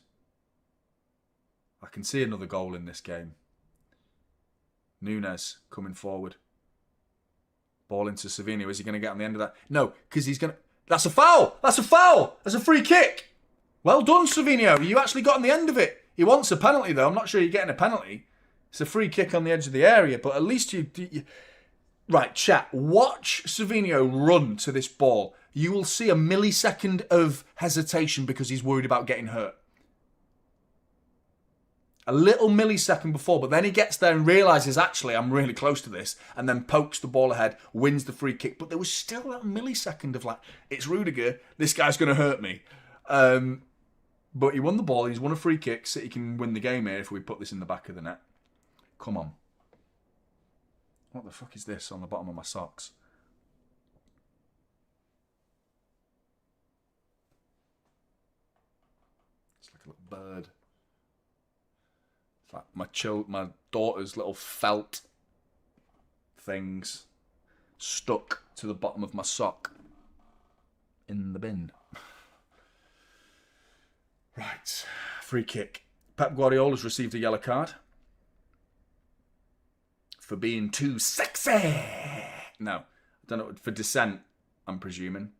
I can see another goal in this game. Nunes coming forward. Ball into Savinho. Is he going to get on the end of that? No, because he's going to... That's a foul! That's a foul! That's a free kick! Well done, Savinho. You actually got on the end of it. He wants a penalty, though. I'm not sure you're getting a penalty. It's a free kick on the edge of the area, but at least you... Right, chat. Watch Savinho run to this ball. You will see a millisecond of hesitation because he's worried about getting hurt. A little millisecond before, but then he gets there and realises, actually, I'm really close to this, and then pokes the ball ahead, wins the free kick. But there was still that millisecond of like, it's Rudiger, this guy's going to hurt me. But he won the ball, he's won a free kick, so he can win the game here if we put this in the back of the net. Come on. What the fuck is this on the bottom of my socks? It's like a little bird. It's like my daughter's little felt things stuck to the bottom of my sock in the bin. Right, free kick. Pep Guardiola's received a yellow card for being too sexy. No, I don't know, for dissent, I'm presuming.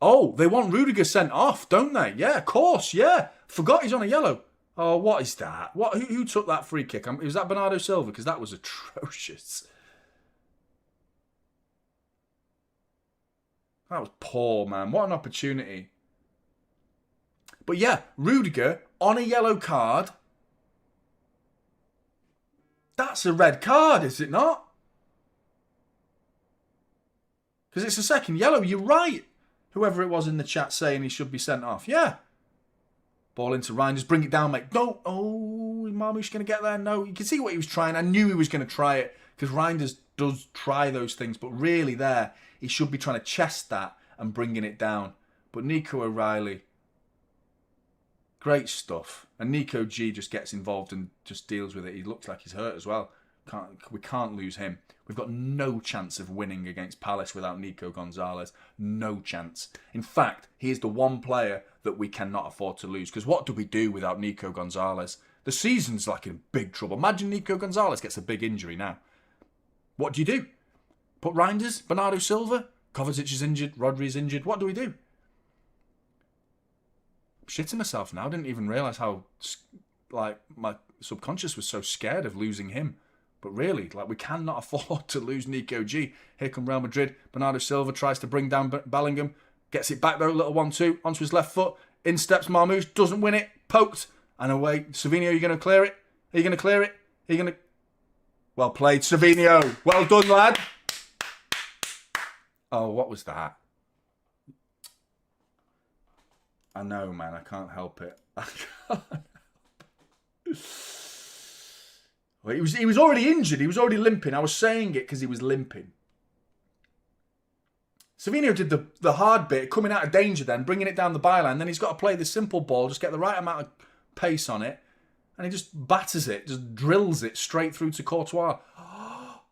Oh, they want Rudiger sent off, don't they? Yeah, of course, yeah. Forgot he's on a yellow. Oh, what is that? Who took that free kick? Was that Bernardo Silva? Because that was atrocious. That was poor, man. What an opportunity. But yeah, Rudiger on a yellow card. That's a red card, is it not? Because it's a second yellow. You're right. Whoever it was in the chat saying he should be sent off. Yeah. Ball into Ryan. Just bring it down, mate. No. Oh, is Marmoush going to get there? No. You can see what he was trying. I knew he was going to try it. Because Ryan does try those things. But really there, he should be trying to chest that and bringing it down. But Nico O'Reilly, great stuff. And Nico G just gets involved and just deals with it. He looks like he's hurt as well. We can't lose him. We've got no chance of winning against Palace without Nico Gonzalez. No chance. In fact, he is the one player that we cannot afford to lose. Because what do we do without Nico Gonzalez? The season's like in big trouble. Imagine Nico Gonzalez gets a big injury now. What do you do? Put Reinders, Bernardo Silva, Kovacic is injured, Rodri's injured. What do we do? I'm shitting myself now. I didn't even realise how, like, my subconscious was so scared of losing him. But really, like, we cannot afford to lose Nico G. Here come Real Madrid. Bernardo Silva tries to bring down Bellingham. Gets it back though, little 1-2 onto his left foot. In steps Marmoush, doesn't win it. Poked and away. Savinho, are you going to clear it? Are you going to clear it? Are you going to... Well played, Savinho. Well done, lad. Oh, what was that? I know, man. I can't help it. I can't help it. Well, he was already injured. He was already limping. I was saying it because he was limping. Savinho did the hard bit, coming out of danger then, bringing it down the byline. Then he's got to play the simple ball, just get the right amount of pace on it. And he just batters it, just drills it straight through to Courtois.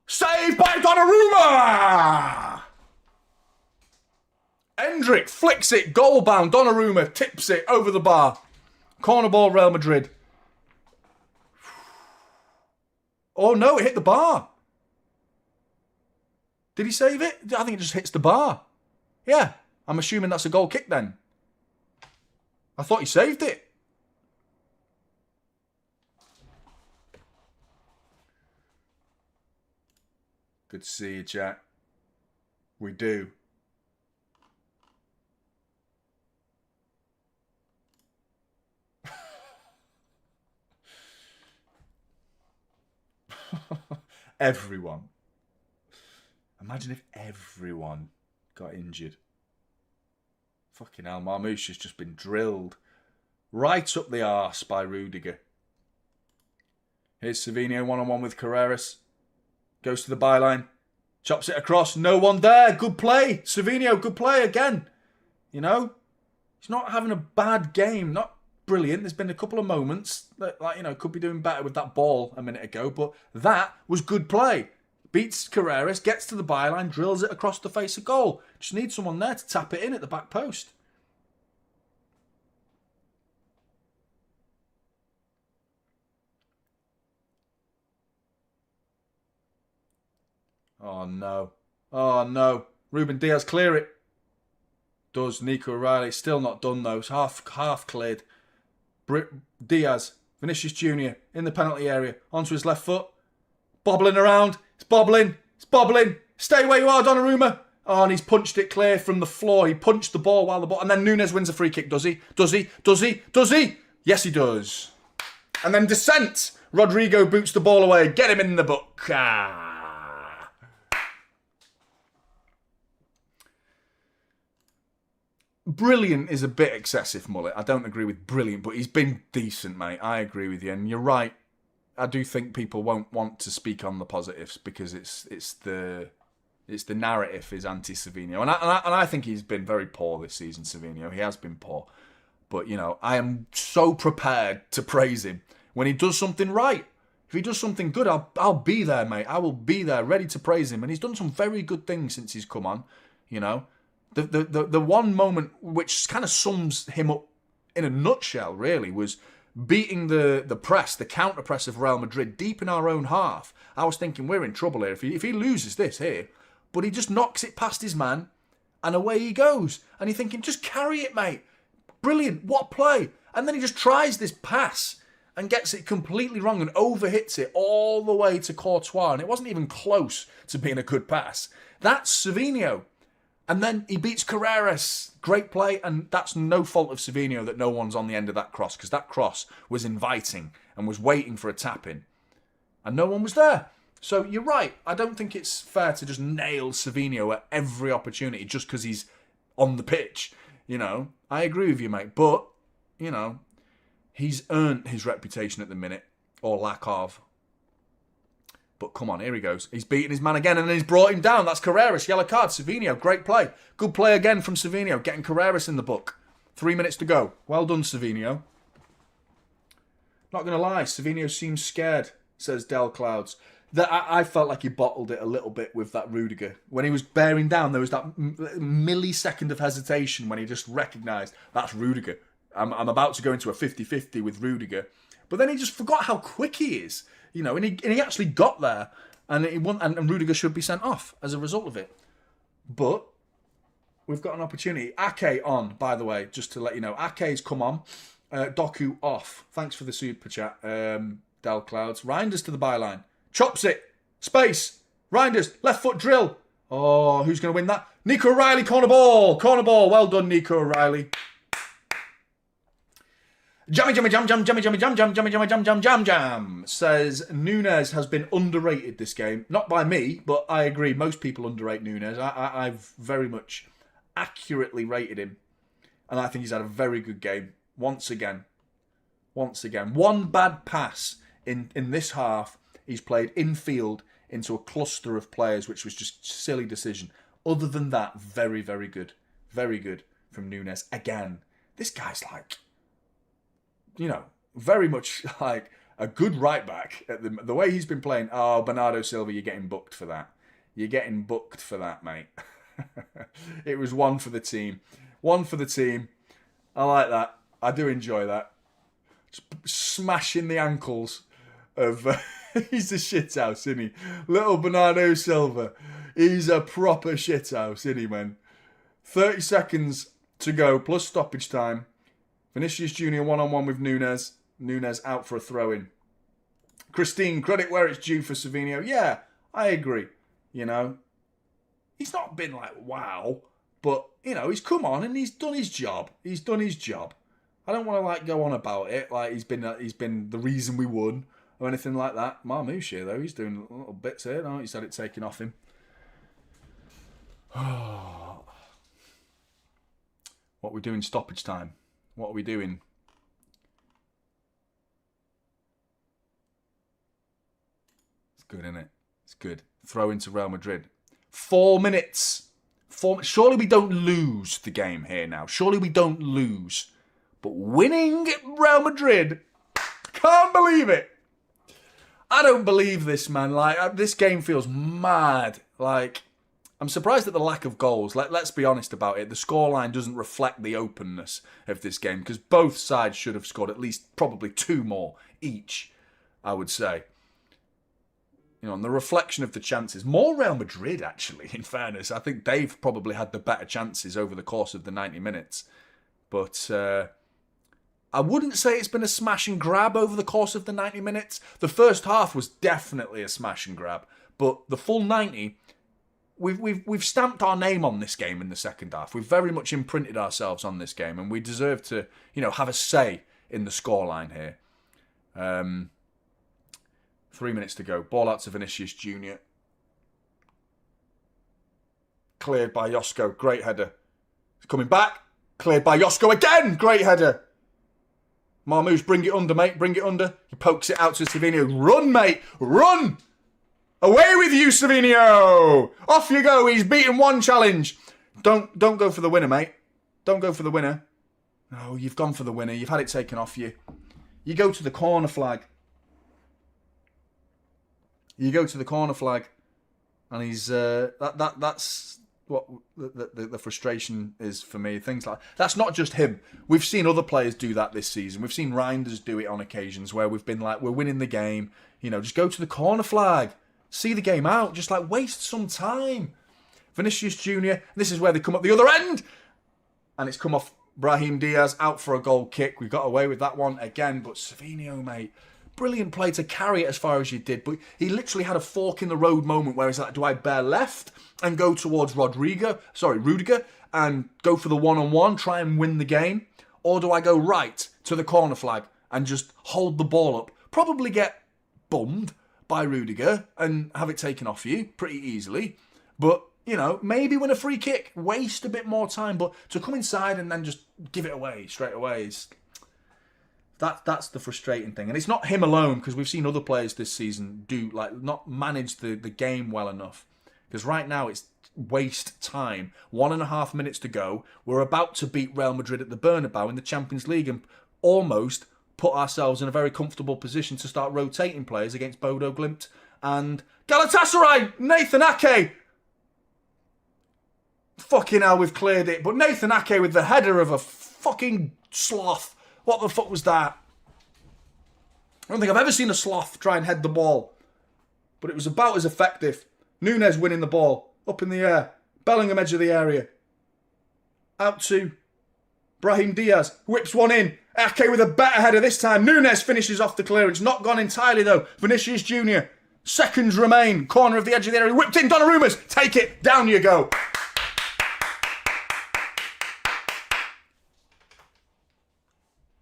Saved by Donnarumma! Endrick flicks it, goal bound. Donnarumma tips it over the bar. Corner ball, Real Madrid. Oh no, it hit the bar. Did he save it? I think it just hits the bar. Yeah, I'm assuming that's a goal kick then. I thought he saved it. Good to see you, chat. We do. Everyone. Imagine if everyone got injured. Fucking hell, Marmoush has just been drilled right up the arse by Rudiger. Here's Savinho one-on-one with Carreras. Goes to the byline. Chops it across. No one there. Good play. Savinho, good play again. You know? He's not having a bad game. Not brilliant. There's been a couple of moments that, like, you know, could be doing better with that ball a minute ago. But that was good play. Beats Carreras, gets to the byline, drills it across the face of goal. Just need someone there to tap it in at the back post. Oh, no. Oh, no. Ruben Diaz, clear it. Does Nico O'Reilly. Still not done, though. It's half cleared. Diaz, Vinicius Jr. in the penalty area. Onto his left foot. Bobbling around. It's bobbling. It's bobbling. Stay where you are, Donnarumma. Oh, and he's punched it clear from the floor. He punched the ball while the ball... And then Núñez wins a free kick. Does he? Does he? Does he? Does he? Yes, he does. And then descent. Rodrigo boots the ball away. Get him in the book. Brilliant is a bit excessive, Mullet. I don't agree with brilliant, but he's been decent, mate. I agree with you. And you're right. I do think people won't want to speak on the positives because it's the narrative is anti-Savinho. And I think he's been very poor this season, Savinho. He has been poor. But, you know, I am so prepared to praise him when he does something right. If he does something good, I'll be there, mate. I will be there, ready to praise him. And he's done some very good things since he's come on, you know. The one moment which kind of sums him up in a nutshell, really, was beating the press, the counter-press of Real Madrid deep in our own half. I was thinking, we're in trouble here. If he loses this here, but he just knocks it past his man, and away he goes. And you're thinking, just carry it, mate. Brilliant, what play. And then he just tries this pass and gets it completely wrong and overhits it all the way to Courtois. And it wasn't even close to being a good pass. That's Savinho. And then he beats Carreras. Great play, and that's no fault of Savinho that no one's on the end of that cross, because that cross was inviting and was waiting for a tap-in. And no one was there. So you're right. I don't think it's fair to just nail Savinho at every opportunity just because he's on the pitch. You know, I agree with you, mate. But, you know, he's earned his reputation at the minute, or lack of. But come on, here he goes. He's beaten his man again and then he's brought him down. That's Carreras. Yellow card. Savinho. Great play. Good play again from Savinho. Getting Carreras in the book. 3 minutes to go. Well done, Savinho. Not going to lie. Savinho seems scared, says Del Clouds. I felt like he bottled it a little bit with that Rudiger. When he was bearing down, there was that millisecond of hesitation when he just recognised, that's Rudiger. I'm about to go into a 50-50 with Rudiger. But then he just forgot how quick he is. You know, and he actually got there, and and Rudiger should be sent off as a result of it. But we've got an opportunity. Ake on, by the way, just to let you know. Ake's come on. Doku off. Thanks for the super chat, Del Clouds. Reinders to the byline. Chops it. Space. Reinders. Left foot drill. Oh, who's going to win that? Nico O'Reilly, corner ball. Corner ball. Well done, Nico O'Reilly. Jammy, jammy, jam, jam, jammy, jammy, jam, jam, jammy, jammy, jam, jam, jam, jam. Says Núñez has been underrated this game. Not by me, but I agree. Most people underrate Núñez. I've very much accurately rated him. And I think he's had a very good game. Once again. One bad pass in this half. He's played infield into a cluster of players, which was just a silly decision. Other than that, very, very good. Very good from Núñez. Again, this guy's like, you know, very much like a good right back. At the way he's been playing. Oh, Bernardo Silva, you're getting booked for that. You're getting booked for that, mate. It was one for the team. One for the team. I like that. I do enjoy that. Smashing the ankles of... he's a shithouse, isn't he? Little Bernardo Silva. He's a proper shithouse, isn't he, man? 30 seconds to go, plus stoppage time. Vinicius Jr. one-on-one with Núñez. Núñez out for a throw-in. Christine, credit where it's due for Savinho. Yeah, I agree. You know, he's not been like, wow. But, you know, he's come on and he's done his job. He's done his job. I don't want to, like, go on about it. Like, he's been the reason we won or anything like that. Marmouche here, though, he's doing little bits here. No, he's had it taken off him. What are we doing stoppage time? What are we doing? It's good, isn't it? It's good. Throw into Real Madrid. 4 minutes. Surely we don't lose the game here now. Surely we don't lose. But winning Real Madrid, can't believe it. I don't believe this, man. Like, this game feels mad. Like, I'm surprised at the lack of goals. Let's be honest about it. The scoreline doesn't reflect the openness of this game because both sides should have scored at least probably 2 more each, I would say. on the reflection of the chances, more Real Madrid, actually, in fairness. I think they've probably had the better chances over the course of the 90 minutes. But I wouldn't say it's been a smash and grab over the course of the 90 minutes. The first half was definitely a smash and grab. But the full 90, we've stamped our name on this game in the second half. We've very much imprinted ourselves on this game. And we deserve to, have a say in the scoreline here. 3 minutes to go. Ball out to Vinicius Jr. Cleared by Josko. Great header. He's coming back. Cleared by Josko again. Great header. Marmoush, bring it under, mate. Bring it under. He pokes it out to Savinho. Run, mate. Run. Away with you, Savinho. Off you go. He's beaten one challenge. Don't go for the winner, mate. Don't go for the winner. No, you've gone for the winner. You've had it taken off you. You go to the corner flag. You go to the corner flag, and he's that's what the frustration is for me. Things like that's not just him. We've seen other players do that this season. We've seen Reinders do it on occasions where we've been like, we're winning the game. Just go to the corner flag, see the game out. Just like waste some time. Vinicius Jr. This is where they come up the other end, and it's come off Brahim Diaz out for a goal kick. We got away with that one again, but Savinho, mate. Brilliant play to carry it as far as you did, but he literally had a fork in the road moment where he's like, do I bear left and go towards Rudiger, and go for the one-on-one, try and win the game? Or do I go right to the corner flag and just hold the ball up, probably get bummed by Rudiger and have it taken off you pretty easily, but, maybe win a free kick, waste a bit more time, but to come inside and then just give it away straight away is... That's the frustrating thing. And it's not him alone, because we've seen other players this season not manage the game well enough. Because right now it's waste time. 1.5 minutes to go. We're about to beat Real Madrid at the Bernabeu in the Champions League and almost put ourselves in a very comfortable position to start rotating players against Bodo Glimt and Galatasaray. Nathan Ake. Fucking hell, we've cleared it. But Nathan Ake with the header of a fucking sloth. What the fuck was that? I don't think I've ever seen a sloth try and head the ball. But it was about as effective. Nunes winning the ball. Up in the air. Bellingham edge of the area. Out to Brahim Diaz. Whips one in. Ake with a better header this time. Nunes finishes off the clearance. Not gone entirely though. Vinicius Jr. Seconds remain. Corner of the edge of the area. Whipped in. Donnarumma's. Take it. Down you go.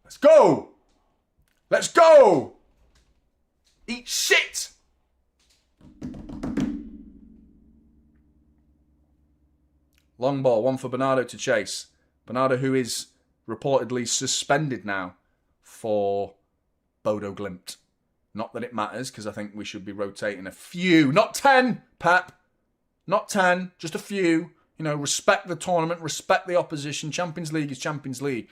Let's go! Let's go! Eat shit! Long ball, one for Bernardo to chase. Bernardo, who is reportedly suspended now for Bodo Glimt. Not that it matters, because I think we should be rotating a few. Not 10, Pep. Not 10, just a few. Respect the tournament, respect the opposition. Champions League is Champions League.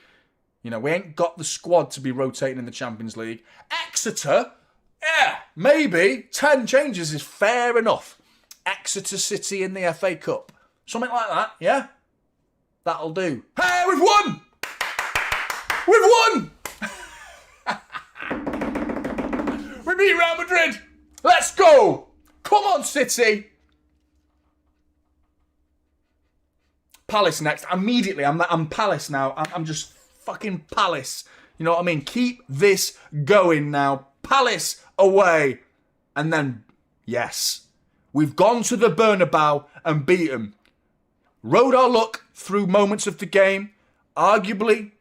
We ain't got the squad to be rotating in the Champions League. Exeter, maybe 10 changes is fair enough. Exeter City in the FA Cup. Something like that, yeah? That'll do. Hey, we've won! We've won! We beat Real Madrid. Let's go! Come on, City! Palace next. Immediately, I'm Palace now. I'm just... fucking Palace. You know what I mean? Keep this going now. Palace away. And then, yes, we've gone to the Bernabeu and beat them. Rode our luck through moments of the game. Arguably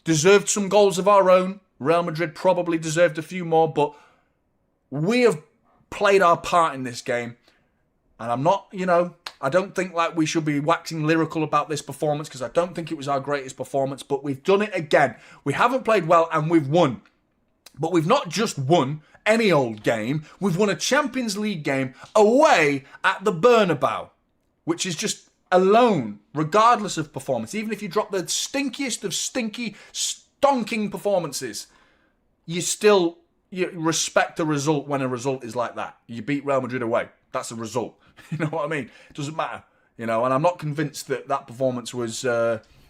deserved some goals of our own. Real Madrid probably deserved a few more, but we have played our part in this game. And I'm not, I don't think we should be waxing lyrical about this performance, because I don't think it was our greatest performance, but we've done it again. We haven't played well and we've won. But we've not just won any old game. We've won a Champions League game away at the Bernabeu, which is just alone, regardless of performance. Even if you drop the stinkiest of stinky, stonking performances, you respect the result when a result is like that. You beat Real Madrid away. That's a result. You know what I mean? It doesn't matter. And I'm not convinced that performance was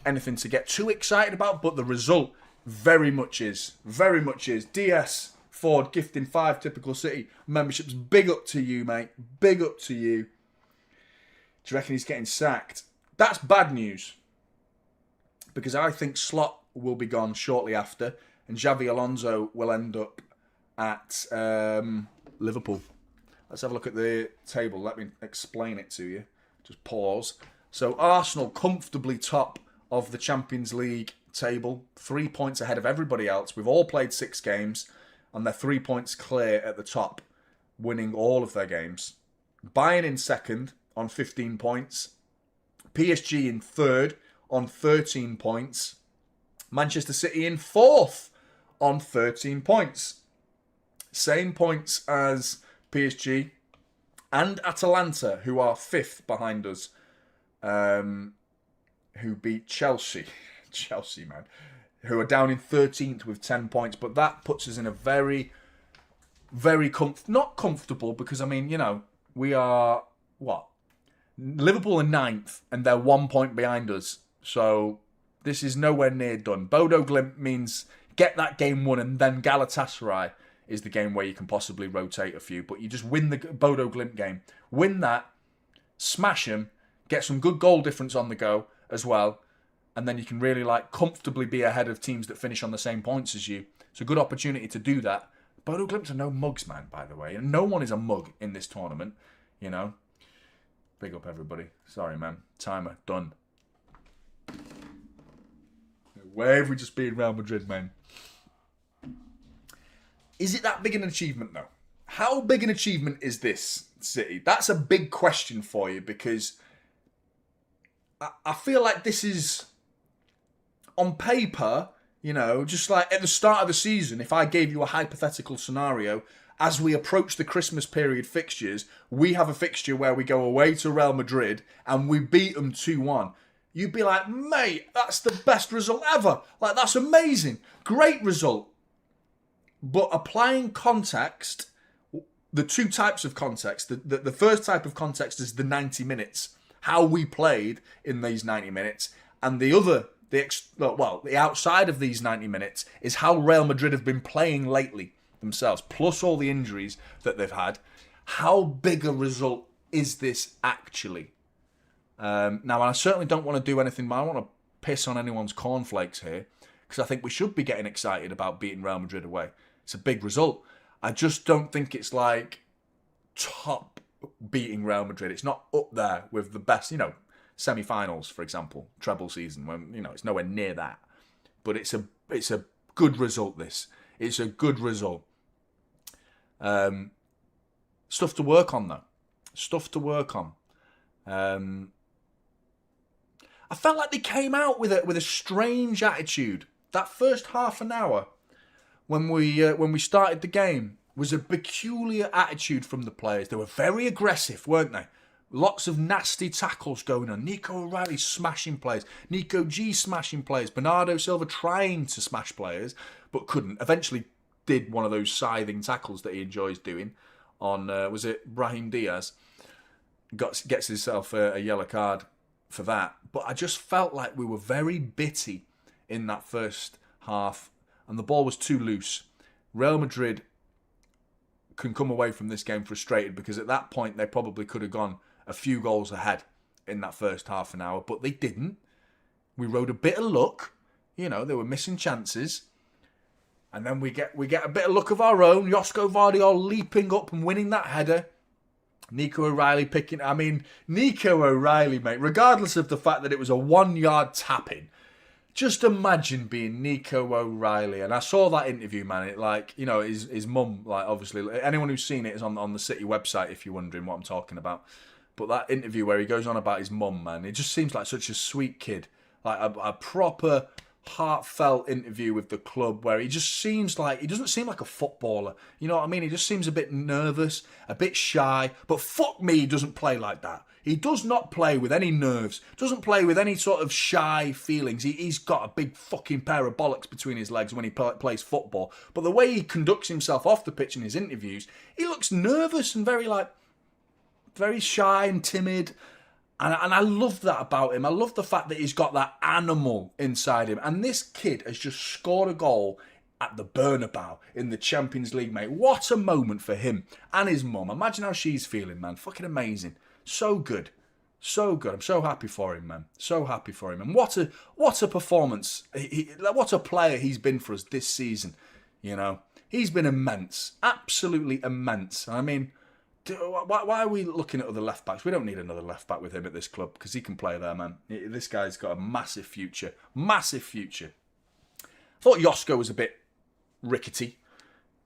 anything to get too excited about, but the result very much is. Very much is. DS, Ford gifting 5 Typical City memberships. Big up to you, mate. Big up to you. Do you reckon he's getting sacked? That's bad news. Because I think Slot will be gone shortly after. And Xavi Alonso will end up at Liverpool. Let's have a look at the table. Let me explain it to you. Just pause. So Arsenal comfortably top of the Champions League table. 3 points ahead of everybody else. We've all played 6 games. And they're 3 points clear at the top. Winning all of their games. Bayern in second on 15 points. PSG in third on 13 points. Manchester City in fourth on 13 points. Same points as PSG and Atalanta, who are 5th behind us, who beat Chelsea. Chelsea, man. Who are down in 13th with 10 points. But that puts us in a very, very not comfortable, because, I mean, you know, we are, what? Liverpool are 9th, and they're 1 point behind us. So this is nowhere near done. Bodo Glimt means get that game won, and then Galatasaray is the game where you can possibly rotate a few. But you just win the Bodo Glimt game. Win that, smash them, get some good goal difference on the go as well. And then you can really, like, comfortably be ahead of teams that finish on the same points as you. It's a good opportunity to do that. Bodo Glimt are no mugs, man, by the way. And no one is a mug in this tournament, you know. Big up, everybody. Sorry, man. Timer. Done. Where have we just been, Real Madrid, man? Is it that big an achievement, though? How big an achievement is this, City? That's a big question for you, because I feel like this is, on paper, you know, just like at the start of the season, if I gave you a hypothetical scenario, as we approach the Christmas period fixtures, we have a fixture where we go away to Real Madrid and we beat them 2-1. You'd be like, mate, that's the best result ever. Like, that's amazing. Great result. But applying context, the two types of context, the first type of context is the 90 minutes, how we played in these 90 minutes, and the other, the outside of these 90 minutes is how Real Madrid have been playing lately themselves, plus all the injuries that they've had. How big a result is this actually? Now, I certainly don't want to do anything, but I don't want to piss on anyone's cornflakes here, because I think we should be getting excited about beating Real Madrid away. It's a big result. I just don't think it's like top beating Real Madrid. It's not up there with the best, you know, semi-finals, for example, treble season, when, you know, it's nowhere near that. But it's a good result, this. It's a good result. Stuff to work on, though. Stuff to work on. I felt like they came out with a strange attitude. That first half an hour, when we started the game, was a peculiar attitude from the players. They were very aggressive, weren't they? Lots of nasty tackles going on. Nico O'Reilly smashing players. Nico G smashing players. Bernardo Silva trying to smash players, but couldn't. Eventually did one of those scything tackles that he enjoys doing on, was it Brahim Diaz? Gets himself a yellow card for that. But I just felt like we were very bitty in that first half, and the ball was too loose. Real Madrid can come away from this game frustrated, because at that point they probably could have gone a few goals ahead in that first half an hour, but they didn't. We rode a bit of luck, you know, they were missing chances, and then we get a bit of luck of our own. Josko Vardiol leaping up and winning that header. Nico O'Reilly Nico O'Reilly, mate, regardless of the fact that it was a 1-yard tap-in, just imagine being Nico O'Reilly. And I saw that interview, man. It, like, you know, his mum, like, obviously, anyone who's seen it is on the City website, if you're wondering what I'm talking about. But that interview where he goes on about his mum, man, it just seems like such a sweet kid. Like a proper heartfelt interview with the club, where he just seems like, he doesn't seem like a footballer. You know what I mean? He just seems a bit nervous, a bit shy. But fuck me, he doesn't play like that. He does not play with any nerves, doesn't play with any sort of shy feelings. He's got a big fucking pair of bollocks between his legs when he plays football. But the way he conducts himself off the pitch in his interviews, he looks nervous and very shy and timid. And I love that about him. I love the fact that he's got that animal inside him. And this kid has just scored a goal at the Bernabeu in the Champions League, mate. What a moment for him and his mum. Imagine how she's feeling, man. Fucking amazing. So good. So good. I'm so happy for him, man. So happy for him. And what a performance. What a player he's been for us this season. You know, he's been immense. Absolutely immense. I mean, why are we looking at other left backs? We don't need another left back with him at this club because he can play there, man. This guy's got a massive future. Massive future. I thought Josko was a bit rickety,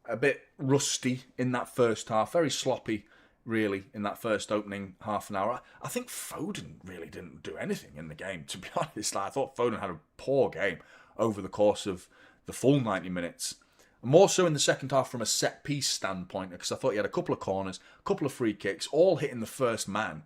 a bit rusty in that first half. Very sloppy, really, in that first opening half an hour. I think Foden really didn't do anything in the game, to be honest. I thought Foden had a poor game over the course of the full 90 minutes. More so in the second half from a set-piece standpoint, because I thought he had a couple of corners, a couple of free kicks, all hitting the first man,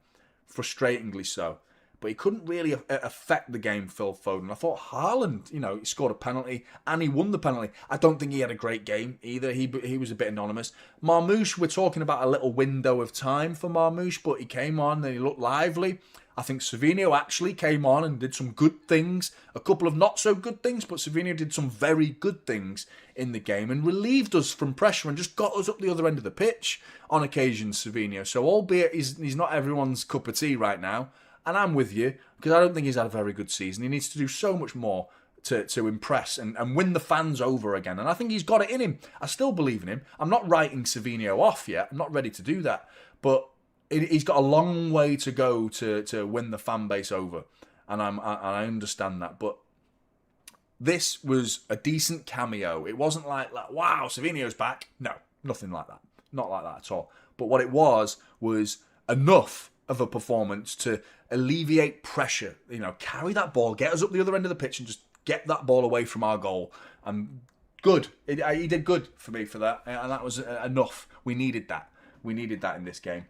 frustratingly so. But he couldn't really affect the game, Phil Foden. I thought Haaland, you know, he scored a penalty and he won the penalty. I don't think he had a great game either. He was a bit anonymous. Marmoush, we're talking about a little window of time for Marmoush, but he came on and he looked lively. I think Savinho actually came on and did some good things. A couple of not so good things, but Savinho did some very good things in the game and relieved us from pressure and just got us up the other end of the pitch on occasions, Savinho. So albeit he's not everyone's cup of tea right now, and I'm with you, because I don't think he's had a very good season. He needs to do so much more to impress and win the fans over again. And I think he's got it in him. I still believe in him. I'm not writing Savinho off yet. I'm not ready to do that. But he's got a long way to go to win the fan base over. And I understand that. But this was a decent cameo. It wasn't like wow, Savinho's back. No, nothing like that. Not like that at all. But what it was enough of a performance to alleviate pressure. You know, carry that ball, get us up the other end of the pitch and just get that ball away from our goal. And good. He did good for me for that. And that was enough. We needed that. We needed that in this game.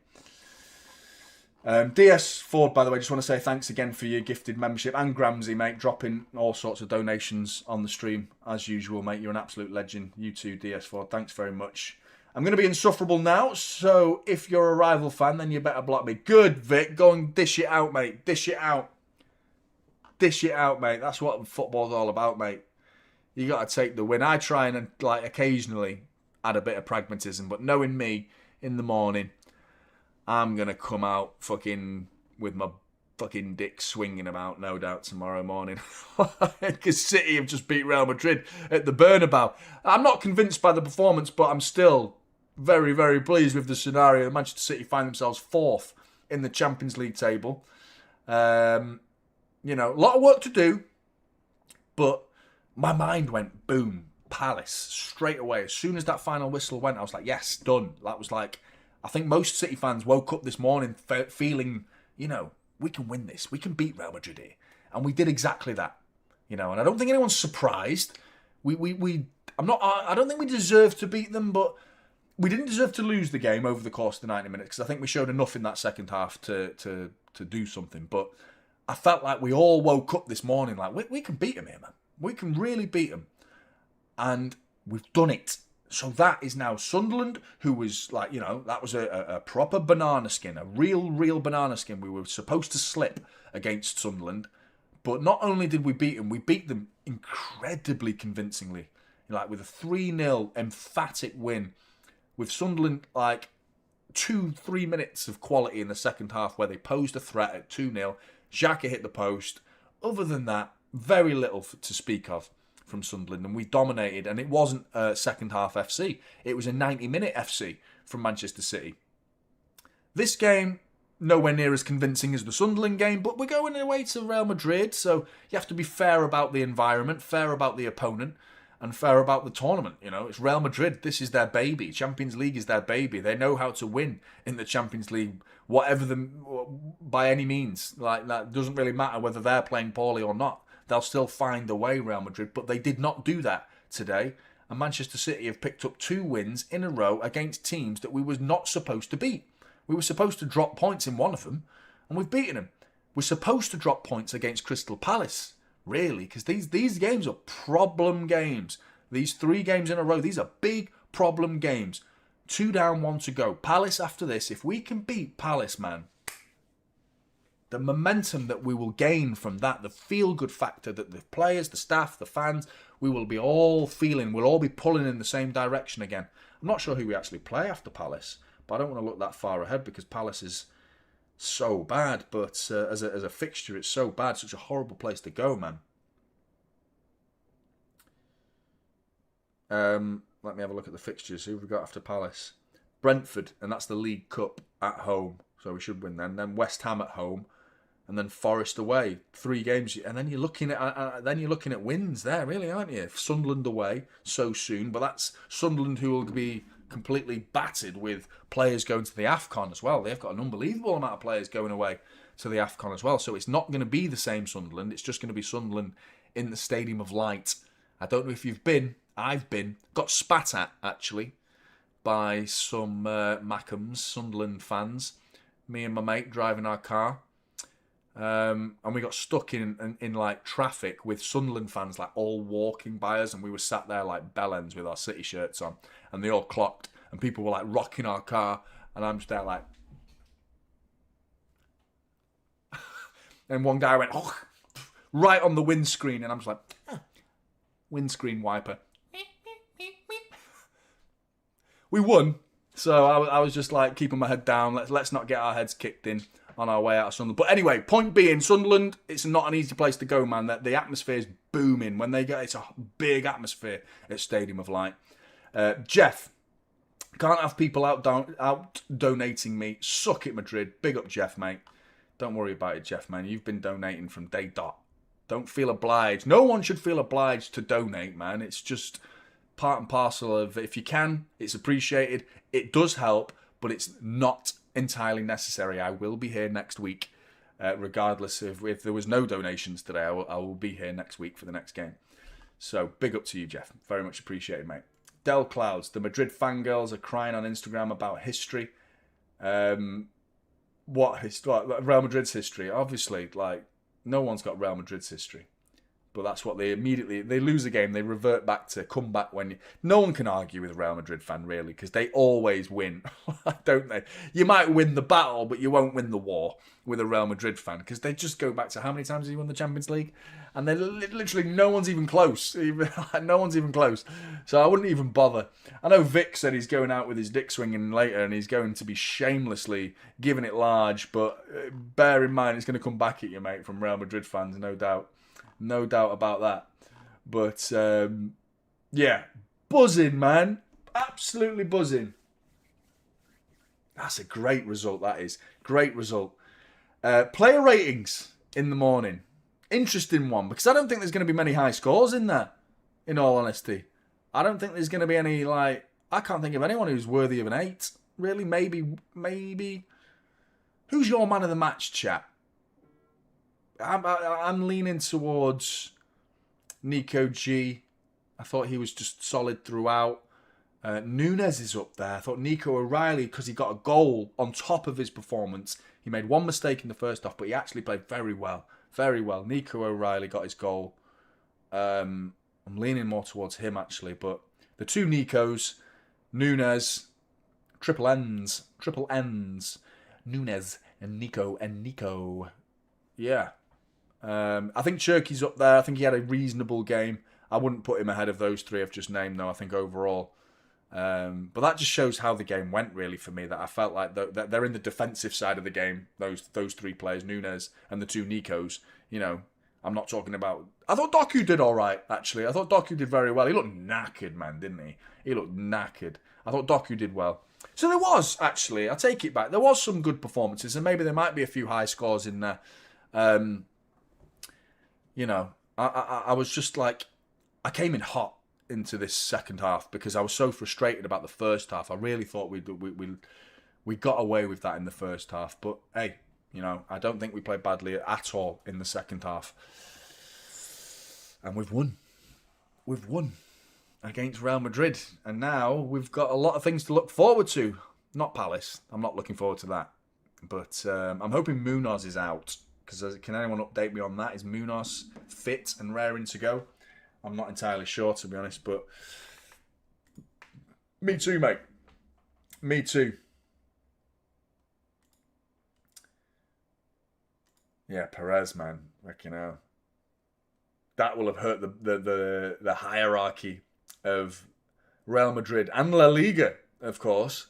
DS Ford, by the way, just want to say thanks again for your gifted membership. And Gramsy, mate, dropping all sorts of donations on the stream. As usual, mate, you're an absolute legend. You too, DS Ford. Thanks very much. I'm going to be insufferable now, so if you're a rival fan, then you better block me. Good, Vic. Go and dish it out, mate. Dish it out. Dish it out, mate. That's what football's all about, mate. You got to take the win. I try and, occasionally add a bit of pragmatism, but knowing me in the morning, I'm going to come out fucking with my fucking dick swinging about, no doubt, tomorrow morning. Because City have just beat Real Madrid at the Bernabeu. I'm not convinced by the performance, but I'm still very, very pleased with the scenario. Manchester City find themselves fourth in the Champions League table. You know, a lot of work to do, but my mind went boom, Palace, straight away. As soon as that final whistle went, I was like, yes, done. That was like, I think most City fans woke up this morning feeling, you know, we can win this. We can beat Real Madrid here. And we did exactly that. You know, and I don't think anyone's surprised. I don't think we deserve to beat them, but we didn't deserve to lose the game over the course of the 90 minutes because I think we showed enough in that second half to do something. But I felt like we all woke up this morning like, we can beat them here, man. We can really beat them. And we've done it. So that is now Sunderland, who was like, you know, that was a proper banana skin, a real banana skin. We were supposed to slip against Sunderland. But not only did we beat them, we beat them incredibly convincingly. Like with a 3-0 emphatic win. With Sunderland, like 2-3 minutes of quality in the second half where they posed a threat at 2-0. Xhaka hit the post. Other than that, very little to speak of from Sunderland. And we dominated. And it wasn't a second half FC. It was a 90-minute FC from Manchester City. This game, nowhere near as convincing as the Sunderland game, but we're going away to Real Madrid, so you have to be fair about the environment, fair about the opponent, and fair about the tournament. You know, it's Real Madrid. This is their baby. Champions League is their baby. They know how to win in the Champions League, by any means. Like, that doesn't really matter whether they're playing poorly or not. They'll still find a way, Real Madrid, but they did not do that today. And Manchester City have picked up 2 wins in a row against teams that we were not supposed to beat. We were supposed to drop points in one of them, and we've beaten them. We're supposed to drop points against Crystal Palace, really, because these games are problem games. These 3 games in a row, these are big problem games. 2 down, 1 to go. Palace after this, if we can beat Palace, man, the momentum that we will gain from that, the feel-good factor that the players, the staff, the fans, we will be all feeling, we'll all be pulling in the same direction again. I'm not sure who we actually play after Palace, but I don't want to look that far ahead because Palace is so bad. But as a fixture, it's so bad, such a horrible place to go, man. Let me have a look at the fixtures. Who have we got after Palace? Brentford, and that's the League Cup at home, so we should win then. Then West Ham at home, and then Forest away. 3 games, and then you're looking at wins there, really, aren't you? Sunderland away so soon, but that's Sunderland who will be completely battered with players going to the AFCON as well. They've got an unbelievable amount of players going away to the AFCON as well, so it's not going to be the same Sunderland. It's just going to be Sunderland in the Stadium of Light. I don't know if you've been. I've been. Got spat at, actually, by some Mackhams, Sunderland fans. Me and my mate driving our car. And we got stuck in like traffic with Sunderland fans like all walking by us, and we were sat there like bellends with our City shirts on, and they all clocked, and people were like rocking our car, and I'm just there like... and one guy went, oh, right on the windscreen, and I'm just like, windscreen wiper. We won, so I was just like keeping my head down. Let's not get our heads kicked in on our way out of Sunderland. But anyway, point being, Sunderland, it's not an easy place to go, man. The atmosphere is booming. When they get, it's a big atmosphere at Stadium of Light. Jeff, can't have people out donating me. Suck it, Madrid. Big up, Jeff, mate. Don't worry about it, Jeff, man. You've been donating from day dot. Don't feel obliged. No one should feel obliged to donate, man. It's just part and parcel of, if you can, it's appreciated. It does help, but it's not entirely necessary. I will be here next week, regardless of if there was no donations today. I will be here next week for the next game. So big up to you, Jeff. Very much appreciated, mate. Del Clouds, the Madrid fangirls are crying on Instagram about history. What history? Real Madrid's history. Obviously, like, no one's got Real Madrid's history. But that's what they lose a game, they revert back to come back when... No one can argue with a Real Madrid fan, really, because they always win, don't they? You might win the battle, but you won't win the war with a Real Madrid fan, because they just go back to how many times have you won the Champions League? And they literally, no one's even close. No one's even close. So I wouldn't even bother. I know Vic said he's going out with his dick swinging later, and he's going to be shamelessly giving it large, but bear in mind, it's going to come back at you, mate, from Real Madrid fans, no doubt. No doubt about that. But, yeah. Buzzing, man. Absolutely buzzing. That's a great result, that is. Great result. Player ratings in the morning. Interesting one, because I don't think there's going to be many high scores in there, in all honesty. I don't think there's going to be any, like... I can't think of anyone who's worthy of an 8. Really, maybe... Who's your man of the match, chat? I'm leaning towards Nico G. I thought he was just solid throughout. Nunes is up there. I thought Nico O'Reilly, because he got a goal on top of his performance. He made one mistake in the first half, but he actually played very well. Very well. Nico O'Reilly got his goal. I'm leaning more towards him, actually. But the two Nicos, Nunes, triple N's. Nunes and Nico. Yeah. I think Cherky's up there. I think he had a reasonable game. I wouldn't put him ahead of those three I've just named, though, I think, overall. But that just shows how the game went, really, for me. That I felt like they're in the defensive side of the game, those three players, Nunes and the two Nicos. You know, I'm not talking about... I thought Doku did all right, actually. I thought Doku did very well. He looked knackered, man, didn't he? He looked knackered. I thought Doku did well. So there was, actually, I take it back, there was some good performances, and maybe there might be a few high scores in there. You know, I was just like, I came in hot into this second half because I was so frustrated about the first half. I really thought we got away with that in the first half. But hey, you know, I don't think we played badly at all in the second half. And we've won. We've won against Real Madrid. And now we've got a lot of things to look forward to. Not Palace. I'm not looking forward to that. But I'm hoping Munoz is out. Because can anyone update me on that? Is Munoz fit and raring to go? I'm not entirely sure, to be honest, but... Me too, mate. Me too. Yeah, Perez, man. Like, that will have hurt the hierarchy of Real Madrid and La Liga, of course.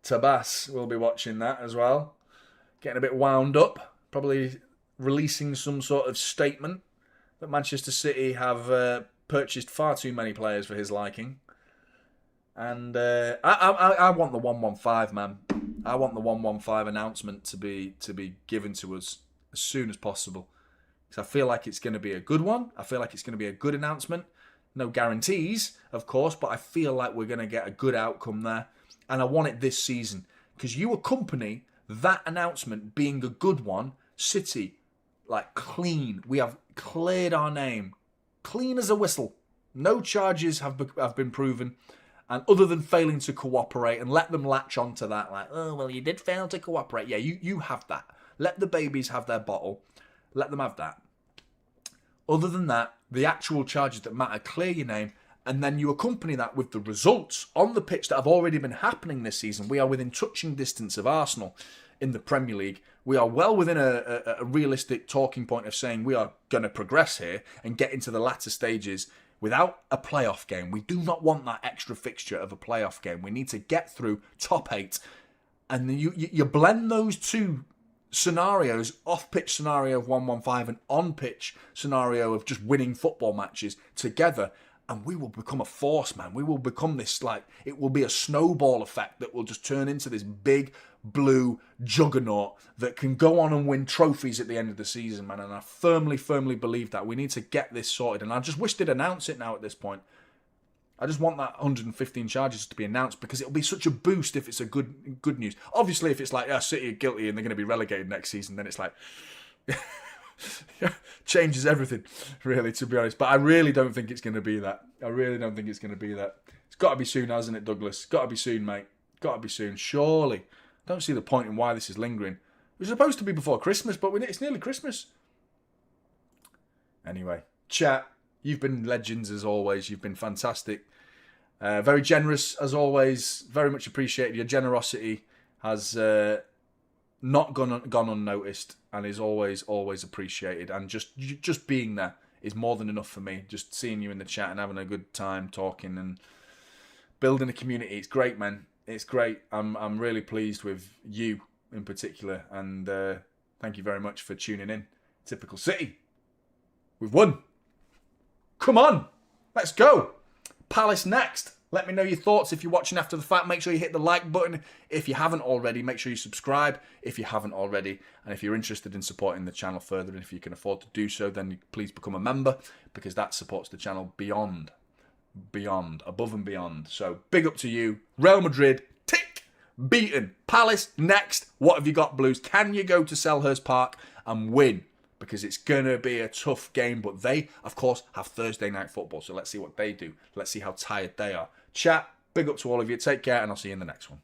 Tabas will be watching that as well. Getting a bit wound up. Probably releasing some sort of statement that Manchester City have purchased far too many players for his liking. And I want the 115, man. I want the 115 announcement to be given to us as soon as possible. Because I feel like it's going to be a good one. I feel like it's going to be a good announcement. No guarantees, of course, but I feel like we're going to get a good outcome there. And I want it this season. Because you accompany that announcement being a good one. City, like, clean. We have cleared our name. Clean as a whistle. No charges have been proven. And other than failing to cooperate, and let them latch onto that, like, oh, well, you did fail to cooperate. Yeah, you have that. Let the babies have their bottle. Let them have that. Other than that, the actual charges that matter, clear your name, and then you accompany that with the results on the pitch that have already been happening this season. We are within touching distance of Arsenal in the Premier League. We are well within a realistic talking point of saying we are going to progress here and get into the latter stages without a playoff game. We do not want that extra fixture of a playoff game. We need to get through top 8. And you blend those two scenarios, off-pitch scenario of 115 and on-pitch scenario of just winning football matches together, and we will become a force, man. We will become this, like, it will be a snowball effect that will just turn into this big blue juggernaut that can go on and win trophies at the end of the season, man. And I firmly, firmly believe that. We need to get this sorted. And I just wish they'd announce it now at this point. I just want that 115 charges to be announced because it'll be such a boost if it's a good news. Obviously, if it's like, City are guilty and they're going to be relegated next season, then it's like... changes everything, really, to be honest. But I really don't think it's going to be that. I really don't think it's going to be that. It's got to be soon, hasn't it, Douglas? Got to be soon, mate. Got to be soon. Surely. Don't see the point in why this is lingering. It was supposed to be before Christmas, but it's nearly Christmas. Anyway, chat. You've been legends as always. You've been fantastic. Very generous as always. Very much appreciated. Your generosity has not gone unnoticed and is always appreciated. And just being there is more than enough for me. Just seeing you in the chat and having a good time talking and building a community. It's great, man. It's great. I'm really pleased with you in particular. And thank you very much for tuning in. Typical City. We've won. Come on. Let's go. Palace next. Let me know your thoughts if you're watching after the fact. Make sure you hit the like button. If you haven't already, make sure you subscribe if you haven't already. And if you're interested in supporting the channel further, and if you can afford to do so, then please become a member because that supports the channel beyond, above and beyond. So big up to you. Real Madrid, tick, beaten. Palace next. What have you got, Blues? Can you go to Selhurst Park and win? Because it's going to be a tough game. But they, of course, have Thursday night football. So let's see what they do. Let's see how tired they are. Chat, big up to all of you. Take care, and I'll see you in the next one.